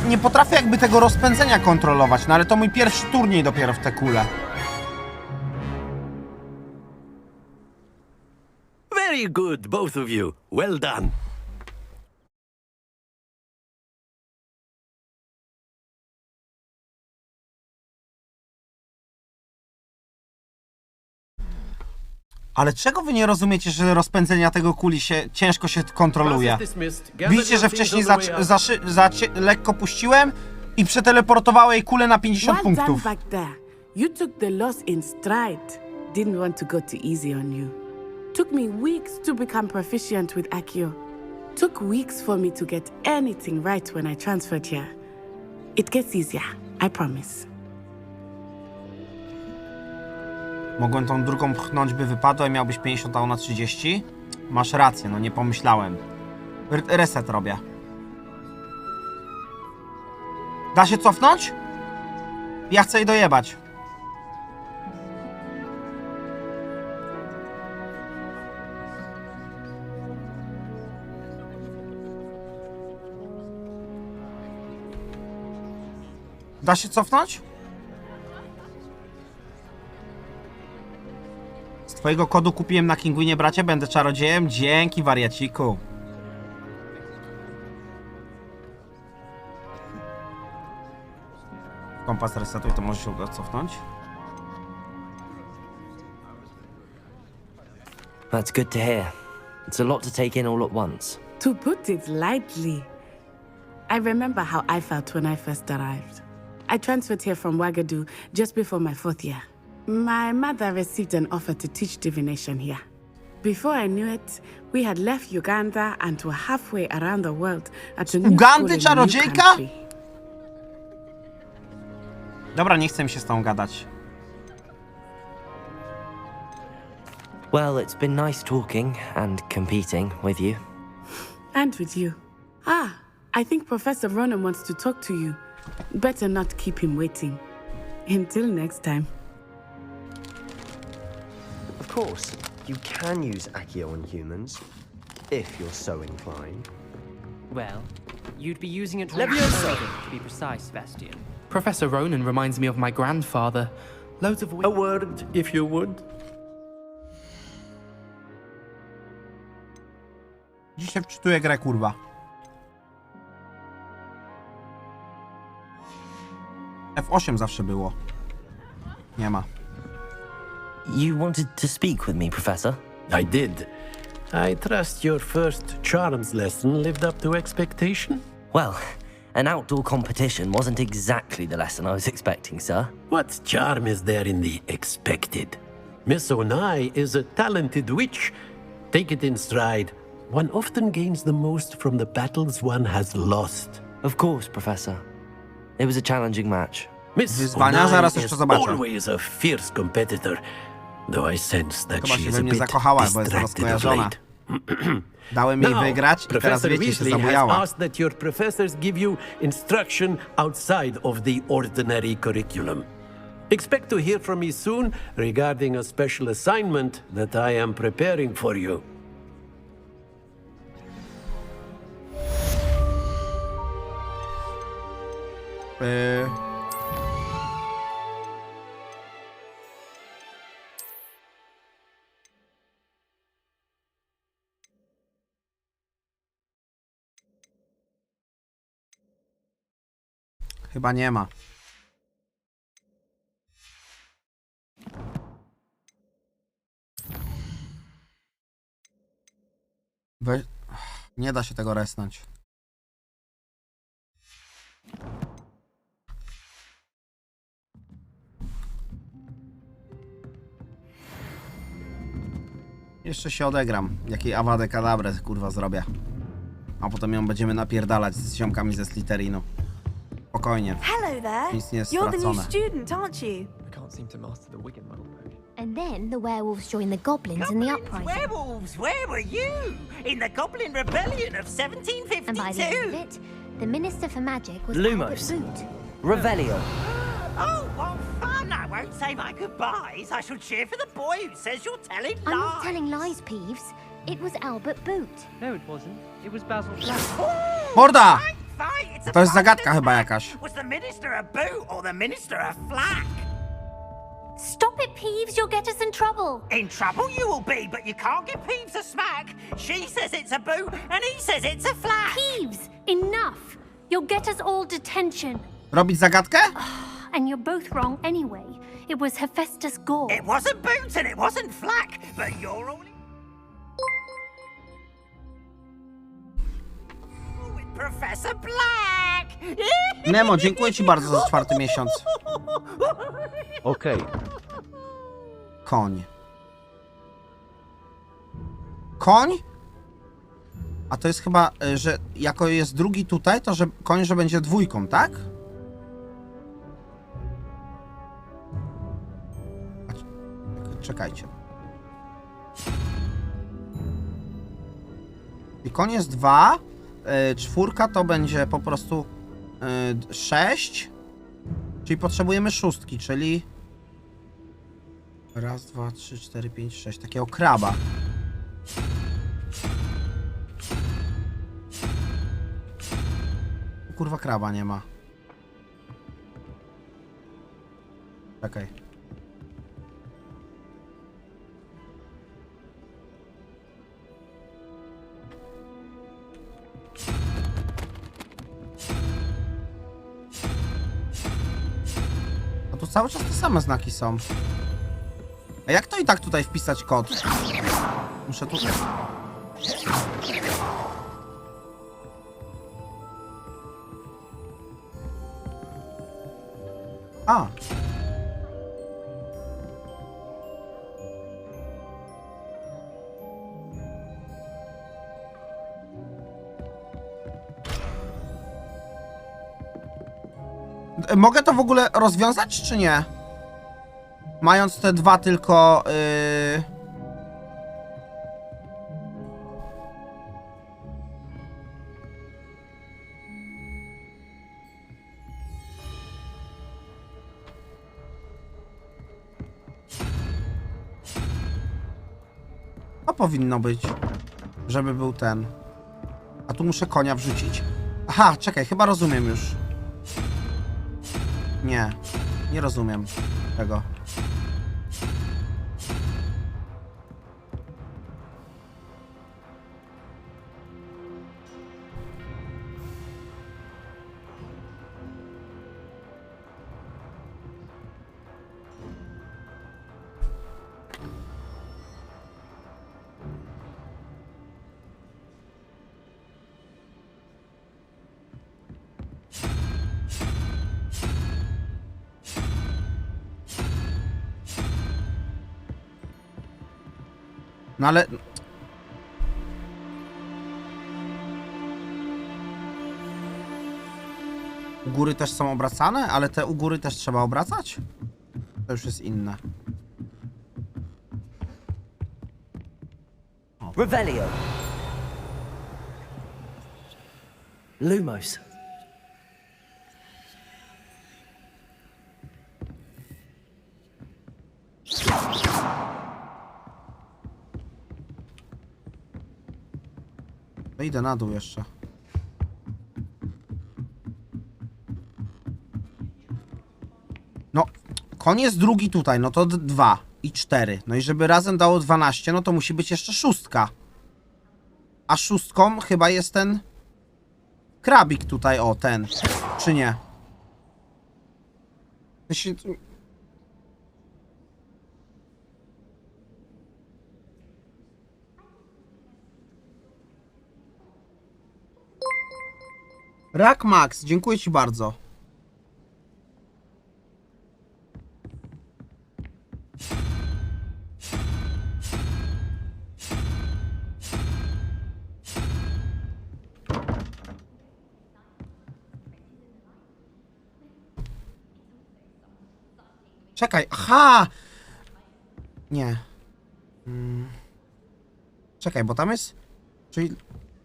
Nie potrafię jakby tego rozpędzenia kontrolować, no ale to mój pierwszy turniej dopiero w te kule. Very good, both of you. Well done. Ale czego wy nie rozumiecie, że rozpędzenia tego kuli się ciężko się kontroluje? Widzicie, że wcześniej lekko puściłem i przeteleportowało jej kulę na 50 Well punktów. done back there. You took the loss in stride. Didn't want to go too easy on you. Took me weeks to become proficient with Accio. Took weeks for me to get anything right when I transferred here. It gets easier, I promise. Mogłem tą drugą pchnąć, by wypadła i miałbyś 50, a ona 30? Masz rację, no nie pomyślałem. Reset robię. Da się cofnąć? Ja chcę jej dojebać. Da się cofnąć? Z twojego kodu kupiłem na Kinguinie, bracie, będę czarodziejem. Dzięki, wariaciku. Kompas resetuj, to może się uda cofnąć. That's good to hear. It's a lot to take in all at once. To put it lightly, I remember how I felt when I first arrived. I transferred here from Wagadu just before my 4th year. My mother received an offer to teach divination here. Before I knew it, we had left Uganda and were halfway around the world at a new school in a new czarodziejka? country. Dobra, nie chcę mi się z tą gadać. Well, it's been nice talking and competing with you. And with you. Ah, I think Professor Ronan wants to talk to you. Better not keep him waiting. Until next time. Of course, you can use Accio on humans, if you're so inclined. Well, you'd be using it to be precise, Sebastian. Professor Ronan reminds me of my grandfather. Loads of... A word, if you would. Dzisiaj wczytuję grę, kurwa. F8 zawsze było. Nie ma. You wanted to speak with me, Professor? I did. I trust your first charms lesson lived up to expectation? Well, an outdoor competition wasn't exactly the lesson I was expecting, sir. What charm is there in the expected? Miss Zony is a talented witch. Take it in stride. One often gains the most from the battles one has lost. Of course, Professor. It was a challenging match. Miss Zony is always a fierce competitor, though I sense that she is a bit distracted of late. Dałem jej wygrać i teraz wiecie, się Weasley zabujała. has asked that your professors give you instruction outside of the ordinary curriculum. Expect to hear from me soon regarding a special assignment that I am preparing for you. Chyba nie ma. Nie da się tego resnąć. Jeszcze się odegram. Jakiej awadę kadabrę, kurwa, zrobię. A potem ją będziemy napierdalać z ziomkami ze Slytherinu. Spokojnie. Hello there. Nic nie jest You're the new stracone. student, aren't you? I can't seem to master the Wigan model potion. And then the werewolves joined the goblins in the uprising. Werewolves, where were you? In the Goblin Rebellion of 1752. And by the end of it, the Minister for Magic was Lumos. Albert Boot. Revelio. Oh, what fun! I won't say my goodbyes. I shall cheer for the boy who says you're telling lies. I'm not telling lies, Peeves. It was Albert Boot. No, it wasn't. It was Basil Flack. Morda! Fight, it's To jest a zagadka chyba jakaś. Was the minister a boot or the minister a flack? Stop it, Peeves. You'll get us in trouble. In trouble you will be, but you can't give Peeves a smack. She says it's a boot and he says it's a flack. Peeves, enough. You'll get us all detention. Robić zagadkę? And you're both wrong anyway. It was Hephaestus Gore. It wasn't boot and it wasn't flack, but you're all... with Professor Black! Nemo, dziękuję ci bardzo za 4. miesiąc. Okej. Koń. Koń? A to jest chyba, że jako jest drugi tutaj, to że koń, że będzie 2, tak? Czekajcie. I koń jest 2, 4 to będzie po prostu 6, czyli potrzebujemy 6, czyli 1, 2, 3, 4, 5, 6, takiego kraba. Kurwa, kraba nie ma. Czekaj. A tu cały czas te same znaki są. A jak to i tak tutaj wpisać kod? Muszę tu... A. Mogę to w ogóle rozwiązać, czy nie? Mając te 2 tylko... powinno być, żeby był ten. A tu muszę konia wrzucić. Aha, czekaj, chyba rozumiem już. Nie, nie rozumiem tego. No ale... U góry też są obracane? Ale te u góry też trzeba obracać? To już jest inne. Revelio. Lumos. No idę na dół jeszcze. No, koń jest drugi tutaj, no to 2 i 4. No i żeby razem dało 12, no to musi być jeszcze 6. A 6 chyba jest ten krabik tutaj, o ten. Czy nie? Rak Max, dziękuję ci bardzo. Czekaj, aha! Nie. Czekaj, bo tam jest... Czyli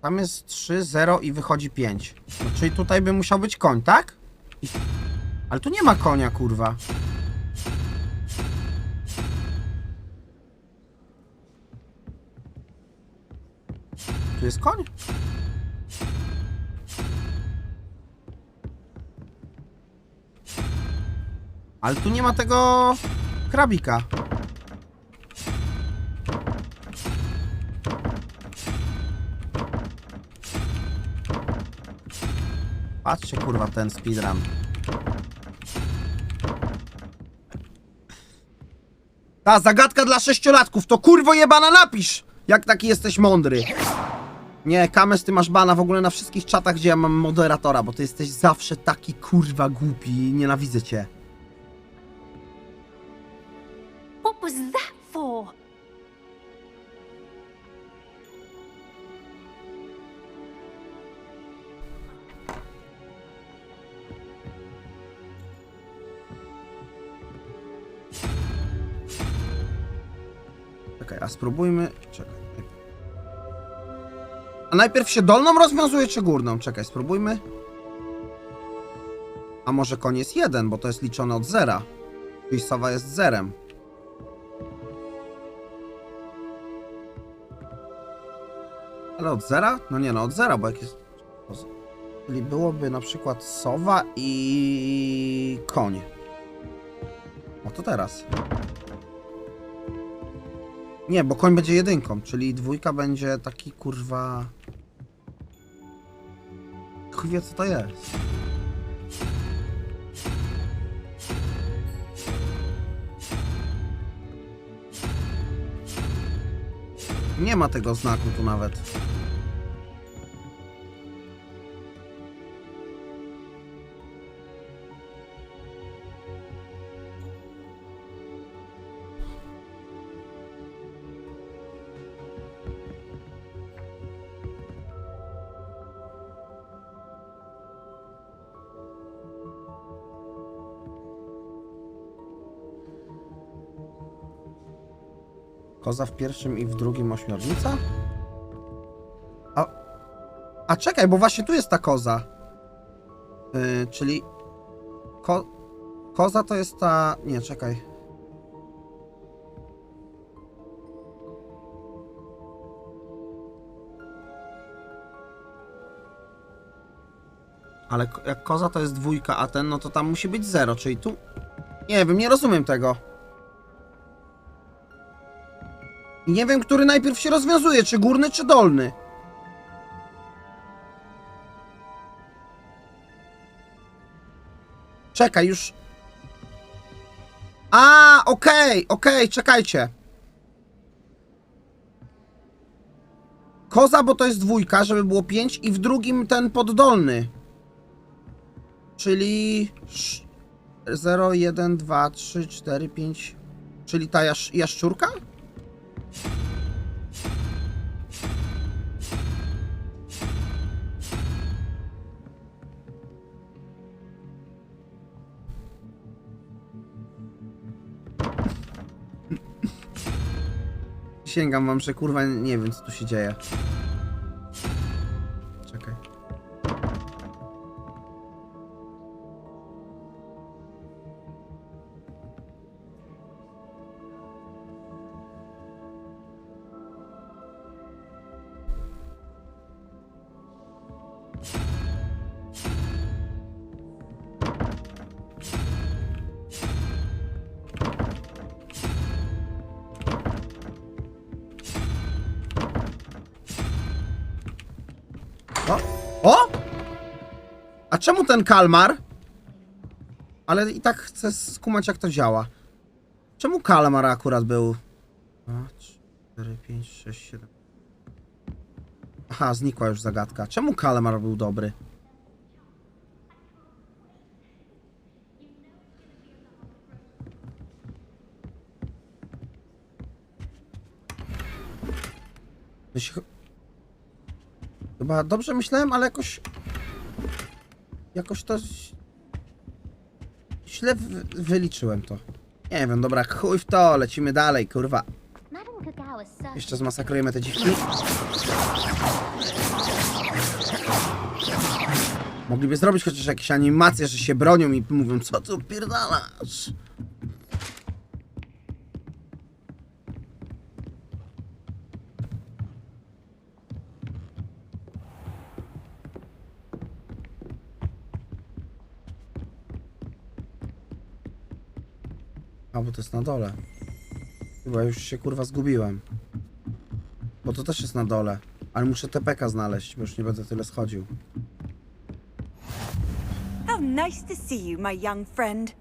tam jest 3, 0 i wychodzi 5. No, czyli tutaj by musiał być koń, tak? Ale tu nie ma konia, kurwa. Tu jest koń? Ale tu nie ma tego krabika. Patrzcie, kurwa, ten speedrun. Ta zagadka dla 6-latków, to kurwo jebana napisz! Jak taki jesteś mądry. Nie, Kames, ty masz bana w ogóle na wszystkich czatach, gdzie ja mam moderatora, bo ty jesteś zawsze taki kurwa głupi i nienawidzę cię. What was that for? Czekaj, a spróbujmy... Czekaj. A najpierw się dolną rozwiązuje, czy górną? Czekaj, spróbujmy. A może koń jest 1, bo to jest liczone od 0. Czyli sowa jest 0. Ale od 0? No nie, no od 0, bo jak jest... Czyli byłoby na przykład sowa i koń. No to teraz. Nie, bo koń będzie 1, czyli 2 będzie taki kurwa... Chuj wie co to jest. Nie ma tego znaku tu nawet. Koza w pierwszym i w drugim ośmiornica? A czekaj, bo właśnie tu jest ta koza. Czyli... Koza to jest ta... Nie, czekaj. Ale jak koza to jest 2, a ten, no to tam musi być 0, czyli tu... Nie wiem, nie rozumiem tego. I nie wiem, który najpierw się rozwiązuje, czy górny, czy dolny. Czekaj, już... A, okej, czekajcie. Koza, bo to jest 2, żeby było 5 i w drugim ten poddolny. Czyli... 0, 1, 2, 3, 4, 5... Czyli ta jaszczurka? Sięgam wam, że kurwa nie wiem, co tu się dzieje. Czekaj. O! A czemu ten kalmar? Ale i tak chcę skumać, jak to działa. Czemu kalmar akurat był? 2, 4, 5, 6, 7. Aha, znikła już zagadka. Czemu kalmar był dobry? Chyba dobrze myślałem, ale jakoś to źle wyliczyłem to. Nie wiem, dobra, chuj w to, lecimy dalej, kurwa. Jeszcze zmasakrujemy te dziwki. Mogliby zrobić chociaż jakieś animacje, że się bronią i mówią, co tu pierdalasz? A, bo to jest na dole. Chyba już się kurwa zgubiłem. Bo to też jest na dole. Ale muszę TPK znaleźć, bo już nie będę tyle schodził. How nice to see you, my young friend.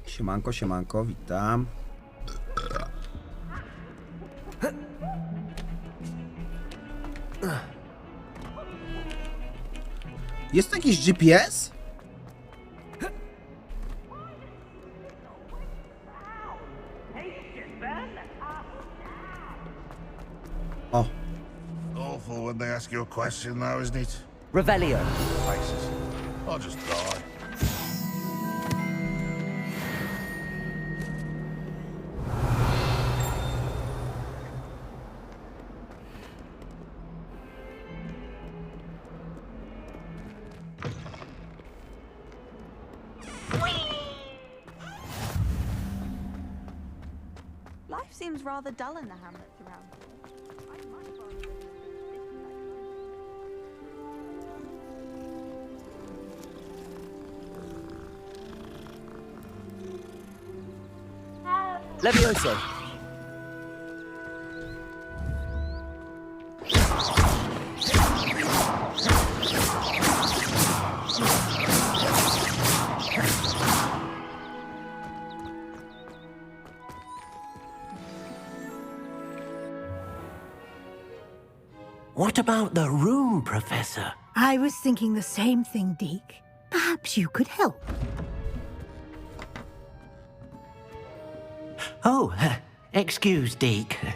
Siemanko, siemanko, witam. Jest tu jakiś GPS? O. Awful when they ask you a question now, isn't it? Revelio. Faces. I'll just die. Life seems rather dull in the hamlets around here. Levioso. What about the room, Professor? I was thinking the same thing, Deke. Perhaps you could help. Oh, excuse, Deke.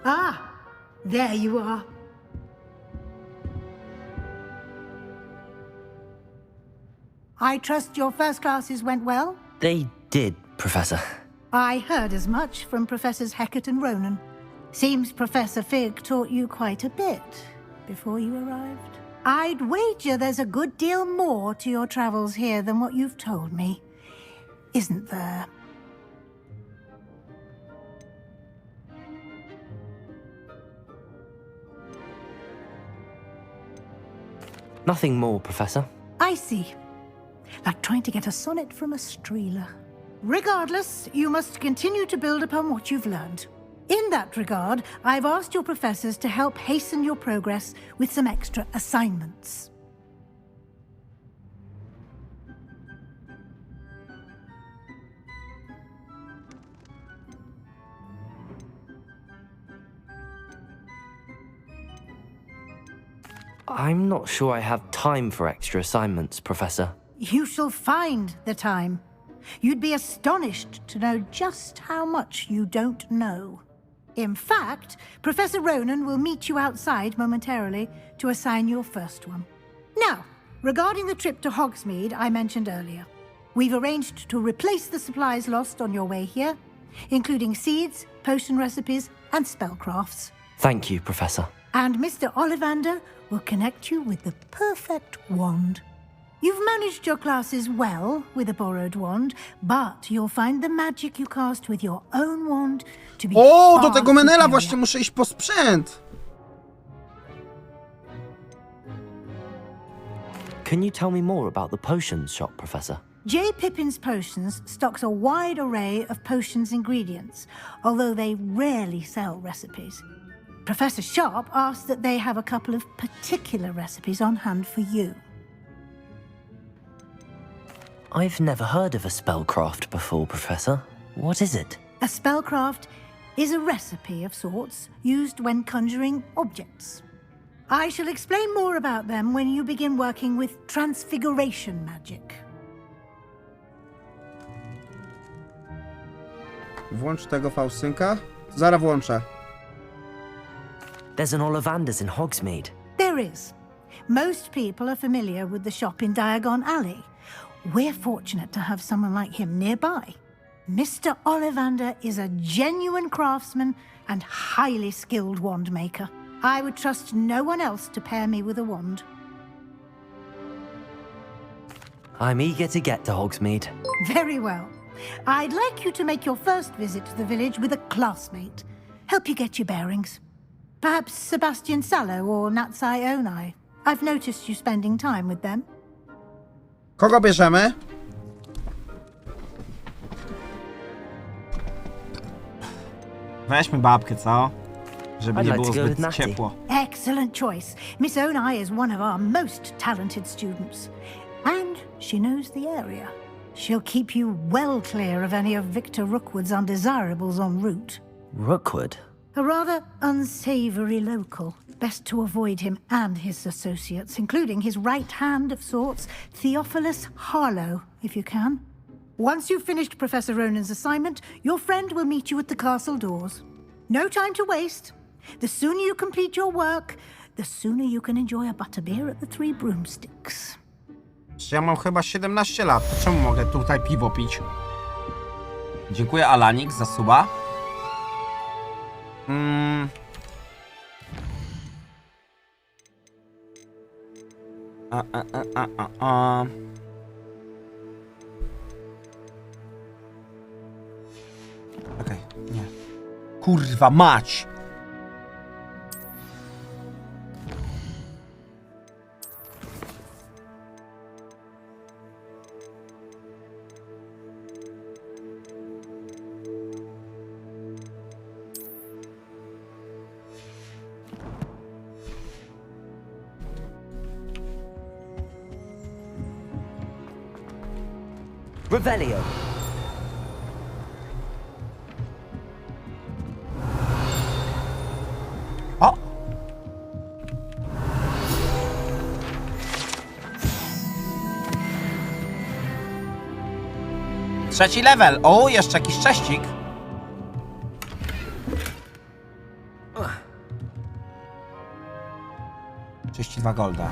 Ah, there you are. I trust your first classes went well? They did, Professor. I heard as much from Professors Hecat and Ronan. Seems Professor Fig taught you quite a bit before you arrived. I'd wager there's a good deal more to your travels here than what you've told me, isn't there? Nothing more, Professor. I see. Like trying to get a sonnet from a streeler. Regardless, you must continue to build upon what you've learned. In that regard, I've asked your professors to help hasten your progress with some extra assignments. I'm not sure I have time for extra assignments, Professor. You shall find the time. You'd be astonished to know just how much you don't know. In fact, Professor Ronan will meet you outside momentarily to assign your first one. Now, regarding the trip to Hogsmeade I mentioned earlier, we've arranged to replace the supplies lost on your way here, including seeds, potion recipes, and spellcrafts. Thank you, Professor. And Mr. Ollivander will connect you with the perfect wand. You've managed your classes well with a borrowed wand, but you'll find the magic you cast with your own wand to be O, do far tego Menela superior. właśnie muszę iść po sprzęt. Can you tell me more about the potions shop, Professor? J. Pippin's Potions stocks a wide array of potions ingredients, although they rarely sell recipes. Professor Sharp asked that they have a couple of particular recipes on hand for you. I've never heard of a spellcraft before, Professor. What is it? A spellcraft is a recipe of sorts used when conjuring objects. I shall explain more about them when you begin working with transfiguration magic. Włącz tego Faustynka. Zaraz włączę. There's an Ollivander's in Hogsmeade. There is. Most people are familiar with the shop in Diagon Alley. We're fortunate to have someone like him nearby. Mr. Ollivander is a genuine craftsman and highly skilled wand maker. I would trust no one else to pair me with a wand. I'm eager to get to Hogsmeade. Very well. I'd like you to make your first visit to the village with a classmate. Help you get your bearings. Perhaps Sebastian Sallow or Natsai Onai. I've noticed you spending time with them. Kogo bierzemy? Weźmy babkę, co? Żeby nie było zbyt ciepło. Excellent choice. Miss Onai is one of our most talented students. And she knows the area. She'll keep you well clear of any of Victor Rookwood's undesirables en route. Rookwood? A rather unsavory local. Best to avoid him and his associates, including his right hand of sorts, Theophilus Harlow, if you can. Once you've finished Professor Ronan's assignment, your friend will meet you at the castle doors. No time to waste. The sooner you complete your work, the sooner you can enjoy a butterbeer at the Three Broomsticks. Ja mam chyba 17 lat. Czemu mogę tutaj piwo pić? Dziękuję Alanik za suba. Okej, nie. Kurwa mać! Revelio. O! Trzeci level. O, jeszcze jakiś cześcik. Cześci 2 golda.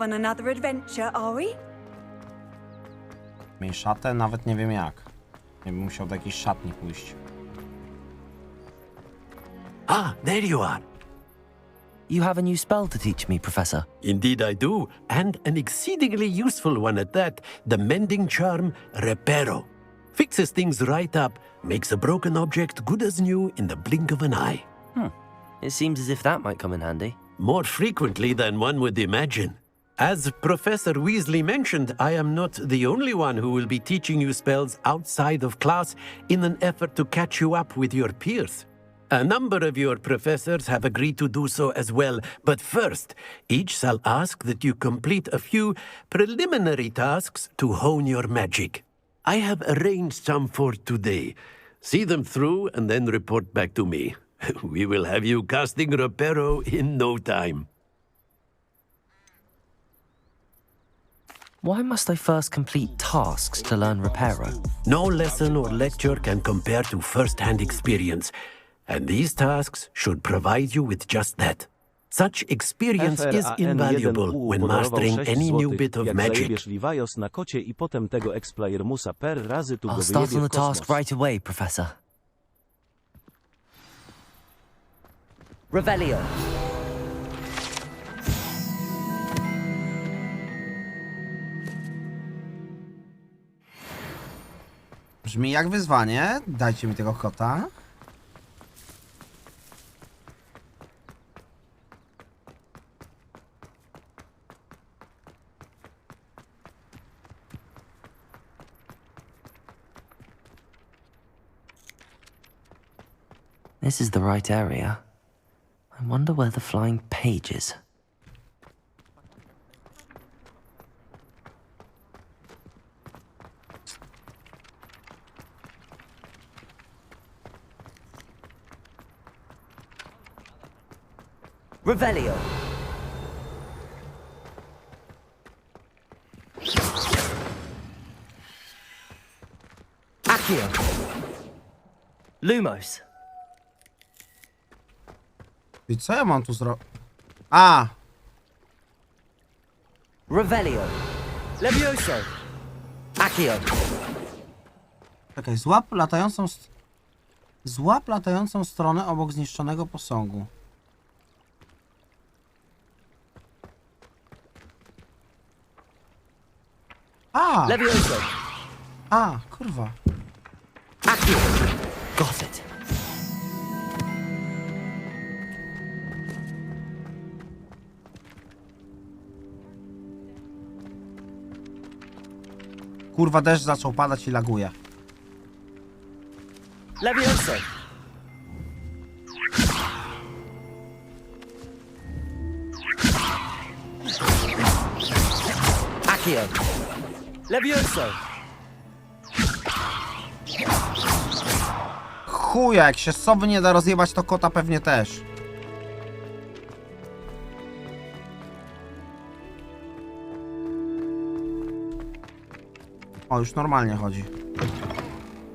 off on another adventure, are we? Miej szatę, nawet nie wiem jak. Nie bym musiał do jakiejś szatni pójść. Ah, there you are. You have a new spell to teach me, Professor. Indeed I do, and an exceedingly useful one at that. The mending charm, Reparo. Fixes things right up, makes a broken object good as new in the blink of an eye. It seems as if that might come in handy. More frequently than one would imagine. As Professor Weasley mentioned, I am not the only one who will be teaching you spells outside of class in an effort to catch you up with your peers. A number of your professors have agreed to do so as well, but first, each shall ask that you complete a few preliminary tasks to hone your magic. I have arranged some for today. See them through and then report back to me. We will have you casting Reparo in no time. Why must I first complete tasks to learn Reparo? No lesson or lecture can compare to first-hand experience, and these tasks should provide you with just that. Such experience is invaluable when mastering any new bit of magic. Na kocie i potem tego Expelliarmusa per razy tu go I'll start wyjebie on w the task kosmos. right away, Professor. Revelio. Brzmi jak wyzwanie. Dajcie mi tego kota. This is the right area. I wonder where the flying page is. Revelio. Accio. Lumos. I co ja mam tu zrobić? A! Revelio. Levioso. Accio. Czekaj, złap latającą stronę obok zniszczonego posągu. A! Levioso. A, kurwa. Accio. Got it. Kurwa, deszcz zaczął padać i laguje. Levioso. Accio. Levioso. Chuja, jak się sowy nie da rozjebać, to kota pewnie też. O, już normalnie chodzi.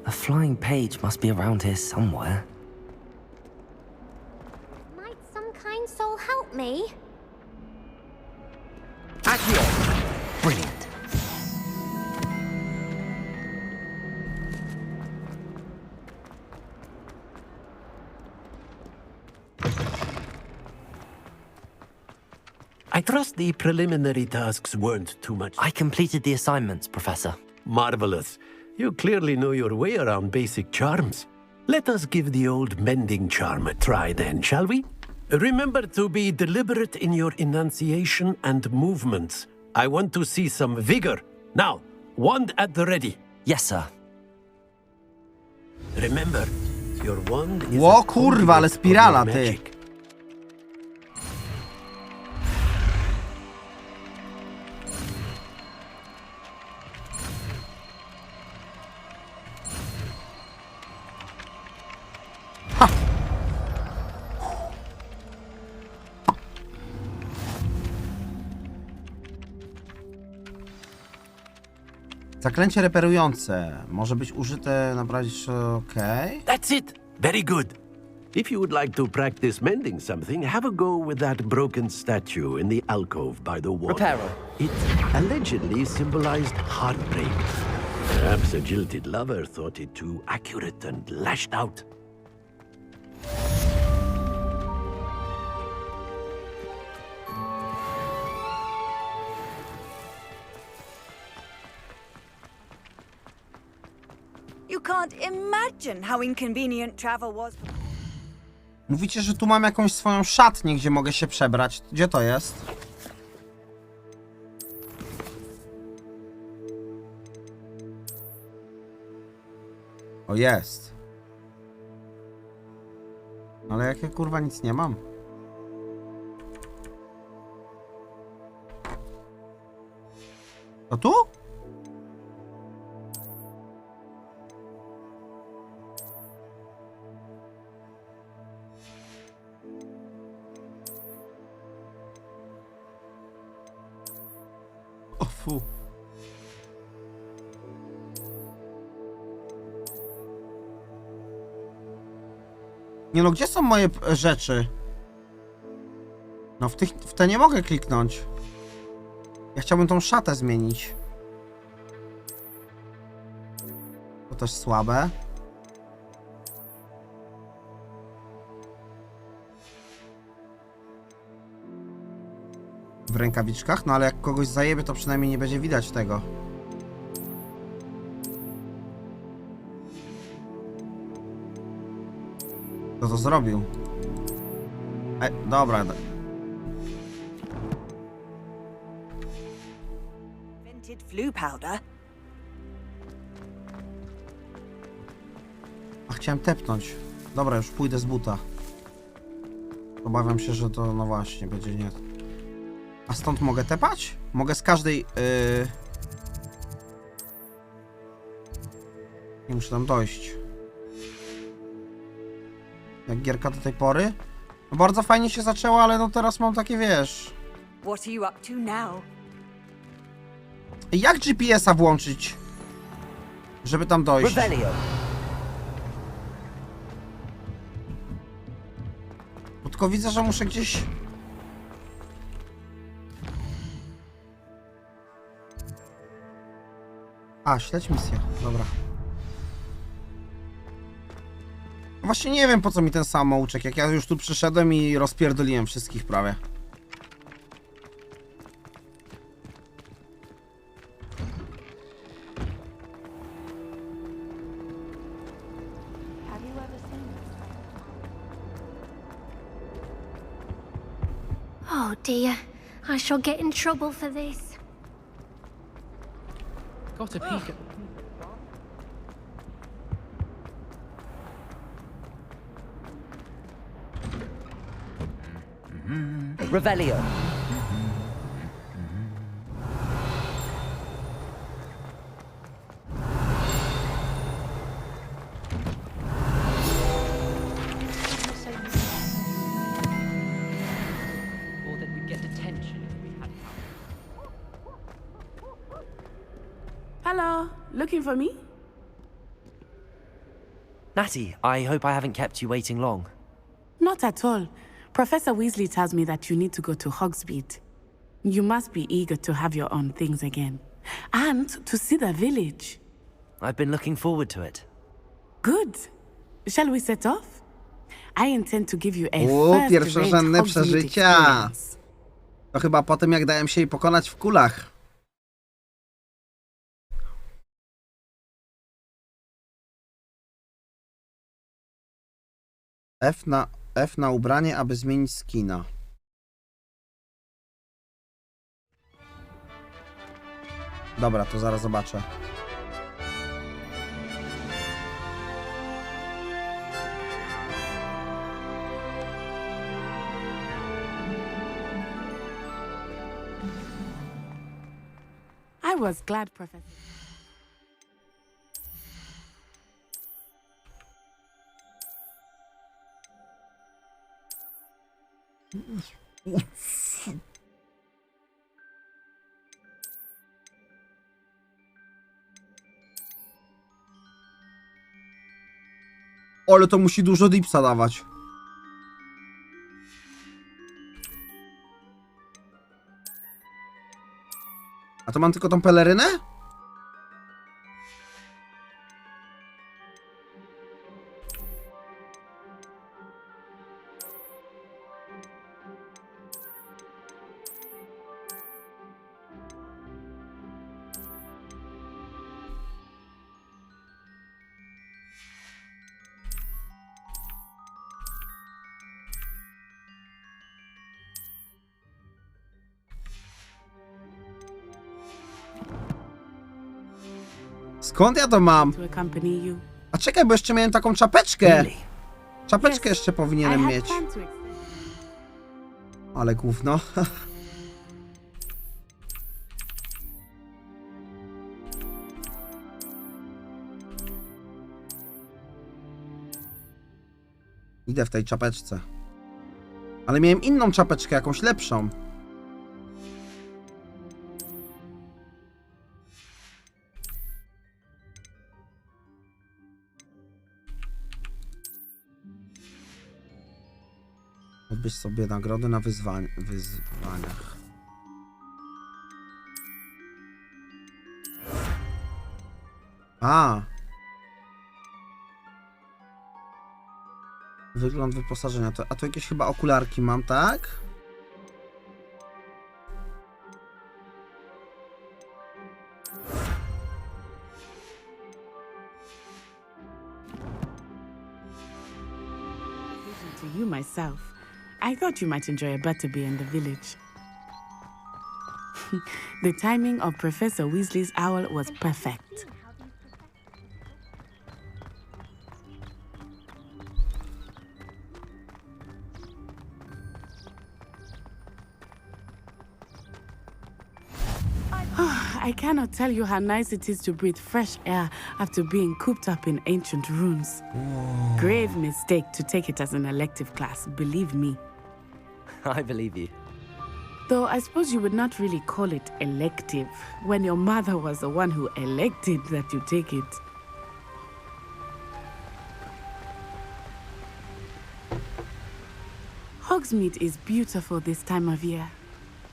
A flying page must be around here somewhere. Might some kind soul help me? Accio. Brilliant. I trust the preliminary tasks weren't too much. I completed the assignments, Professor. Marvelous. You clearly know your way around basic charms. Let us give the old mending charm a try then, shall we? Remember to be deliberate in your enunciation and movements. I want to see some vigor. Now, wand at the ready. Yes, sir. Remember, your wand is Ło a kurwa, ale conduit of spirala, your ty. magic. Zaklęcie reperujące. Może być użyte, naprawdę okej. That's it. Very good. If you would like to practice mending something, have a go with that broken statue in the alcove by the wall. Reparo. It allegedly symbolized heartbreak. Perhaps a jilted lover thought it too accurate and lashed out. You can't imagine how inconvenient travel was. Mówicie, że tu mam jakąś swoją szatnię, gdzie mogę się przebrać. Gdzie to jest? O, jest. Ale jak ja kurwa nic nie mam. To tu? O fu. Nie no, gdzie są moje rzeczy? No w te nie mogę kliknąć. Ja chciałbym tą szatę zmienić. To też słabe. W rękawiczkach? No ale jak kogoś zajebie, to przynajmniej nie będzie widać tego. Kto to zrobił? Dobra. Invented flu powder. A chciałem tepnąć. Dobra, już pójdę z buta. Obawiam się, że to no właśnie będzie nie. A stąd mogę tepać? Mogę z każdej... Nie muszę tam dojść. Jak gierka do tej pory? No bardzo fajnie się zaczęła, ale no teraz mam takie, wiesz... What are you up to now? Jak GPS-a włączyć? Żeby tam dojść? Rebellion. Bo tylko widzę, że muszę gdzieś... A, śledź misję. Dobra. Właśnie nie wiem, po co mi ten samouczek, jak ja już tu przyszedłem i rozpierdoliłem wszystkich prawie. Oh dear, I shall get in trouble for this. Got a peek at... Revelio. Or that we'd get detention if we had Hello, looking for me? Natty, I hope I haven't kept you waiting long. Not at all. Professor Weasley tells me that you need to go to Hogsmeade. You must be eager to have your own things again. And to see the village. I've been looking forward to it. Good. Shall we set off? I intend to give you a Pierwszorzędne przeżycia. To chyba po tym, jak dałem się jej pokonać w kulach. F na ubranie, aby zmienić skina. Dobra, to zaraz zobaczę. I was glad, Professor. Ale to musi dużo dipsa dawać. to mam tylko tą pelerynę? Skąd ja to mam? A czekaj, bo jeszcze miałem taką czapeczkę. Czapeczkę jeszcze powinienem mieć. Ale gówno. Idę w tej czapeczce. Ale miałem inną czapeczkę, jakąś lepszą. Odbierz sobie nagrody na wyzwaniach. A. Wygląd wyposażenia. A to jakieś chyba okularki mam, tak? To you myself. I thought you might enjoy a butterbeer in the village. The timing of Professor Weasley's owl was perfect. I cannot tell you how nice it is to breathe fresh air after being cooped up in ancient ruins. Whoa. Grave mistake to take it as an elective class, believe me. I believe you. Though I suppose you would not really call it elective when your mother was the one who elected that you take it. Hogsmeade is beautiful this time of year.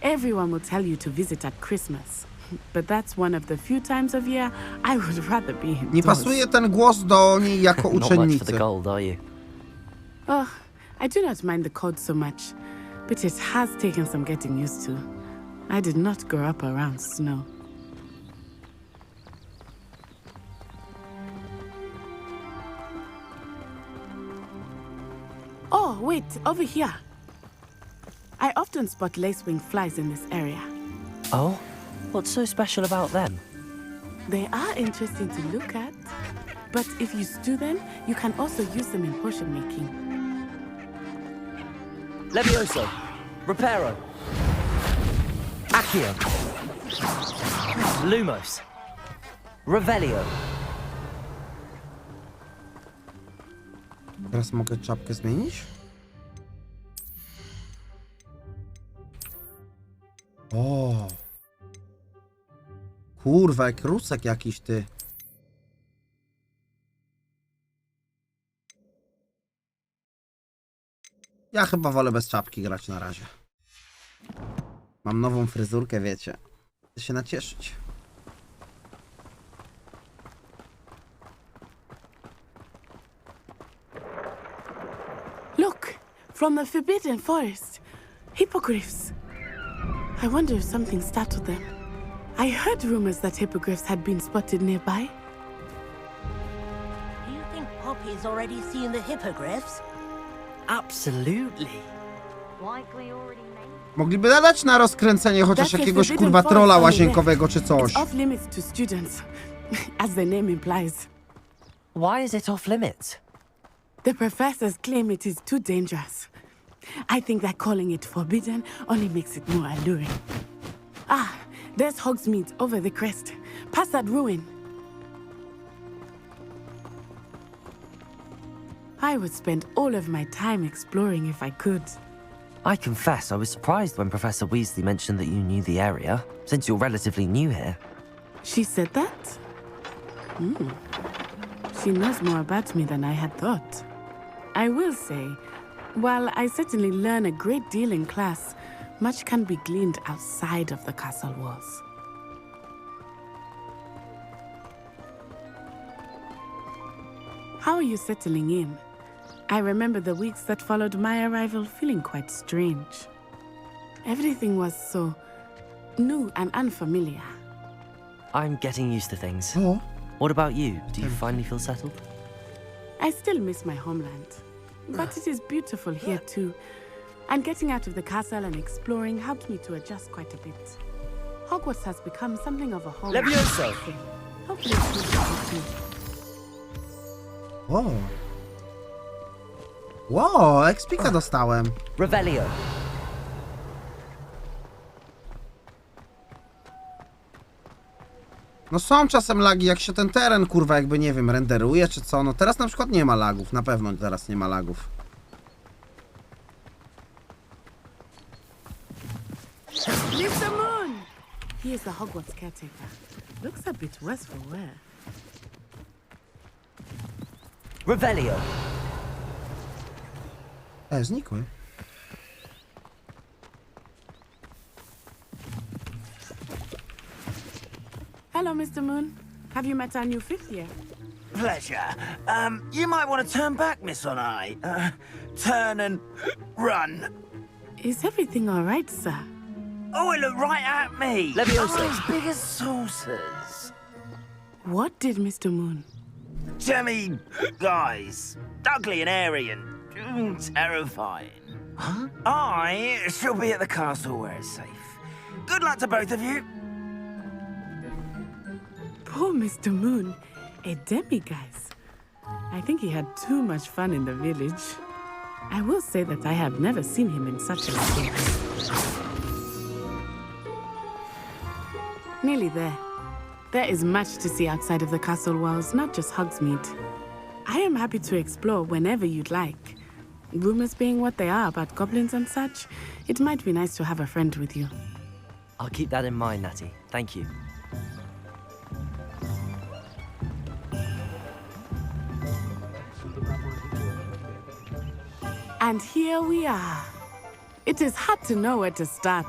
Everyone will tell you to visit at Christmas. But that's one of the few times of year I would rather be indoors. Nie pasuje ten głos do niej jako Not much for uczennicy. the gold, are you? Oh, I do not mind the cold so much, but it has taken some getting used to. I did not grow up around snow. Oh, wait, over here. I often spot lacewing flies in this area. Oh? What's so special about them? They are interesting to look at, but if you stew them, you can also use them in potion making. Levioso. Reparo. Accio. Lumos. Revelio. Teraz mogę czapkę zmienić? O. Kurwa, jak rusek jakiś, ty. Ja chyba wolę bez czapki grać na razie. Mam nową fryzurkę, wiecie. Chcę się nacieszyć. Look, from the Forbidden Forest. Hippogriffs. I wonder if something startled them. I heard rumors that hippogriffs had been spotted nearby. Do you think Poppy's already seen the hippogriffs? Absolutely. Likely already made. Mogliby dać na rozkręcenie chociaż jakiegoś kurwa trolla łazienkowego czy coś. It's off limits to students, as the name implies. Why is it off limits? The professors claim it is too dangerous. I think that calling it forbidden only makes it more alluring. Ah, there's Hogsmeade over the crest, past that ruin. I would spend all of my time exploring if I could. I confess I was surprised when Professor Weasley mentioned that you knew the area, since you're relatively new here. She said that? She knows more about me than I had thought. I will say, while I certainly learn a great deal in class, much can be gleaned outside of the castle walls. How are you settling in? I remember the weeks that followed my arrival feeling quite strange. Everything was so new and unfamiliar. I'm getting used to things. Oh. What about you? Do you finally feel settled? I still miss my homeland, but it is beautiful here too. And getting out of the castle and exploring helped me to adjust quite a bit. Hogwarts has become something of a home. Levioso! Hopefully it's not too. Wow. Wow, ekspika dostałem. Revelio. No są czasem lagi, jak się ten teren, kurwa, jakby, nie wiem, renderuje czy co. No teraz na przykład nie ma lagów, na pewno teraz nie ma lagów. Mr. Moon! He is the Hogwarts caretaker. Looks a bit worse for wear. Revelio. Znikły. Hello, Mr. Moon. Have you met our new fifth year? Pleasure. You might want to turn back, Miss Zony. Turn and run. Is everything all right, sir? Oh, it looked right at me. Levioso. Eyes big as saucers. What did Mr. Moon? Jemmy, guys. Ugly and airy and terrifying. Huh? I shall be at the castle where it's safe. Good luck to both of you. Poor Mr. Moon. A demiguise. I think he had too much fun in the village. I will say that I have never seen him in such a state. Nearly there. There is much to see outside of the castle walls, not just Hogsmeade. I am happy to explore whenever you'd like. Rumors being what they are about goblins and such, it might be nice to have a friend with you. I'll keep that in mind, Natty. Thank you. And here we are. It is hard to know where to start.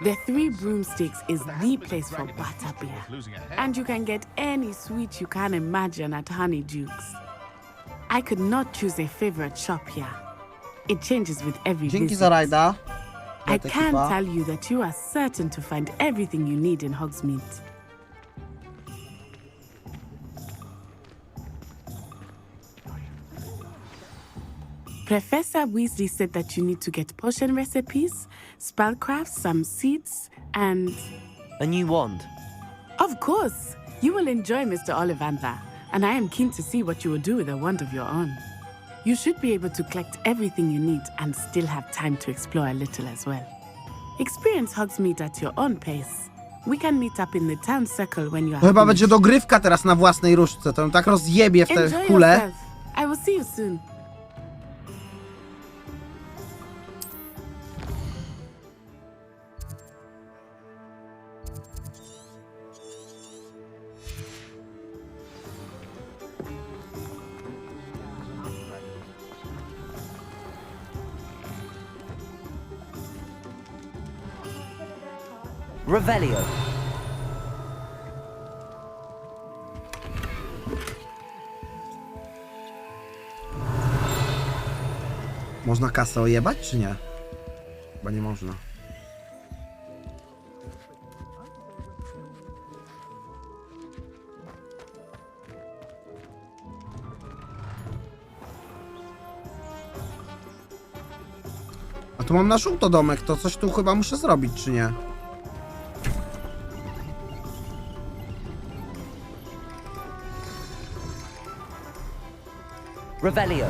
The Three Broomsticks is the place for butterbeer. And you can get any sweet you can imagine at Honeydukes. I could not choose a favorite shop here. It changes with every Dzięki visit. za rajda. I can tell you that you are certain to find everything you need in Hogsmeade. Professor Weasley said that you need to get potion recipes, spellcrafts, some seeds, and... A new wand. Of course! You will enjoy Mr. Ollivander, and I am keen to see what you will do with a wand of your own. You should be able to collect everything you need and still have time to explore a little as well. Experience Hogsmeade at your own pace. We can meet up in the town circle when you are... To chyba będzie dogrywka teraz na własnej różdżce, to ją tak rozjebie w tę Enjoy kulę. yourself. I will see you soon. Revelio. Można kasę ojebać, czy nie? Chyba nie można. A tu mam na żółto domek, to coś tu chyba muszę zrobić, czy nie? Revelio.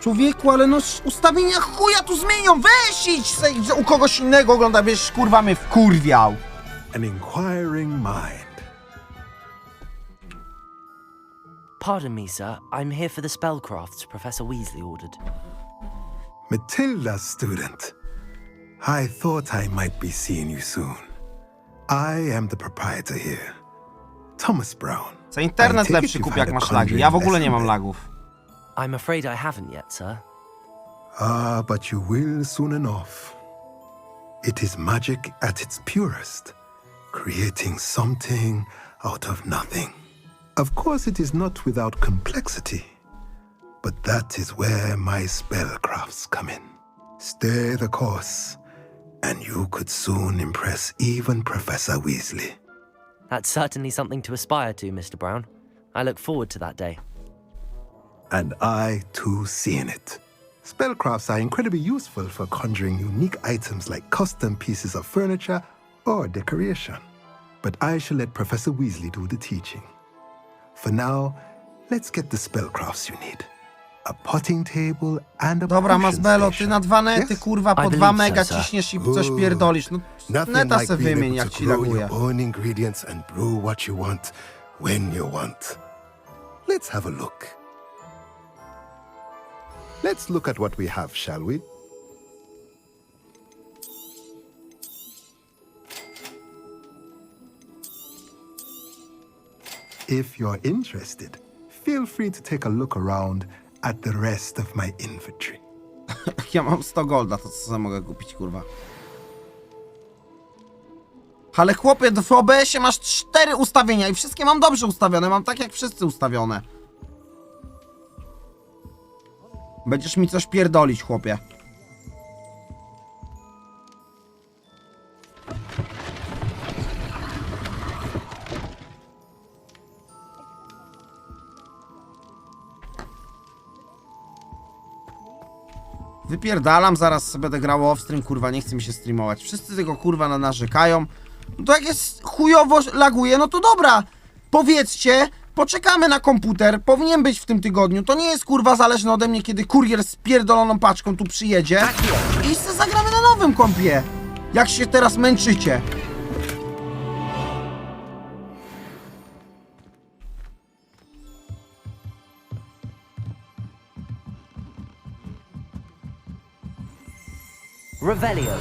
Człowieku, ale no ustawienia chuja tu zmienią, weź idź se, u kogoś innego ogląda, wiesz, kurwa mnie wkurwiał. An inquiring mind. Pardon me, sir. I'm here for the spellcrafts Professor Weasley ordered. Matilda's student. I thought I might be seeing you soon. I am the proprietor here, Thomas Brown. Co internet lepszy kup jak masz lagi. Ja w ogóle nie mam lagów. I'm afraid I haven't yet, sir. Ah, but you will soon enough. It is magic at its purest, creating something out of nothing. Of course, it is not without complexity, but that is where my spellcrafts come in. Stay the course, and you could soon impress even Professor Weasley. That's certainly something to aspire to, Mr. Brown. I look forward to that day. And I, too, see in it. Spellcrafts are incredibly useful for conjuring unique items like custom pieces of furniture or decoration. But I shall let Professor Weasley do the teaching. For now, let's get the spellcrafts you need. A potting table and a Dobra, potion Mazbelo, ty station. na 2 nety, Yes? kurwa, po 2 mega ciśniesz i coś pierdolisz. No, Nothing neta like se being wymień, able jak to ci grow laguje. your own ingredients and brew what you want when you want. Let's have a look. Let's look at what we have, shall we? If you're interested, feel free to take a look around at the rest of my inventory. Ja mam 100 golda, to co sobie mogę kupić, kurwa. Ale chłopie, w OBS-ie masz 4 ustawienia i wszystkie mam dobrze ustawione, mam tak jak wszyscy ustawione. Będziesz mi coś pierdolić, chłopie. Wypierdalam, zaraz sobie będę grał off-stream, kurwa, nie chce mi się streamować. Wszyscy tego, kurwa, narzekają. No to jak jest chujowo laguje, no to dobra. Powiedzcie, poczekamy na komputer, powinien być w tym tygodniu. To nie jest, kurwa, zależne ode mnie, kiedy kurier z pierdoloną paczką tu przyjedzie. I se zagramy na nowym kompie. Jak się teraz męczycie. Revelio.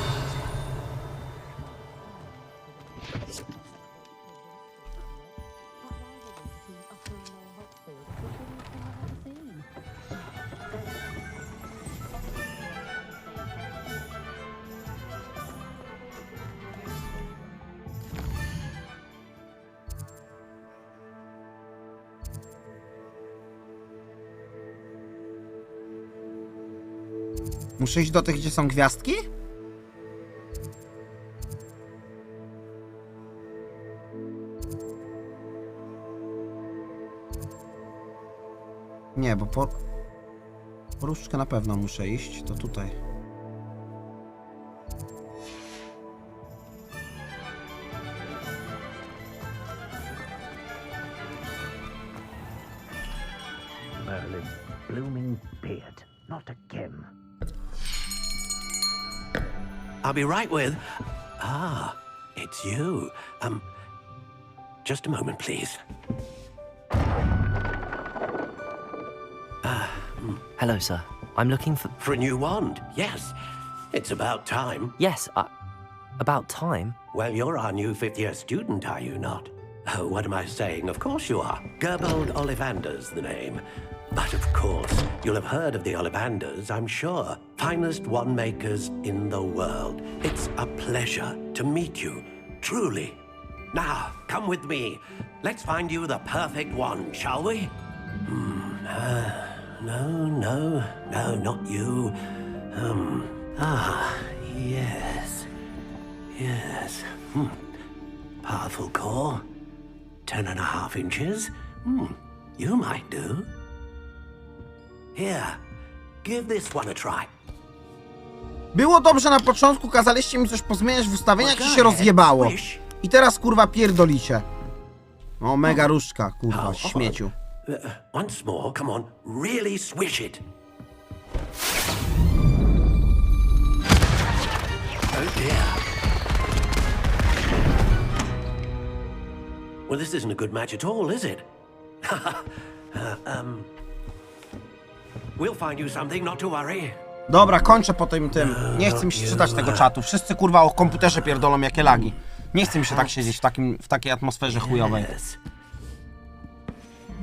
Muszę iść do tych, gdzie są gwiazdki? Nie, bo po różdżkę na pewno muszę iść, to tutaj. Merlin, blooming beard, not again. I'll be right with... Ah, it's you. Just a moment, please. Hello, sir. I'm looking for... For a new wand, yes. It's about time. Yes, about time? Well, you're our new 5th-year student, are you not? Oh, what am I saying? Of course you are. Gerbold Ollivander's the name. But of course, you'll have heard of the Ollivanders, I'm sure. Finest wand makers in the world. It's a pleasure to meet you, truly. Now, come with me. Let's find you the perfect wand, shall we? No, not you. Yes. Powerful core. 10.5 inches. You might do. Here, give this one a try. Było dobrze na początku, kazaliście mi coś pozmieniać w ustawieniach i się rozjebało. I teraz, kurwa, pierdolicie. O, mega różdżka, kurwa, śmieciu. Once more, come on, really swish it. Oh dear. Well, this isn't a good match at all, is it? We'll find you something, not to worry. Dobra, kończę po tym. Nie chce mi się czytać tego czatu. Wszyscy, kurwa, o komputerze pierdolą, jakie lagi. Nie chce mi się tak siedzieć w takiej atmosferze chujowej.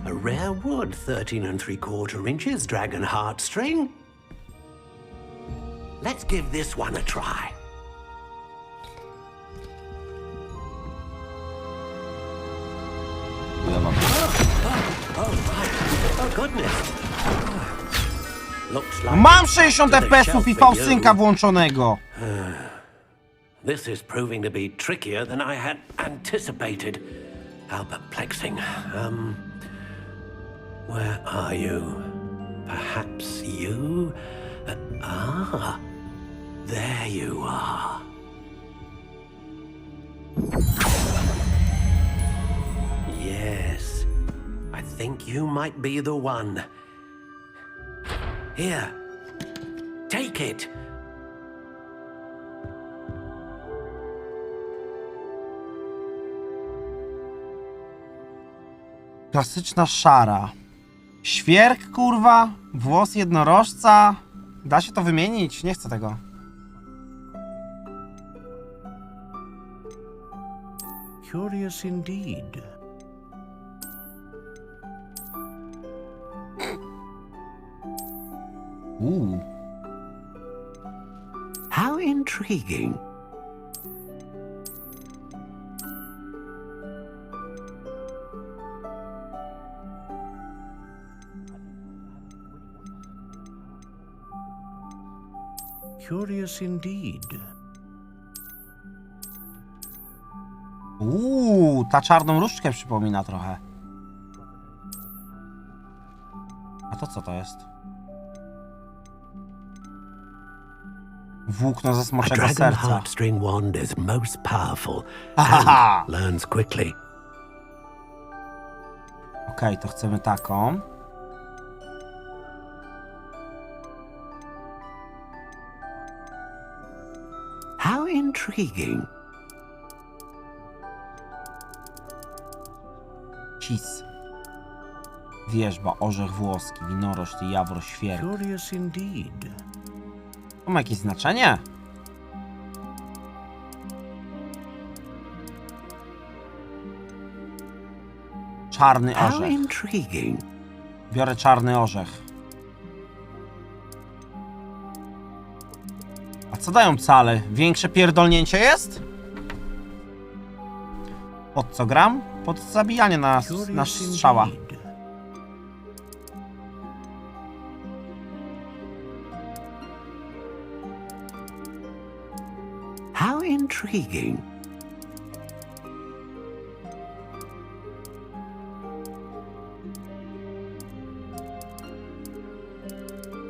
A rare wood, 13 3/4 inches, dragon heartstring. Let's give this one a try. Oh goodness. Looks like Mam 60 FPS-ów i V-Synca włączonego. This is proving to be trickier than I had anticipated. How perplexing. Where are you? Perhaps you? There you are. Yes, I think you might be the one. Here, take it. Klasyczna szara. Świerk, kurwa? Włos jednorożca? Da się to wymienić? Nie chcę tego. Curious indeed. How intriguing. Curious indeed. Ta czarną różdżkę przypomina trochę. A to co to jest? Włókno ze A smoczego dragon serca. heartstring wand is most powerful Aha. and learns quickly. Okej, to chcemy taką. How intriguing. Cis. Wierzba, orzech włoski, winorośl i jawro świerk. Curious indeed. To ma jakieś znaczenie? Czarny How orzech. intriguing. Biorę czarny orzech. A co dają cale? Większe pierdolnięcie jest? Pod co gram? Pod zabijanie na strzała. How intriguing.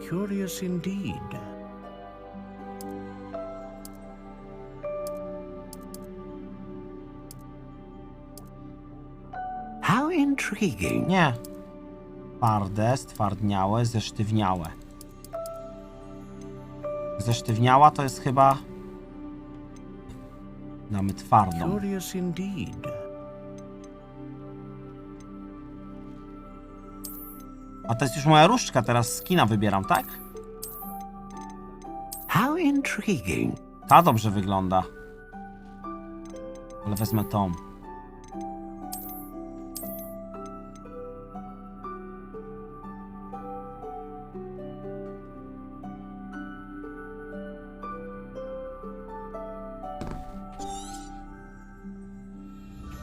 Curious indeed. How intriguing. Nie. Twarde, stwardniałe, zesztywniałe. Zesztywniała to jest chyba... Damy twardą. Curious indeed. A to jest już moja różdżka, teraz skina wybieram, tak? How intriguing. Ta dobrze wygląda. Ale wezmę tą.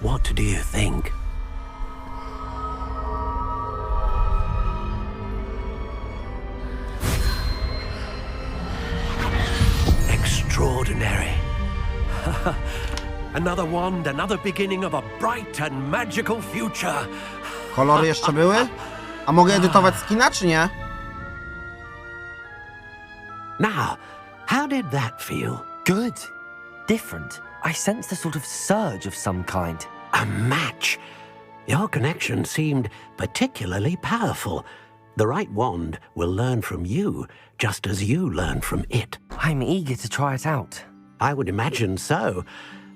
What do you think? Extraordinary. Another wand, another beginning of a bright and magical future. Kolory jeszcze były? A mogę edytować skina, czy nie? Now, how did that feel? Good. Different. I sensed a sort of surge of some kind. A match. Your connection seemed particularly powerful. The right wand will learn from you, just as you learn from it. I'm eager to try it out. I would imagine so.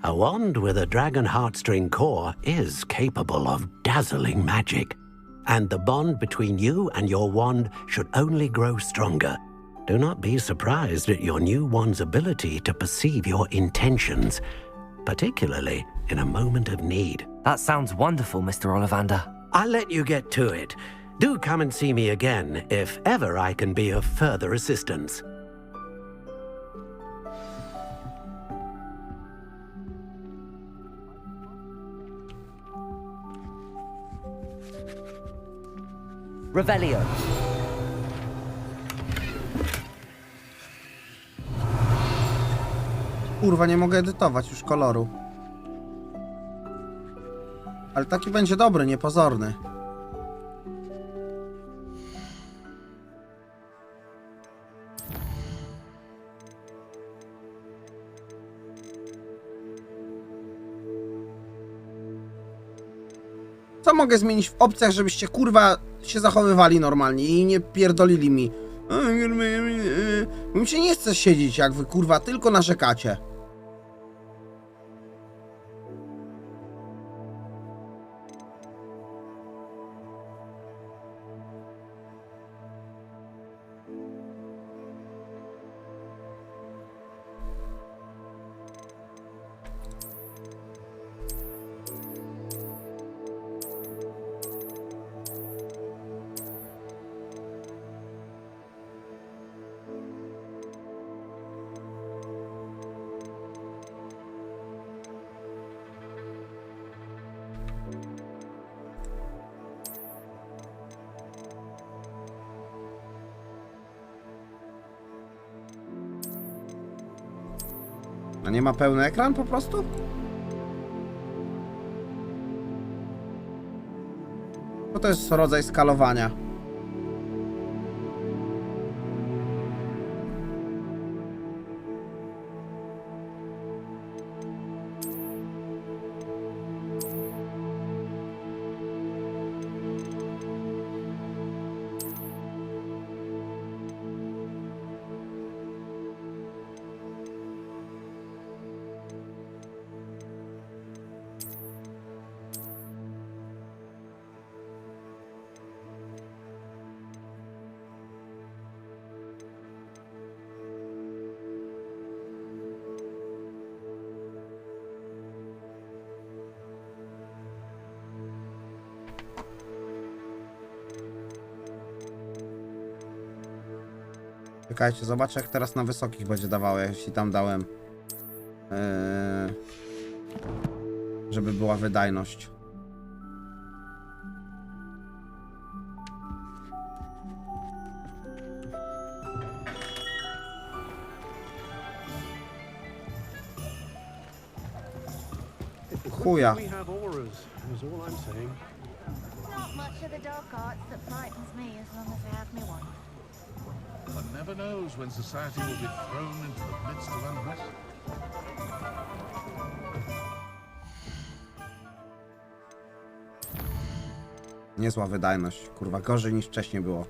A wand with a dragon heartstring core is capable of dazzling magic. And the bond between you and your wand should only grow stronger. Do not be surprised at your new wand's ability to perceive your intentions, particularly in a moment of need. That sounds wonderful, Mr. Ollivander. I'll let you get to it. Do come and see me again if ever I can be of further assistance. Revelio. Kurwa, nie mogę edytować już koloru. Ale taki będzie dobry, niepozorny. Co mogę zmienić w opcjach, żebyście kurwa się zachowywali normalnie i nie pierdolili mi? Mi się nie chce siedzieć, jak wy kurwa tylko narzekacie. A nie ma pełny ekran po prostu? Bo to jest rodzaj skalowania. Czekajcie, zobaczę jak teraz na wysokich będzie dawało, jeśli tam dałem żeby była wydajność. Chuja. We have auras, is all I'm saying. Not much of the dark arts that frightens me as long as I have me one. One never knows when society will be thrown into the midst of unrest. Niezła wydajność, kurwa, gorzej niż wcześniej było.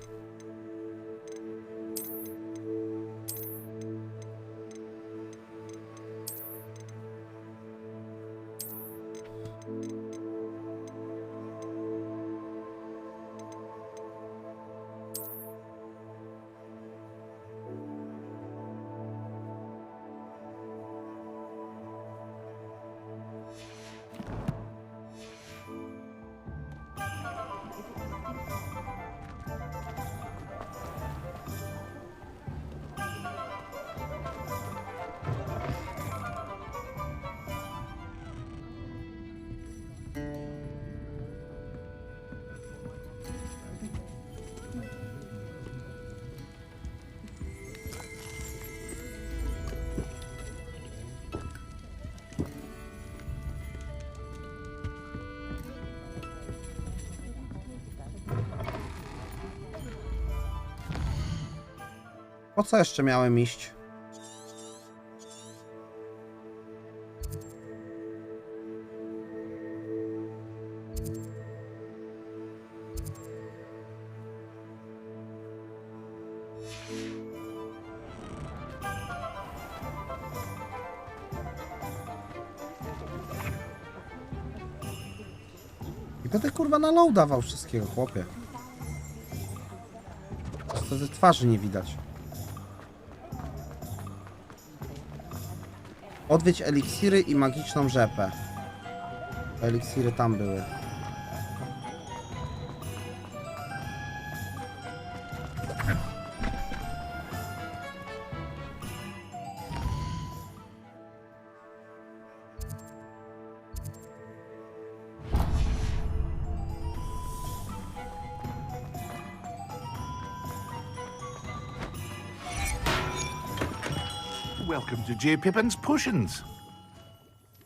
Po co jeszcze miałem iść? I będę kurwa na low dawał wszystkiego, chłopie. Wtedy twarzy nie widać. Odwiedź eliksiry i magiczną rzepę. Eliksiry tam były. welcome to J. Pippin's Potions.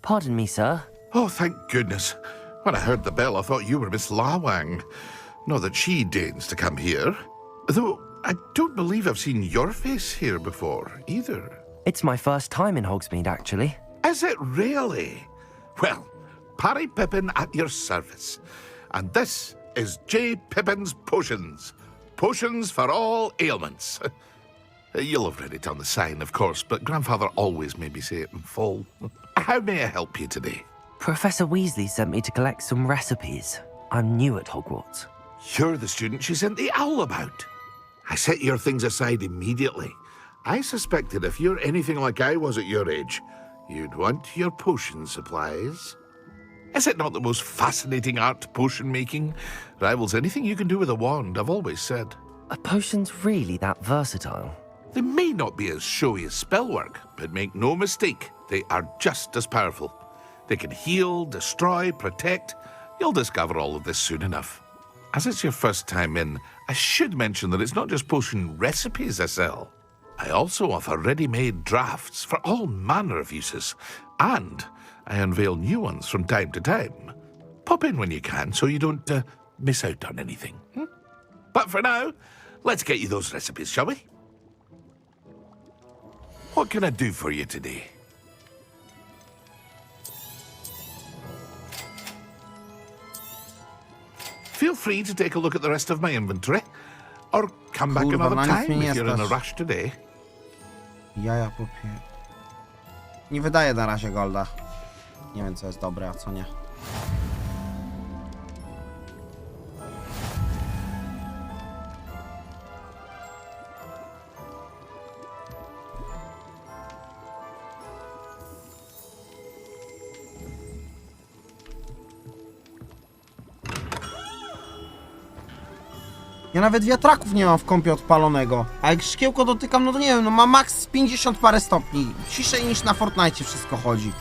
Pardon me, sir. Oh, thank goodness. When I heard the bell, I thought you were Miss Lawang. Not that she deigns to come here. Though, I don't believe I've seen your face here before, either. It's my first time in Hogsmeade, actually. Is it really? Well, Parry Pippin at your service. And this is J. Pippin's Potions. Potions for all ailments. You'll have read it on the sign, of course, but Grandfather always made me say it in full. How may I help you today? Professor Weasley sent me to collect some recipes. I'm new at Hogwarts. You're the student she sent the owl about. I set your things aside immediately. I suspected if you're anything like I was at your age, you'd want your potion supplies. Is it not the most fascinating art, potion making? Rivals anything you can do with a wand, I've always said. Are potions really that versatile? They may not be as showy as spellwork, but make no mistake, they are just as powerful. They can heal, destroy, protect. You'll discover all of this soon enough. As it's your first time in, I should mention that it's not just potion recipes I sell. I also offer ready-made drafts for all manner of uses, and I unveil new ones from time to time. Pop in when you can so you don't miss out on anything. But for now, let's get you those recipes, shall we? What can I do for you today? Feel free to take a look at the rest of my inventory, or come back another time if you're in a rush today. Jaja popie. Nie wydaje na razie golda. Nie wiem, co jest dobre, a co nie. Ja nawet wiatraków nie mam w kąpie odpalonego. A jak szkiełko dotykam, no to nie wiem, no ma max 50 parę stopni. Ciszej niż na Fortnite wszystko chodzi.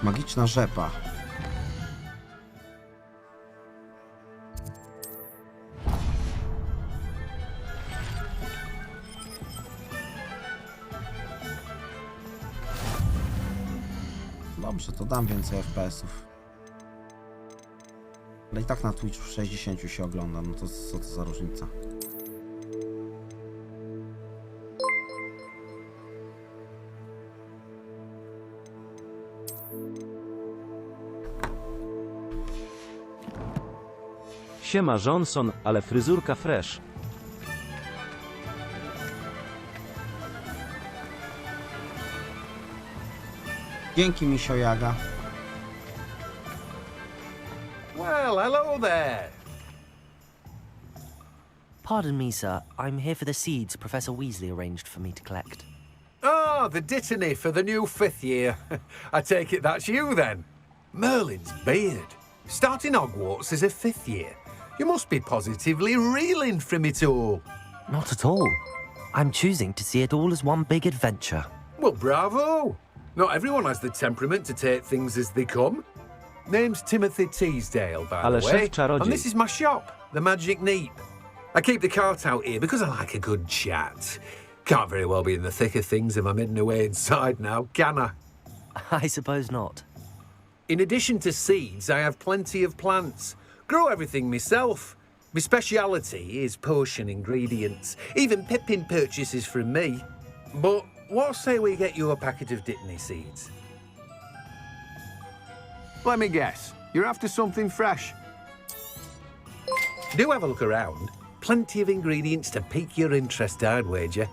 Magiczna rzepa. Dobrze, to dam więcej FPS-ów. Ale i tak na Twitchu w 60 się ogląda, no to co to za różnica? Siema Johnson, ale fryzurka fresh. Dzięki, misio Jaga. Well, hello there. Pardon me, sir. I'm here for the seeds Professor Weasley arranged for me to collect. Oh, the dittany for the new 5th year. I take it that's you, then. Merlin's beard. Starting Hogwarts as a 5th year. You must be positively reeling from it all. Not at all. I'm choosing to see it all as one big adventure. Well, bravo. Not everyone has the temperament to take things as they come. Name's Timothy Teasdale, by Ale the way. szef czarodziej. And this is my shop, the Magic Neep. I keep the cart out here because I like a good chat. Can't very well be in the thick of things if I'm hidden away inside now, can I? I suppose not. In addition to seeds, I have plenty of plants. Grow everything myself. My speciality is potion ingredients. Even Pippin purchases from me. But what say we get you a packet of Dittany seeds? Let me guess. You're after something fresh. Do have a look around. Plenty of ingredients to pique your interest, I'd wager.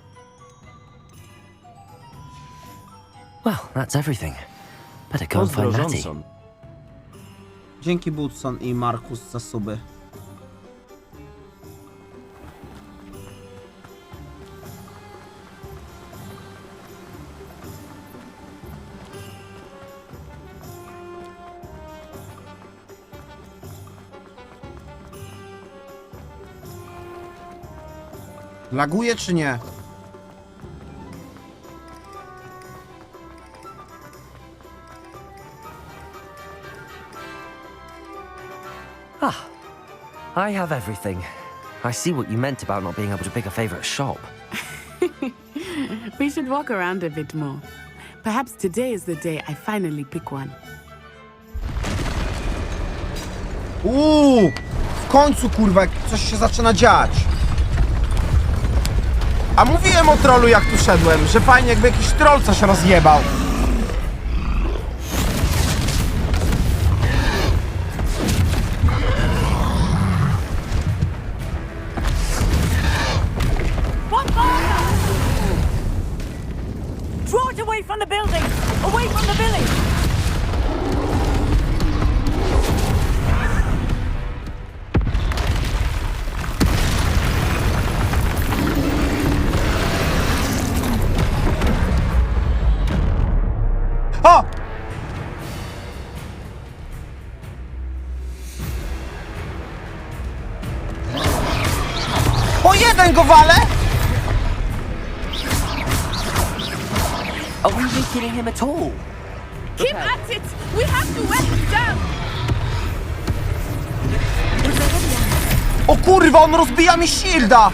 Well, that's everything. Better go and find Natty. Dzięki Budson i Markus za suby. Laguje czy nie? I have everything. I see what you meant about not being able to pick a favorite shop. We should walk around a bit more. Perhaps today is the day I finally pick one. W końcu, kurwa, coś się zaczyna dziać. A mówiłem o trollu, jak tu szedłem, że fajnie, jakby jakiś troll coś rozjebał. Draw it away from the building! Away from the village! O! Po jeden go wale! Are we really killing him at all? Keep at it! We have to wear him down! O kurwa, on rozbija mi shielda!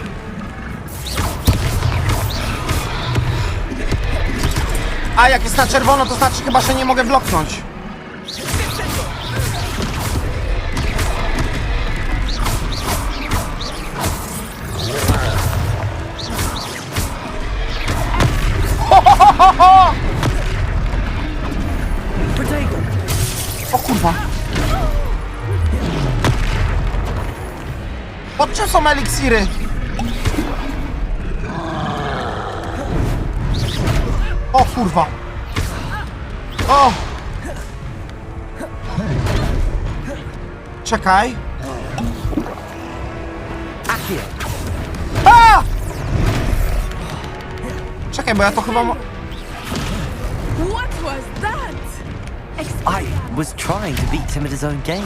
A jak jest na czerwono, to znaczy chyba, że nie mogę bloknąć. O kurwa. Od czym są eliksiry? O kurwa. O! Czekaj. A! Czekaj, bo ja to chyba... What was that? I was trying to beat him at his own game.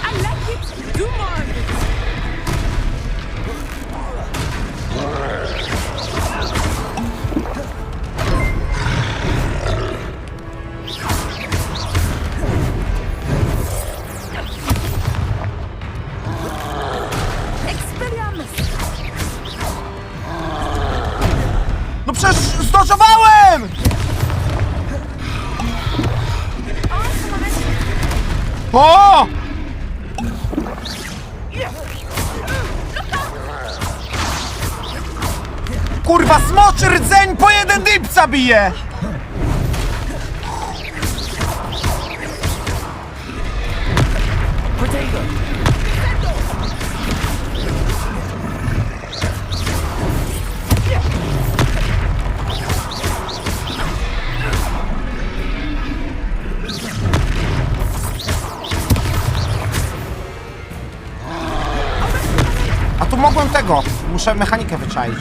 I like it. Do more of it. No przecież zdodżowałem! O! Kurwa, smoczy rdzeń po jeden dipca bije! A tu mogłem tego. Muszę mechanikę wyczaić.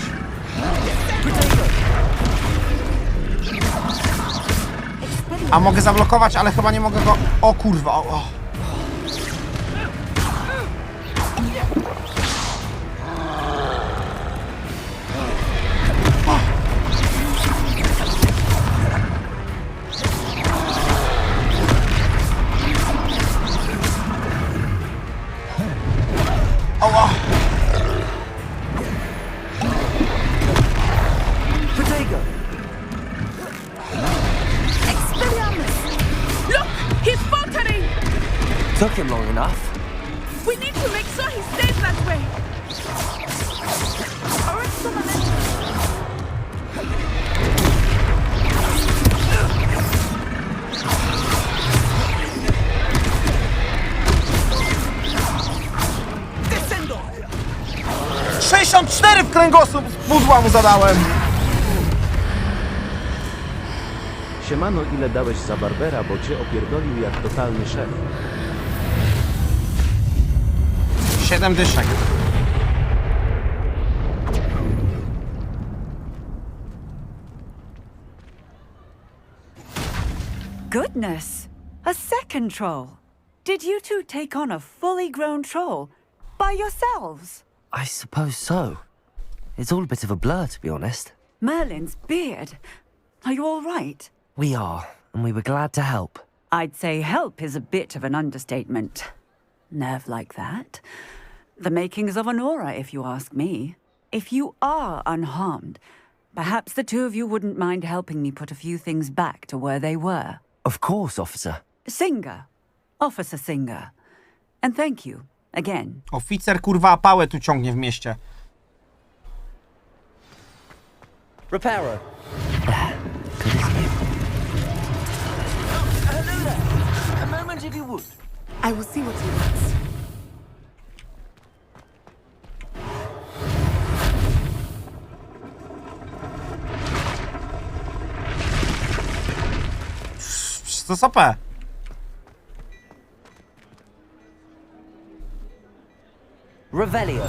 A mogę zablokować, ale chyba nie mogę go... O kurwa, o. O. Look! He's faltering! Took him long enough. We need to make sure he stays that way. Descendo! 64 w kręgosłup z pudła mu zadałem. Siemano, ile dałeś za Barbera, bo cię opierdolił jak totalny szef. 7 dyszek. Goodness! A second troll! Did you two take on a fully grown troll by yourselves? I suppose so. It's all a bit of a blur, to be honest. Merlin's beard. Are you all right? We are, and we were glad to help. I'd say help is a bit of an understatement. nerve like that. The makings of an aura, if you ask me. If you are unharmed, perhaps the two of you wouldn't mind helping me put a few things back to where they were. Of course, officer. Singer. Officer Singer. And thank you, again. Oficer kurwa pałę tu ciągnie w mieście. Reparo. Hello there. A moment if you would. I will see what he wants. To jest OP. Revelio.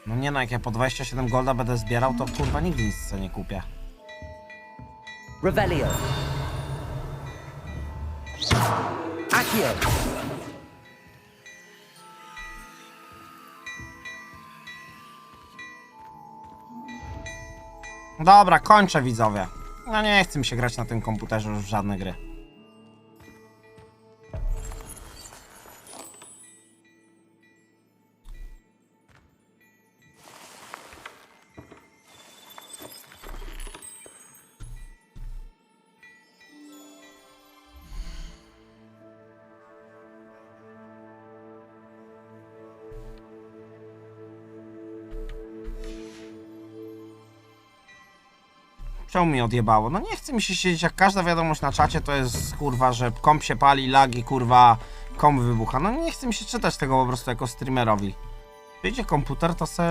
No nie no, jak ja po 27 golda będę zbierał, to kurwa nigdy nic sobie nie kupię. Revelio. Accio. Dobra, kończę widzowie. No nie chcę mi się grać na tym komputerze już w żadne gry. Czemu mi odjebało? No nie chce mi się siedzieć, jak każda wiadomość na czacie to jest kurwa, że komp się pali, lagi, kurwa, komp wybucha. No nie chce mi się czytać tego po prostu jako streamerowi. Wyjdzie komputer, to se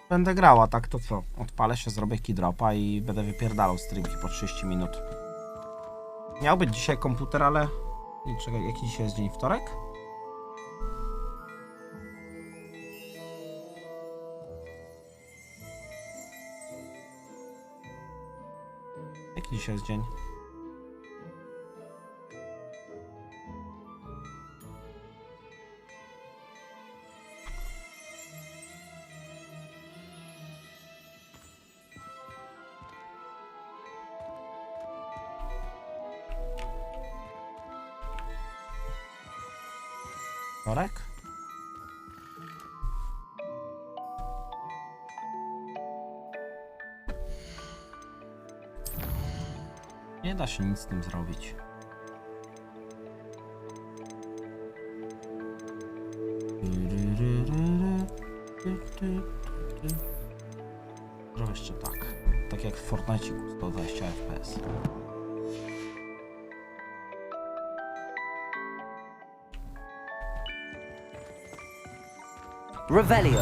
będę grała, tak to co? Odpalę się, zrobię keydropa i będę wypierdalał streamki po 30 minut. Miał być dzisiaj komputer, ale... Czekaj, jaki dzisiaj jest dzień? Wtorek? Jaki dzisiaj jest dzień? Wtorek? Nie da się nic z tym zrobić. Może jeszcze tak. Tak jak w Fortnite 120 FPS. Revelio.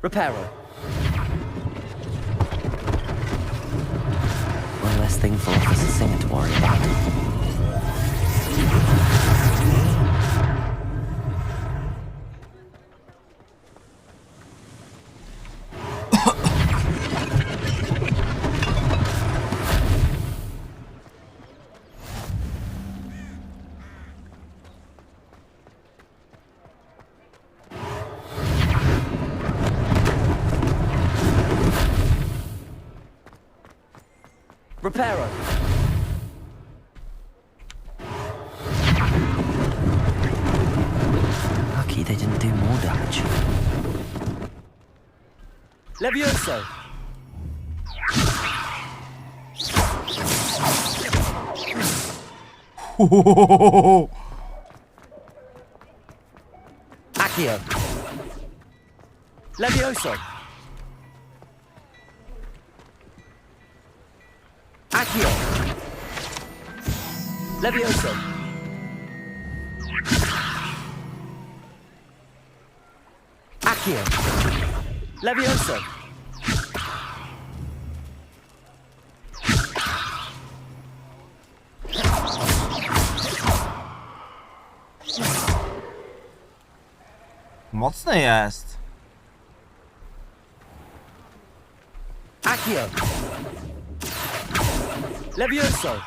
Reparo. One less thing for Officer Singer to worry about. Reparo. Lucky they didn't do more damage. Levioso. Accio. Levioso. Accio. Levioso. Accio. Levioso. Mocny jest. Accio. Levioso.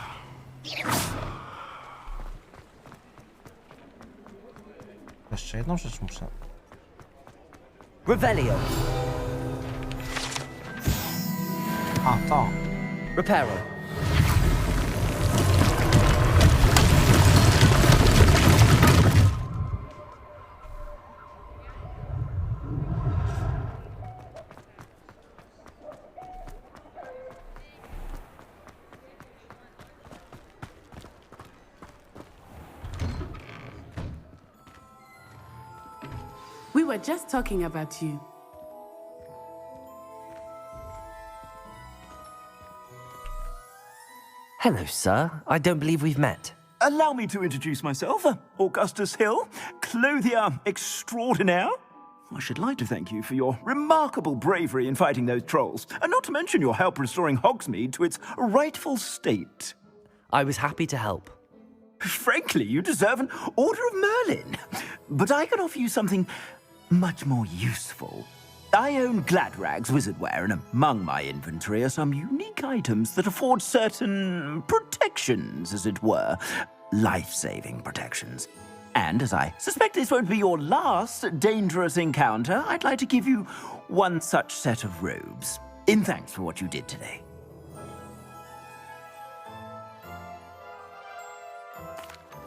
Jeszcze jedną rzecz muszę. Revelio. A, to. Reparo. We were just talking about you. Hello, sir. I don't believe we've met. Allow me to introduce myself. Augustus Hill, clothier extraordinaire. I should like to thank you for your remarkable bravery in fighting those trolls, and not to mention your help restoring Hogsmeade to its rightful state. I was happy to help. Frankly, you deserve an Order of Merlin. But I can offer you something much more useful. I own Gladrag's wizardware, and among my inventory are some unique items that afford certain protections, as it were. Life-saving protections. And as I suspect this won't be your last dangerous encounter, I'd like to give you one such set of robes, in thanks for what you did today.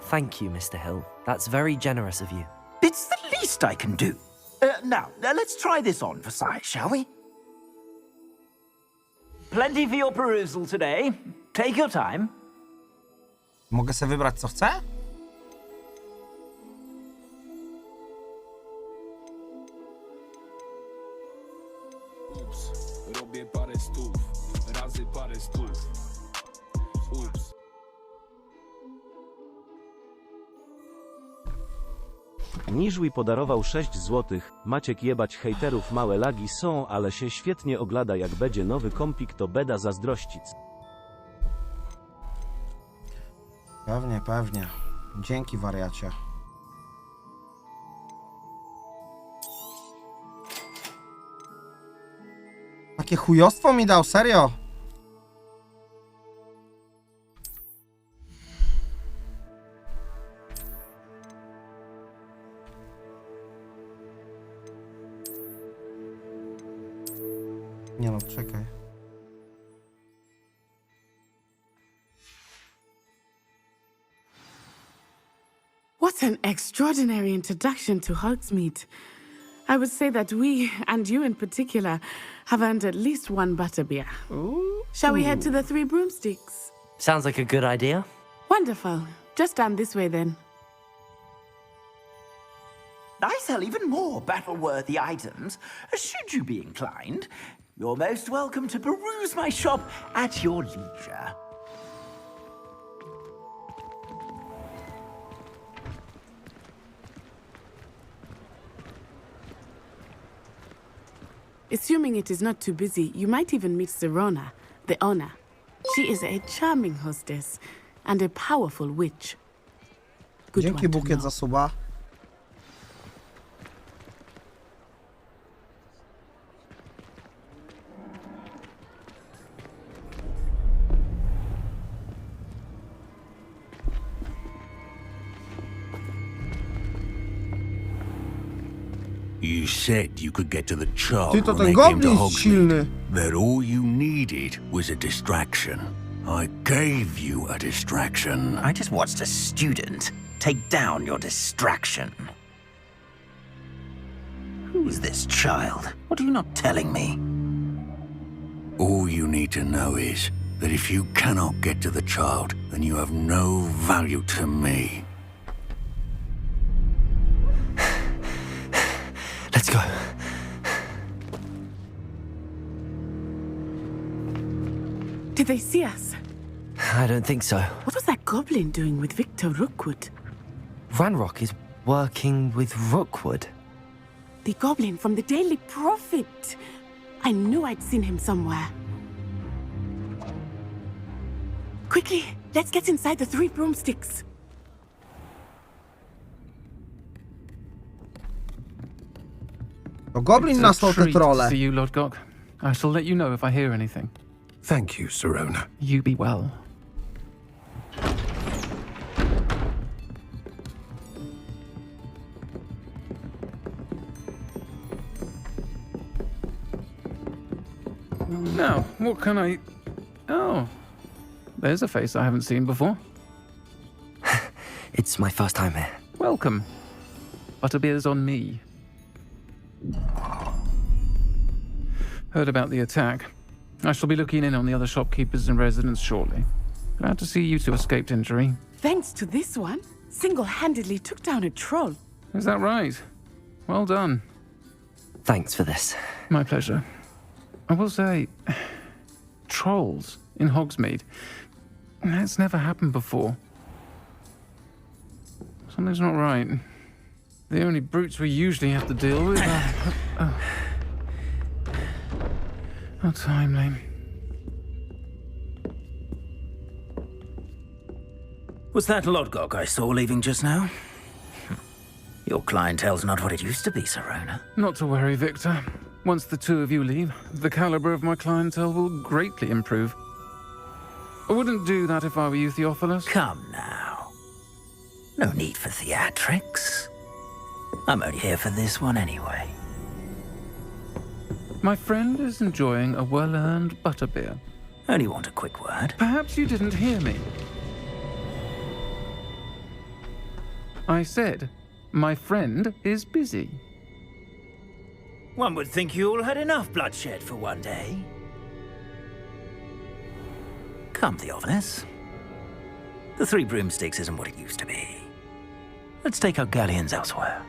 Thank you, Mr. Hill. That's very generous of you. It's the least I can do. Now, let's try this on for size, shall we? Plenty for your perusal today. Take your time. Mogę sobie wybrać, co chcę? Ups, robię parę stów, razy parę stów. Ups. Niżwi podarował 6 złotych. Maciek jebać hejterów, małe lagi są, ale się świetnie ogląda, jak będzie nowy kompik, to beda zazdrościc. Pewnie, pewnie. Dzięki, wariacie. Takie chujostwo mi dał, serio? Nie no, czekaj. What an extraordinary introduction to Hogsmeade. I would say that we, and you in particular, have earned at least one butterbeer. Shall we head to the Three Broomsticks? Sounds like a good idea. Wonderful. Just down this way then. I sell even more battle-worthy items, should you be inclined. You're most welcome to peruse my shop at your leisure. Assuming it is not too busy, you might even meet Serona, the owner. She is a charming hostess and a powerful witch. Good Dzięki one to bukiet know. za suba. You said you could get to the child Ty to when ten they came to goblin jest Hogsmeade. silny. That all you needed was a distraction. I gave you a distraction. I just watched a student take down your distraction. Who is this child? What are you not telling me? All you need to know is that if you cannot get to the child, then you have no value to me. Let's go. Did they see us? I don't think so. What was that goblin doing with Victor Rookwood? Ranrock is working with Rookwood. The goblin from the Daily Prophet. I knew I'd seen him somewhere. Quickly, let's get inside the 3 broomsticks. To goblin nasłał te Treat trolle. for you, Lord Gok. I shall let you know if I hear anything. Thank you, Sirona. You be well. Now, what can I... Oh, there's a face I haven't seen before. It's my first time here. Welcome. Butterbeer's on me. Heard about the attack. I shall be looking in on the other shopkeepers and residents shortly. Glad to see you two escaped injury. Thanks to this one, single-handedly took down a troll. Is that right? Well done. Thanks for this. My pleasure. I will say, trolls in Hogsmeade. That's never happened before. Something's not right. The only brutes we usually have to deal with are... How timely. Was that Lodgok I saw leaving just now? Your clientele's not what it used to be, Sirona. Not to worry, Victor. Once the two of you leave, the caliber of my clientele will greatly improve. I wouldn't do that if I were you, Theophilus. Come now. No need for theatrics. I'm only here for this one anyway. My friend is enjoying a well-earned butterbeer. Only want a quick word. Perhaps you didn't hear me. I said, my friend is busy. One would think you all had enough bloodshed for one day. Come, Theophilus. The 3 broomsticks isn't what it used to be. Let's take our galleons elsewhere.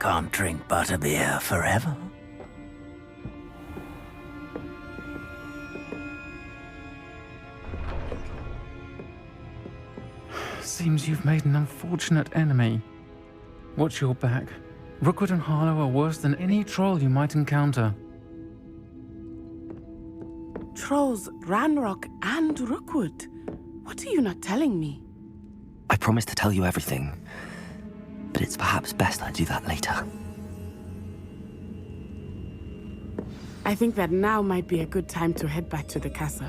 Can't drink butterbeer forever. Seems you've made an unfortunate enemy. Watch your back. Rookwood and Harlow are worse than any troll you might encounter. Trolls, Ranrock, and Rookwood. What are you not telling me? I promised to tell you everything, but it's perhaps best I do that later. I think that now might be a good time to head back to the castle.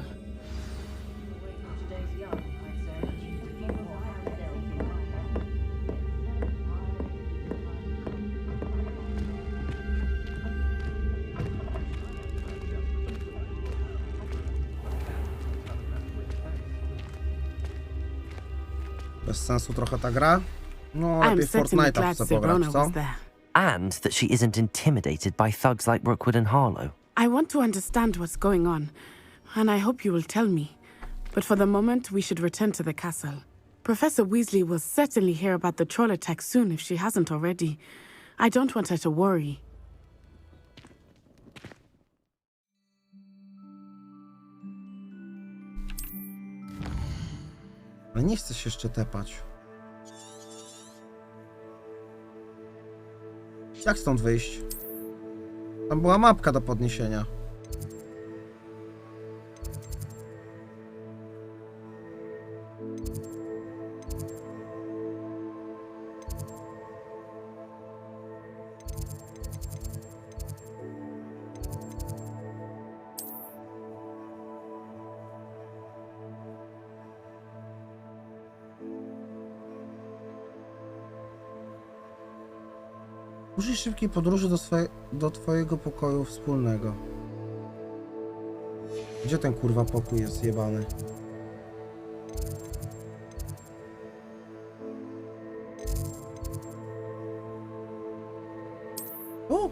Bez sensu trochę ta gra. No, I'm lepiej certainly Fortnite'a glad chcę pograć, Sirona co? was there. And that she isn't intimidated by thugs like Rookwood and Harlow. I want to understand what's going on, and I hope you will tell me. But for the moment, we should return to the castle. Professor Weasley will certainly hear about the troll attack soon if she hasn't already. I don't want her to worry. Ale nie chcę się jeszcze tepać. Jak stąd wyjść? Tam była mapka do podniesienia. Użyj szybkiej podróży do twojego pokoju wspólnego. Gdzie ten kurwa pokój jest zjebany? O!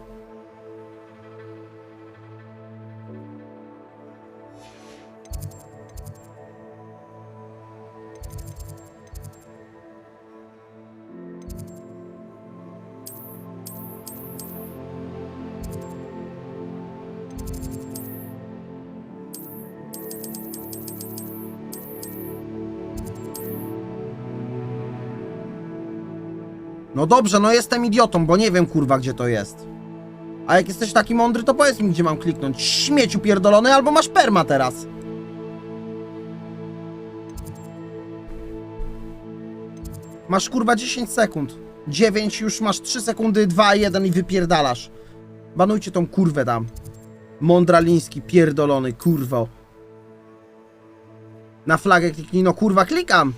No dobrze, no jestem idiotą, bo nie wiem kurwa gdzie to jest. A jak jesteś taki mądry, to powiedz mi gdzie mam kliknąć. Śmieciu pierdolony, albo masz perma teraz. Masz kurwa 10 sekund. 9, już masz 3 sekundy, 2, 1 i wypierdalasz. Banujcie tą kurwę tam. Mądraliński pierdolony, kurwo. Na flagę kliknij, no kurwa klikam.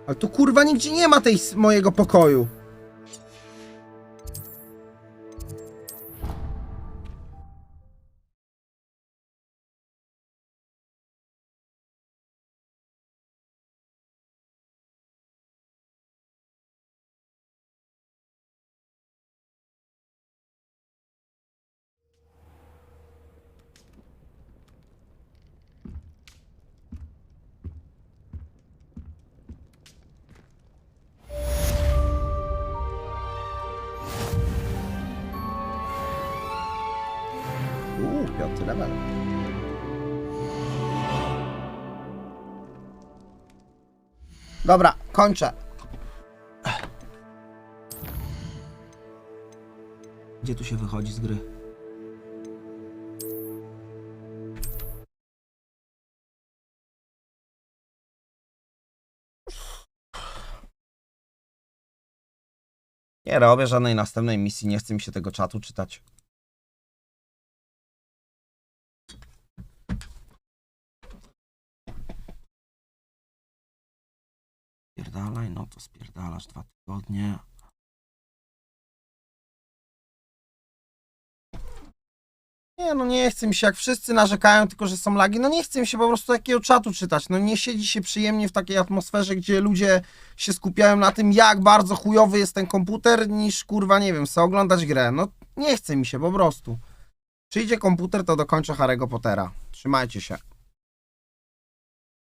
Ale tu kurwa nigdzie nie ma tej mojego pokoju. Piąty level. Dobra, kończę. Gdzie tu się wychodzi z gry? Nie robię żadnej następnej misji, nie chce mi się tego czatu czytać. Spierdalaj, no to spierdalasz 2 tygodnie. Nie, no nie chce mi się, jak wszyscy narzekają tylko, że są lagi, no nie chce mi się po prostu takiego czatu czytać, no nie siedzi się przyjemnie w takiej atmosferze, gdzie ludzie się skupiają na tym, jak bardzo chujowy jest ten komputer, niż kurwa, nie wiem, sobie oglądać grę, no nie chce mi się po prostu. Przyjdzie komputer, to dokończę Harry'ego Pottera. Trzymajcie się.